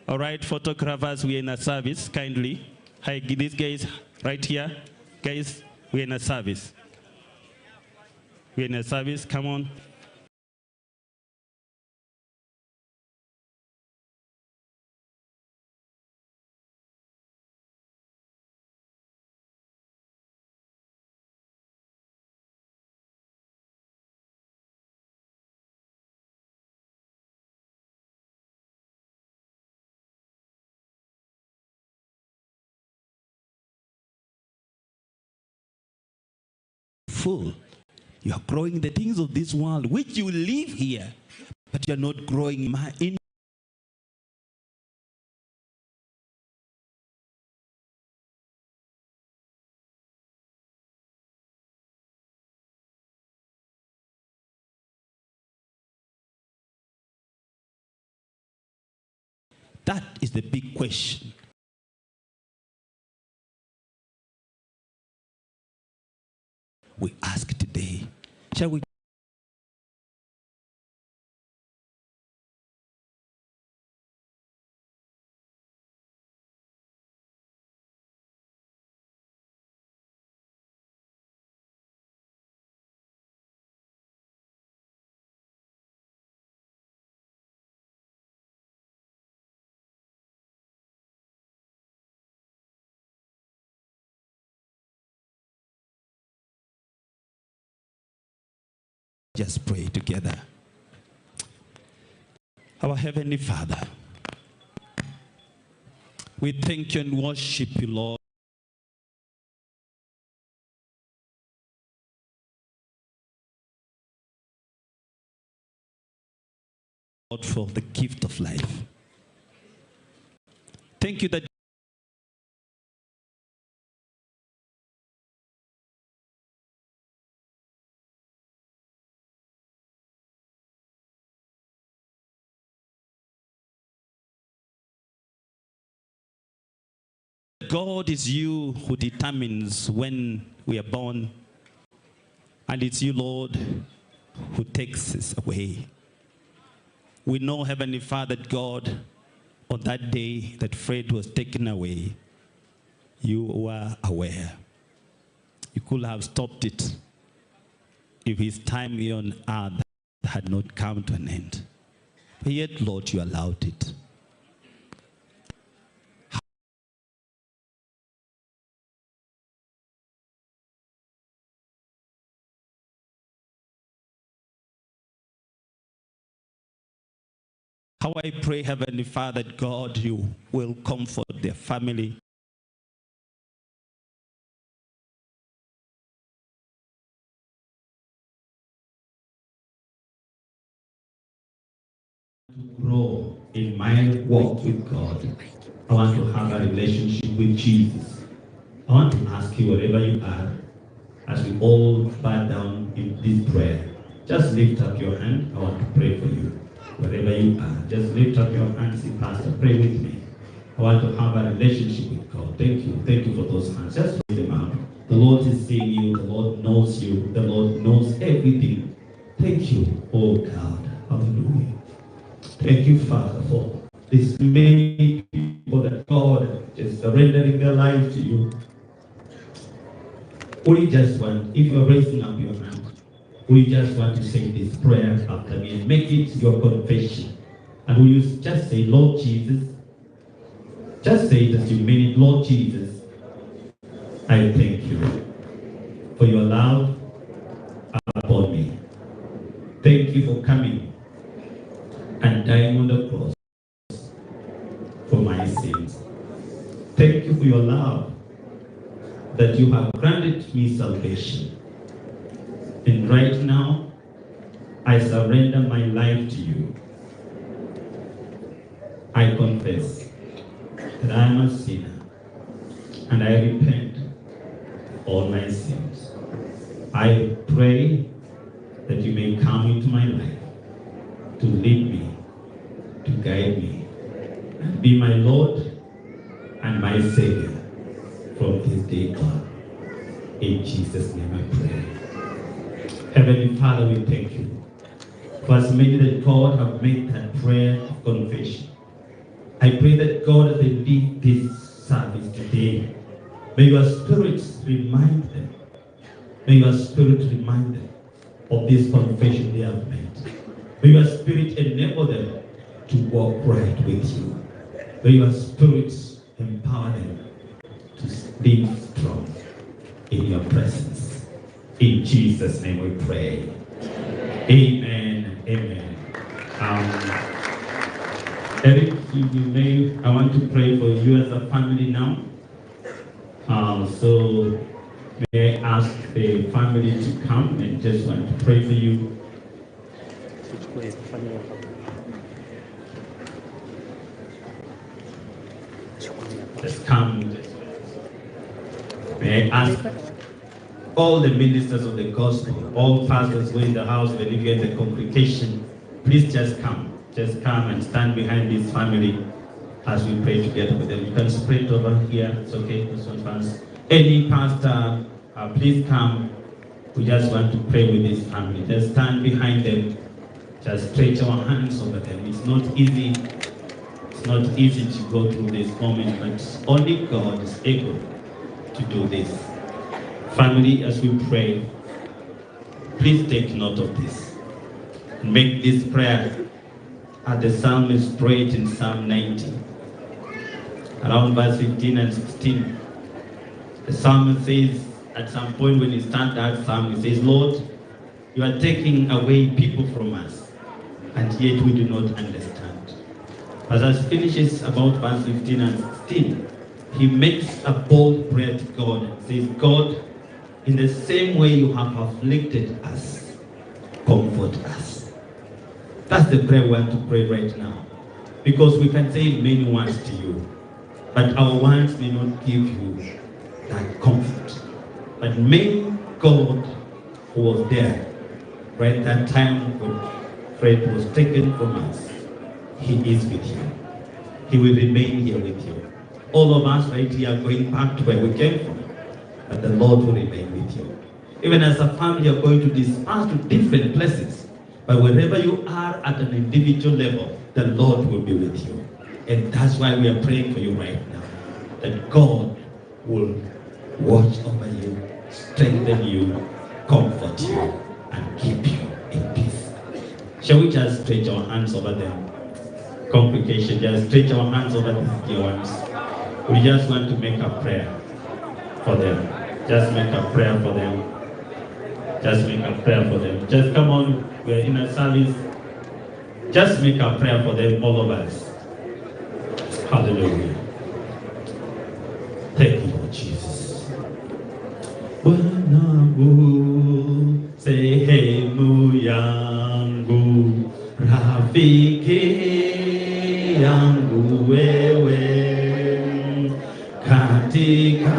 All right, photographers, we're in a service, kindly. Hi, these guys right here. Guys, we're in a service. We're in a service, come on. Full. You are growing the things of this world, which you live here, but you are not growing in. That is the big question. We ask today. Shall we? Just pray together. Our Heavenly Father, we thank you and worship you, Lord. Lord, for the gift of life. Thank you that God is you who determines when we are born, and it's you, Lord, who takes us away. We know, Heavenly Father, God, on that day that Fred was taken away, you were aware. You could have stopped it if his time here on earth had not come to an end. But yet, Lord, you allowed it. How I pray, Heavenly Father, God, you will comfort their family. To grow in my walk with God, I want to have a relationship with Jesus. I want to ask you, wherever you are, as we all bow down in this prayer, just lift up your hand. I want to pray for you. Wherever you are, just lift up your hands. Say, Pastor, pray with me. I want to have a relationship with God. Thank you. Thank you for those hands. Just raise them out. The Lord is seeing you. The Lord knows you. The Lord knows everything. Thank you, oh God. Hallelujah. Thank you, Father, for this many people that God is surrendering their life to you. We just want, if you're raising up your hand, we just want to say this prayer after me and make it your confession. And will you just say, Lord Jesus, just say it as you mean it, Lord Jesus, I thank you for your love upon me. Thank you for coming and dying on the cross for my sins. Thank you for your love that you have granted me salvation. And right now, I surrender my life to you. I confess that I am a sinner and I repent all my sins. I pray that you may come into my life to lead me, to guide me, and be my Lord and my Savior from this day on. In Jesus' name I pray. Heavenly Father, we thank you for as many that God have made that prayer of confession. I pray that God, as they lead this service today, may your Spirit remind them. May your Spirit remind them of this confession they have made. May your Spirit enable them to walk right with you. May your Spirit empower them to live strong in your presence. In Jesus' name we pray. Amen. Amen. Eric, you may, I want to pray for you as a family now. So may I ask the family to come and just want to pray for you. Just come. May I ask all the ministers of the gospel, all pastors who are in the house, when you get the congregation, please just come. Just come and stand behind this family as we pray together with them. You can spread over here. It's okay. This one fans. Any pastor, please come. We just want to pray with this family. Just stand behind them. Just stretch our hands over them. It's not easy. It's not easy to go through this moment, but only God is able to do this. Family, as we pray, please take note of this. Make this prayer as the psalmist prayed in Psalm 90, around verse 15 and 16. The psalmist says, at some point when he starts that psalm, he says, Lord, you are taking away people from us, and yet we do not understand. As he finishes about verse 15 and 16, he makes a bold prayer to God and says, God, in the same way you have afflicted us, comfort us. That's the prayer we want to pray right now. Because we can say many words to you, but our words may not give you that comfort. But may God, who was there right at that time when Fred was taken from us, he is with you. He will remain here with you. All of us right here are going back to where we came from, but the Lord will remain with you. Even as a family, you are going to disperse to different places, but wherever you are at an individual level, the Lord will be with you. And that's why we are praying for you right now, that God will watch over you, strengthen you, comfort you, and keep you in peace. Shall we just stretch our hands over them? Congregation, just stretch our hands over these dear ones. We just want to make a prayer for them. Just make a prayer for them. Just make a prayer for them. Just come on, we're in a service. Just make a prayer for them, all of us. Hallelujah. Thank you, Lord Jesus. Bwanangu, sehemu yangu, rafiki yangu wewe, katika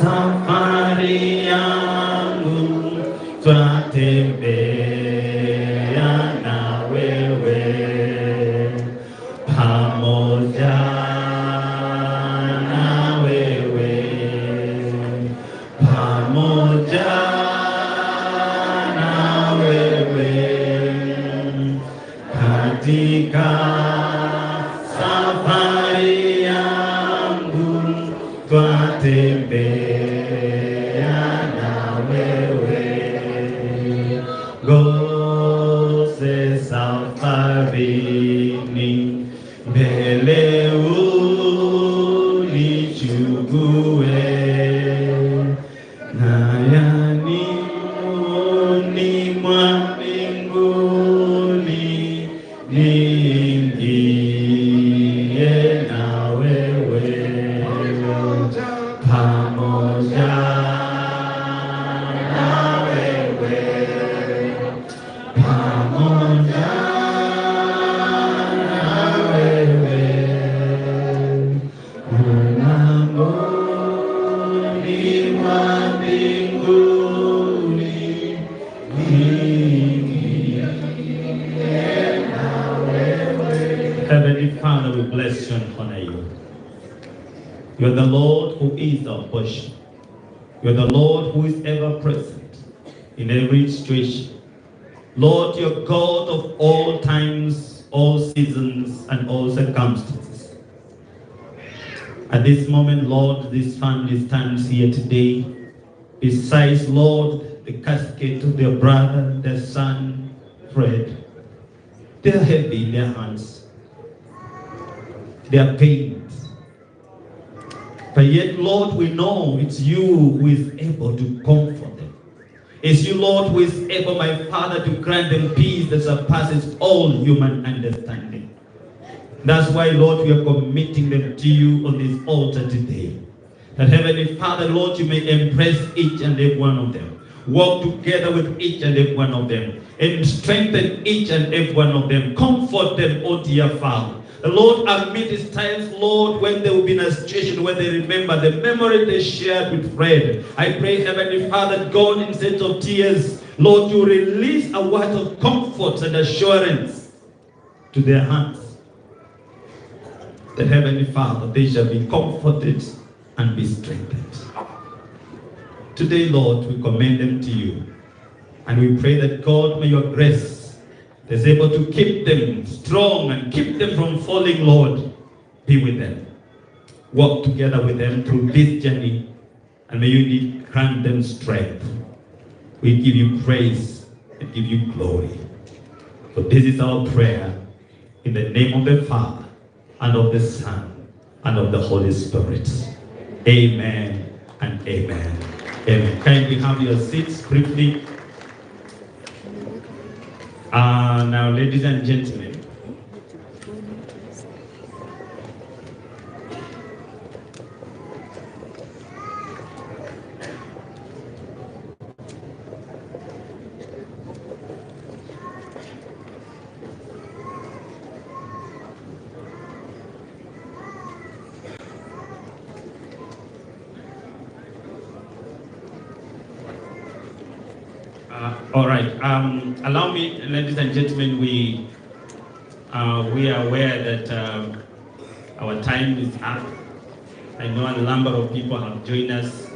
safari yangu, twatembea na wewe, pamoja na wewe, pamoja na wewe, katika safari yangu, twatembea na wewe, gose safarini, mbele unichugue, nayani mwa mbinguni, niingie na wewe, pamoja na wewe, pamoja na wewe, mlangoni mwa mbinguni, niingie na wewe. Heavenly Father, we bless you and honor you. You are the Lord who is our portion. You are the Lord who is ever present in every situation. Lord, you are God of all times, all seasons, and all circumstances. At this moment, Lord, this family stands here today. Besides, Lord, the casket of their brother, their son, Fred. They are heavy in their hands. They are pained. But yet, Lord, we know it's you who is able to comfort them. It's you, Lord, who is able, my Father, to grant them peace that surpasses all human understanding. That's why, Lord, we are committing them to you on this altar today. That, Heavenly Father, Lord, you may embrace each and every one of them. Walk together with each and every one of them. And strengthen each and every one of them. Comfort them, oh dear Father. Lord, amid these times, Lord, when they will be in a situation where they remember the memory they shared with Fred, I pray, Heavenly Father, God, instead of tears, Lord, you release a word of comfort and assurance to their hearts. the Heavenly Father, they shall be comforted and be strengthened. Today, Lord, we commend them to you. And we pray that, God, may your grace is able to keep them strong and keep them from falling, Lord. Be with them. Walk together with them through this journey. And may you indeed grant them strength. We give you praise and give you glory. For this is our prayer in the name of the Father and of the Son and of the Holy Spirit. Amen and amen. Amen. Kindly have your seats briefly. Now, ladies and gentlemen, all right. Allow me, ladies and gentlemen, we are aware that our time is up. I know a number of people have joined us,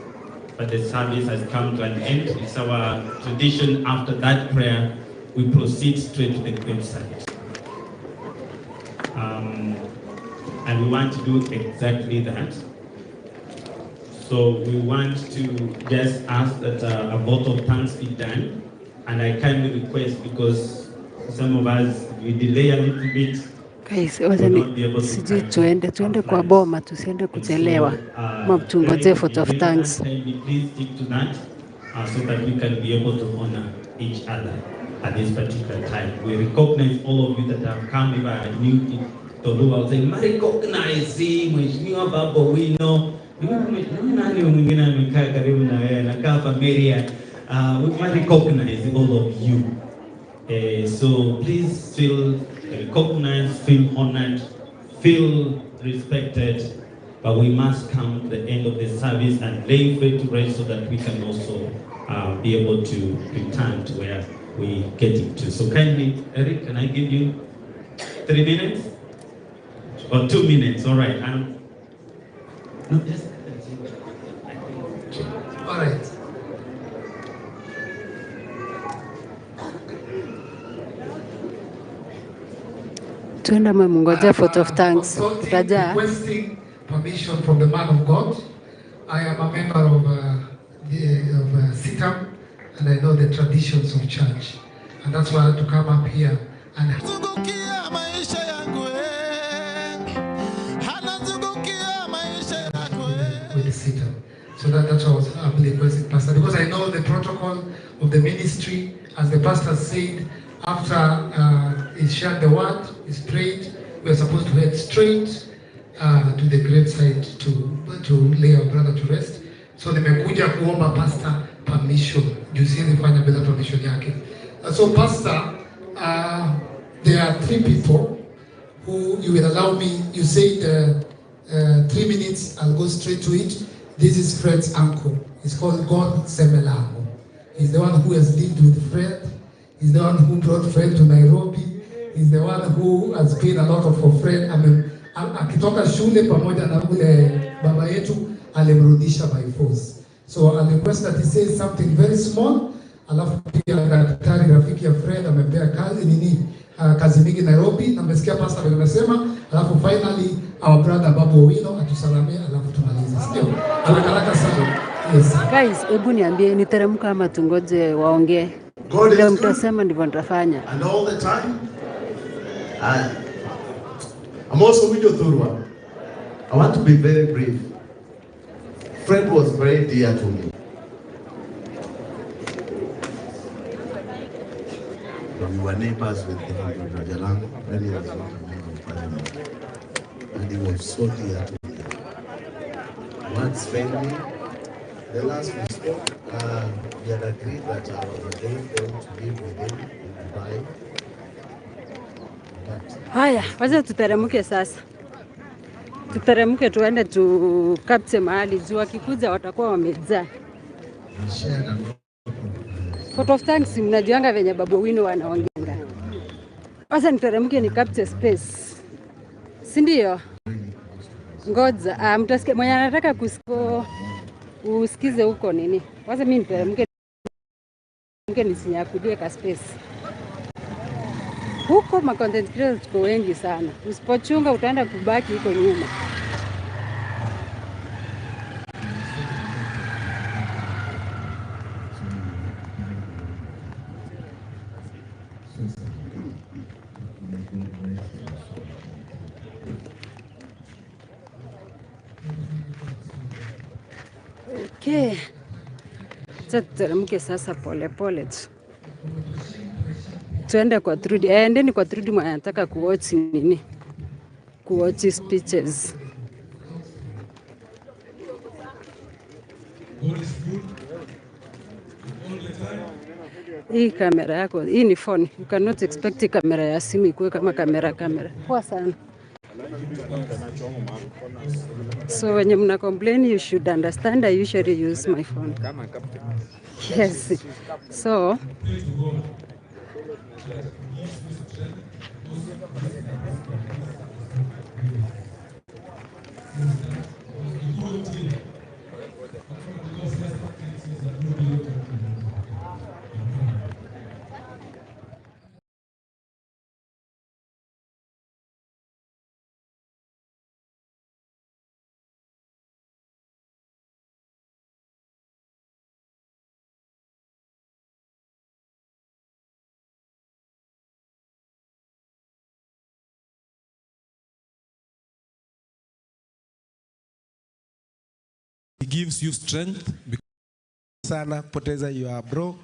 but the service has come to an end. It's our tradition. After that prayer, we proceed straight to the graveside. And we want to do exactly that. So we want to just ask that a vote of thanks be done. And I kindly request, because some of us, we delay a little bit. Guys, sijui tuende kwa boma, tusiende kuchelewa. Tungoje vote of thanks. Please stick to that so that we can be able to honor each other at this particular time. We recognize all of you that have come. If I knew Tolu, I would say, I recognize Mheshimiwa Babu Owino. Nani mwingine amekaa karibu na wewe, anakaa familia. We might recognize all of you. So please feel recognized, feel honored, feel respected. But we must come to the end of the service and lay faith to rest so that we can also be able to return to where we getting to. So kindly, Eric, can I give you 3 minutes? Or 2 minutes, all right. No, just all right. Tuenda mwengoja vote of thanks. Raja. Requesting permission from the man of God. I am a member of CITAM, and I know the traditions of church, and that's why I had to come up here and with the CITAM. So that's why I was humbly requesting, Pastor, because I know the protocol of the ministry, as the pastor said, after he shared the word, he's prayed, we're supposed to head straight to the graveside to lay our brother to rest. So nimekuja kuomba pastor permission, juu siwezi fanya bila permission yake. So pastor, there are 3 people who you will allow me. You said 3 minutes, I'll go straight to it. This is Fred's uncle. He's called God Semelango. He's the one who has lived with Fred. He's the one who brought Fred to Nairobi. He's the one who has paid a lot for Fred. Akitoka shule pamoja na ule baba yetu alimrudisha by force. So I request that he says something very small. Alafu pia daktari rafiki ya Fred amempea kazi mingi Nairobi, na mmesikia pastor vile amesema. Alafu finally our brother Babu Owino atusalamia, alafu tumalize. Sio? Haraka sana. Yes. Guys, hebu niambie niteremka ama tungoje waongee? Leo mtasema ndivyo nitafanya. And all the time. I'm also with Thurwa. I want to be very brief. Fred was very dear to me. We were neighbors with him in Rajalango when he was not a member of parliament. And he was so dear to me. Once family, the last we spoke, we had agreed that I was going to live with him in Dubai. Haya, wacha tuteremke sasa. Tuteremke tuende tukapte mahali juu wakikuja watakuwa wamejaa. Photo of thanks mnajianga venye Babu Owino wanaongenga. Wacha niteremke ni capture space. Si ndio? Ngoja, mtasikia mwenye anataka usikize huko nini. Kwanza mimi niteremke nisinyakulie ka space. Huko ma content creators tuko wengi sana. Usipochunga utaenda kubaki huko nyuma. Okay. Tuteremke sasa pole pole tu. Tuende kwa Trudy. Endeni kwa Trudy mwenye anataka kuwatch nini? Kuwatch speeches. Hii kamera yako, hii ni phone. You cannot expect kamera ya simu ikuwe kama kamera. Poa sana. So when you complain, you should understand I usually use my phone. Yes. So He gives you strength sana kupoteza your bro.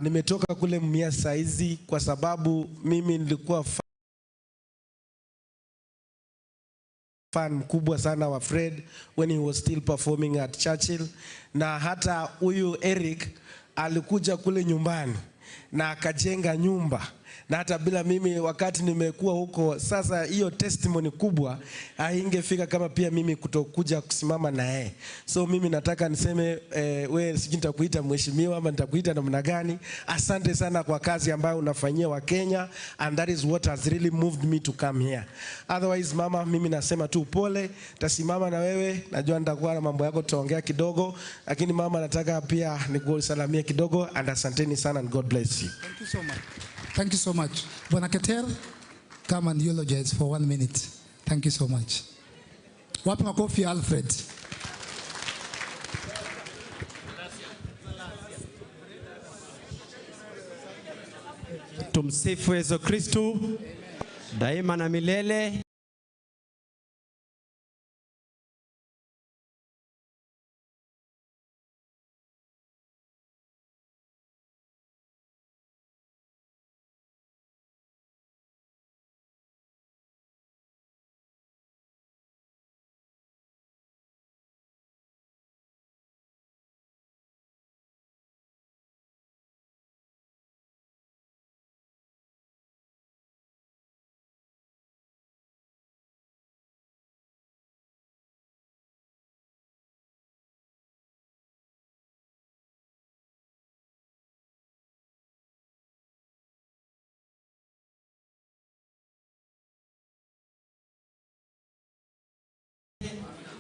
Nimetoka kule Mumia saizi kwa sababu mimi nilikuwa fan mkubwa sana wa Fred when he was still performing at Churchill, na hata huyu Eric alikuja kule nyumbani na akajenga nyumba, na hata bila mimi wakati nimekuwa huko. Sasa hiyo testimony kubwa haingefika kama pia mimi kutokuja kusimama na yeye. So mimi nataka niseme wewe sijui nitakuita mheshimiwa ama nitakuita namna gani. Asante sana kwa kazi ambayo unafanyia wa Kenya, and that is what has really moved me to come here. Otherwise mama, mimi nasema tu pole, tasimama na wewe. Najua nitakuwa na mambo yako tutaongea kidogo, lakini mama nataka pia nikusalamie kidogo, and asanteni sana and God bless you. Thank you so much. Thank you so much. Bwana Keter, come and eulogize for 1 minute. Thank you so much. Wapi makofi Alfred. Tumsifu Yesu Kristo daima na milele.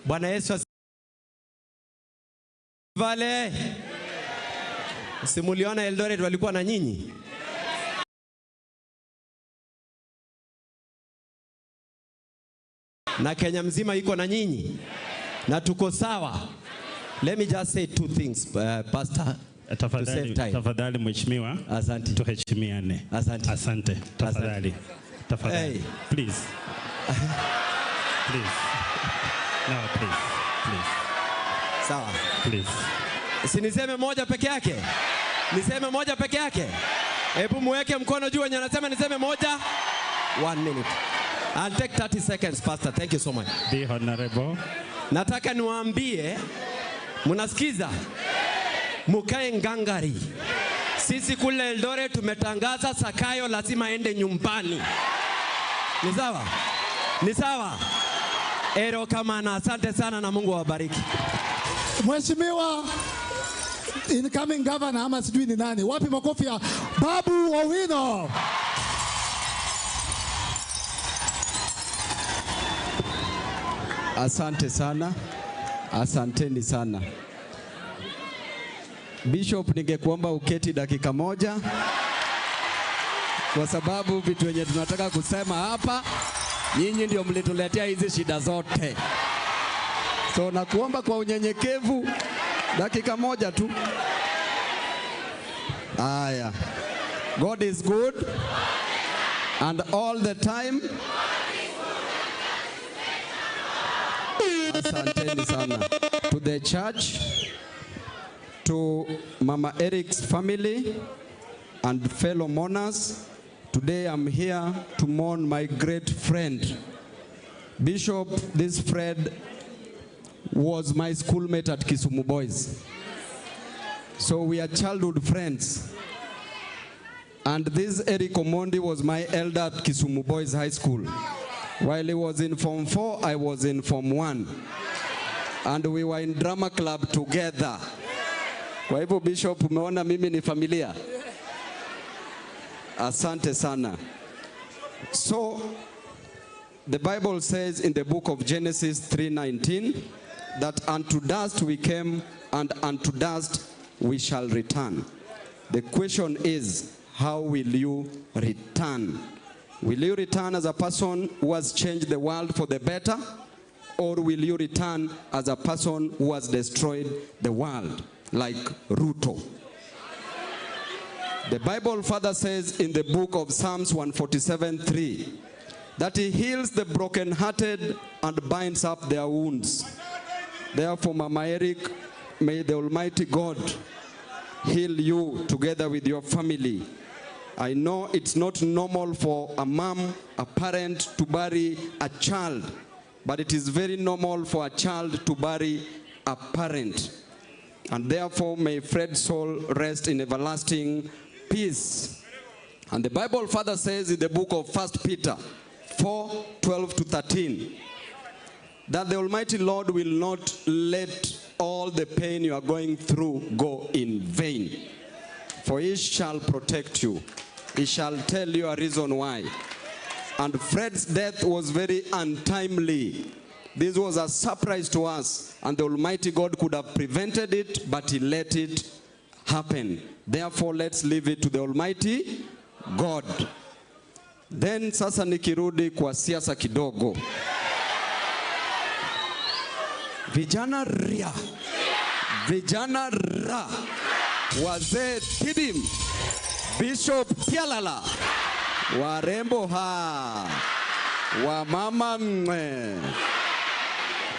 Bwana Yesu vale. Simuliona Eldoret walikuwa na nyinyi? Na Kenya mzima iko na nyinyi? Na tuko sawa? Let me just say two things, Pastor. Tafadhali mheshimiwa. Asante. Tuheshimiane. Asante. Asante. Tafadhali. Tafadhali. Hey. Please. Please. No, please. Please. Sawa. Please. Si niseme moja peke yake? Niseme moja peke yake? Hebu muweke mkono juu wenye anasema niseme moja. 1 minute. I'll take 30 seconds, Pastor. Thank you so much. Be honorable. Nataka niwaambie, mnasikiza? Mukae ngangari. Sisi kule Eldoret tumetangaza Sakayo lazima aende nyumbani. Ni sawa? Ni sawa? Ero Kamana, asante sana na Mungu awabariki. Mheshimiwa incoming governor ama sijui ni nani. Wapi makofi ya Babu Owino? Asante sana. Asanteni sana. Bishop, ningekuomba uketi dakika moja kwa sababu vitu wenye tunataka kusema hapa, nyinyi ndio mlituletea hizi shida zote. So nakuomba kwa unyenyekevu dakika moja tu. Aya. God is good and all the time. Asanteni sana. To the church, to Mama Eric's family and fellow mourners, today I'm here to mourn my great friend. Bishop, this Fred was my schoolmate at Kisumu Boys. So we are childhood friends. And this Eric Omondi was my elder at Kisumu Boys High School. While he was in Form 4, I was in Form 1. And we were in drama club together. Kwa hivyo Bishop, umeona mimi ni familia. Asante sana. So, the Bible says in the book of Genesis 3:19 that unto dust we came and unto dust we shall return. The question is, how will you return? Will you return as a person who has changed the world for the better? Or will you return as a person who has destroyed the world, like Ruto? The Bible further says in the book of Psalms 147:3 that he heals the brokenhearted and binds up their wounds. Therefore, Mama Eric, may the Almighty God heal you together with your family. I know it's not normal for a mom, a parent to bury a child, but it is very normal for a child to bury a parent. And therefore, may Fred's soul rest in everlasting peace. And the Bible further says in the book of 1 Peter 4:12-13 that the Almighty Lord will not let all the pain you are going through go in vain. For he shall protect you. He shall tell you a reason why. And Fred's death was very untimely. This was a surprise to us, and the Almighty God could have prevented it, but he let it happen. Therefore, let's leave it to the Almighty God. Then sasa nikirudi kwa siasa kidogo. Vijana ria. Vijana ra. Wazee tidim. Bishop Tialala. Warembo ha. Wamama mwe.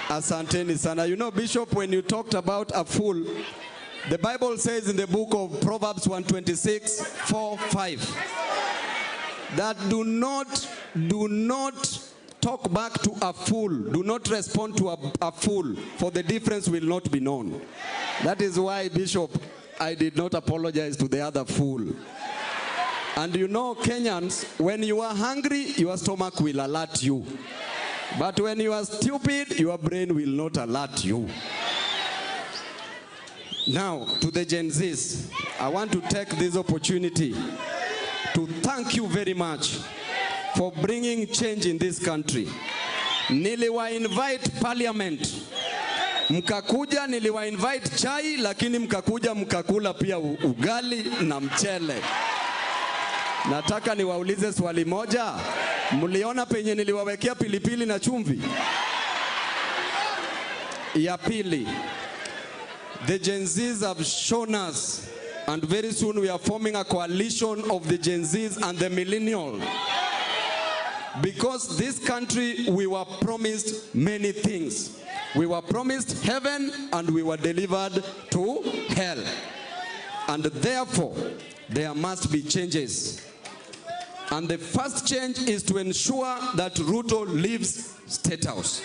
Asanteni sana. You know, Bishop, when you talked about a fool, the Bible says in the book of Proverbs 126:4-5 that do not talk back to a fool. Do not respond to a fool, for the difference will not be known. That is why, Bishop, I did not apologize to the other fool. And you know, Kenyans, when you are hungry, your stomach will alert you. But when you are stupid, your brain will not alert you. Now, to the Gen Zs, I want to take this opportunity to thank you very much for bringing change in this country. Niliwa invite parliament. Mkakuja, niliwa invite chai, lakini mkakuja mkakula pia ugali na mchele. Nataka niwaulize swali moja. Mliona penye niliwawekea pilipili na chumvi? Ya pili, the Gen Zs have shown us, and very soon we are forming a coalition of the Gen Zs and the millennials. Because this country, we were promised many things. We were promised heaven and we were delivered to hell. And therefore, there must be changes. And the first change is to ensure that Ruto leaves State House.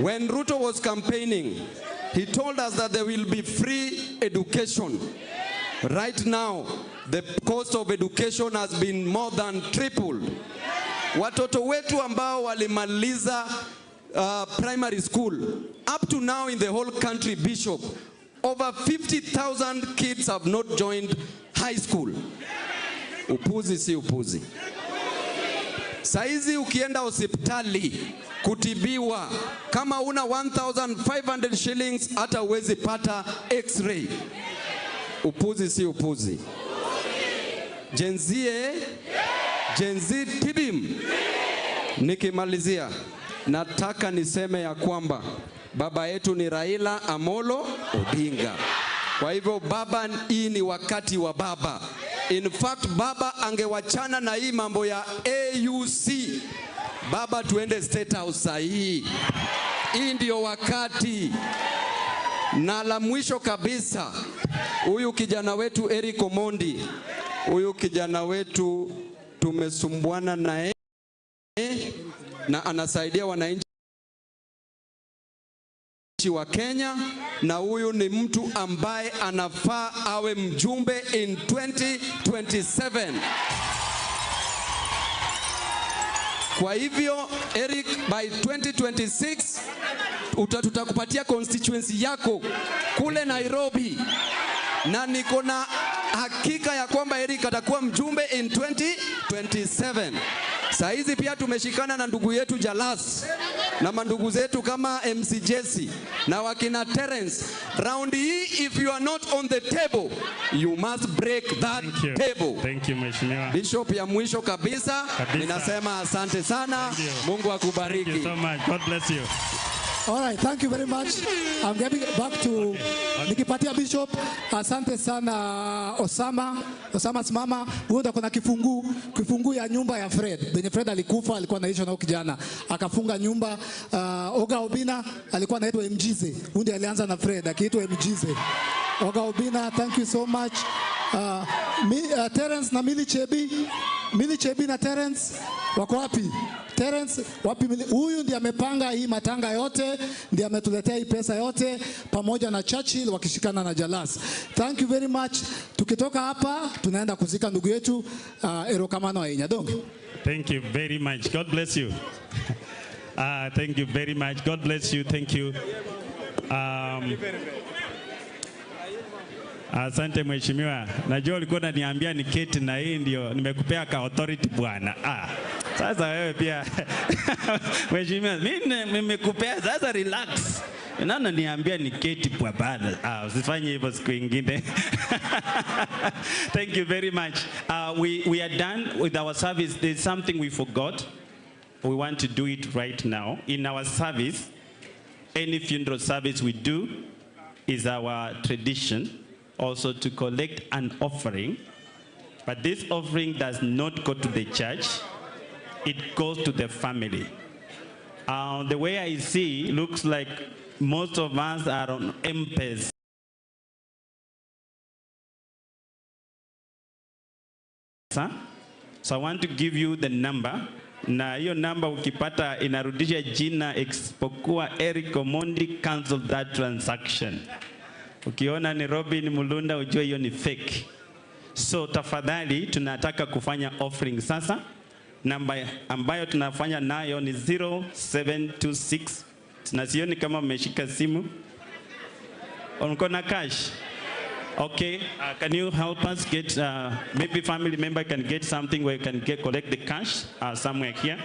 When Ruto was campaigning, he told us that there will be free education. Right now, the cost of education has been more than tripled. Watoto wetu ambao walimaliza primary school, up to now in the whole country, Bishop, over 50,000 kids have not joined high school. Upuzi si upuzi. Saizi ukienda hospitali kutibiwa, kama una 1,500 shillings hata uwezi pata x-ray. Upuzi si upuzi. Jenzi tibim. Nikimalizia, nataka niseme ya kwamba baba yetu ni Raila Amolo Odinga. Kwa hivyo baba, hii ni wakati wa baba. In fact, baba angewachana na hii mambo ya AUC. Baba, tuende State House sahihi. Hii ndio wakati. Na la mwisho kabisa, huyu kijana wetu Eric Omondi, huyu kijana wetu tumesumbuana naye na anasaidia wananchi wa Kenya, na huyu ni mtu ambaye anafaa awe mjumbe in 2027. Kwa hivyo Eric, by 2026 tutakupatia constituency yako kule Nairobi, na niko na hakika ya kwamba Eric atakuwa mjumbe in 2027. Saizi pia tumeshikana na ndugu yetu Jalas na mandugu zetu kama MC Jesse na wakina Terence. Round hii, if you are not on the table, you must break that table. Thank you, Mheshimiwa. Bishop, ya mwisho kabisa, ninasema asante sana. Mungu akubariki. Thank you so much. God bless you. All right, thank you very much. I'm getting back to nikipatia Bishop. Asante sana Osama simama. Huyo ndo kuna kifungu ya nyumba ya Fred. Benye Fred alikufa, alikuwa anaishi na kijana. Akafunga nyumba. Oga Obina alikuwa anaitwa Mjize. Huyo ndiye alianza na Fred, akiitwa Mjize. Oga Obina, thank you so much. Terence na Milly Chebi na Terence wako wapi? Terence wapi? Huyu ndiye amepanga hii matanga yote, ndiye ametuletea hii pesa yote, pamoja na Churchill wakishikana na Jalas. Thank you very much. Tukitoka hapa tunaenda kuzika ndugu yetu Erokamano wa Inyadonge. Thank you very much. God bless you. Thank you very much. God bless you. Thank you. Asante Mheshimiwa. Najua ulikuwa unaniambia niketi na hii ndio nimekupea ka authority bwana. Sasa wewe pia Mheshimiwa, mimi nimekupea sasa, relax. Nana niambia niketi kwa bana. Usifanye hivyo siku nyingine. Thank you very much. We are done with our service. There's something we forgot. We want to do it right now. In our service, any funeral service we do is our tradition also to collect an offering. But this offering does not go to the church. It goes to the family. The way I see, looks like most of us are on M-Pesa. So I want to give you the number. Na hiyo number ukipata inarudisha jina isipokuwa Eric Omondi, cancel that transaction. Ukiona ni Robin Mulunda ujue hiyo ni fake. So tafadhali tunataka kufanya offering sasa. Namba ambayo tunafanya nayo ni 0726. Na sioni kama mmeshika simu. Uko na cash? Okay, can you help us get, maybe family member can get something where you can collect the cash somewhere here.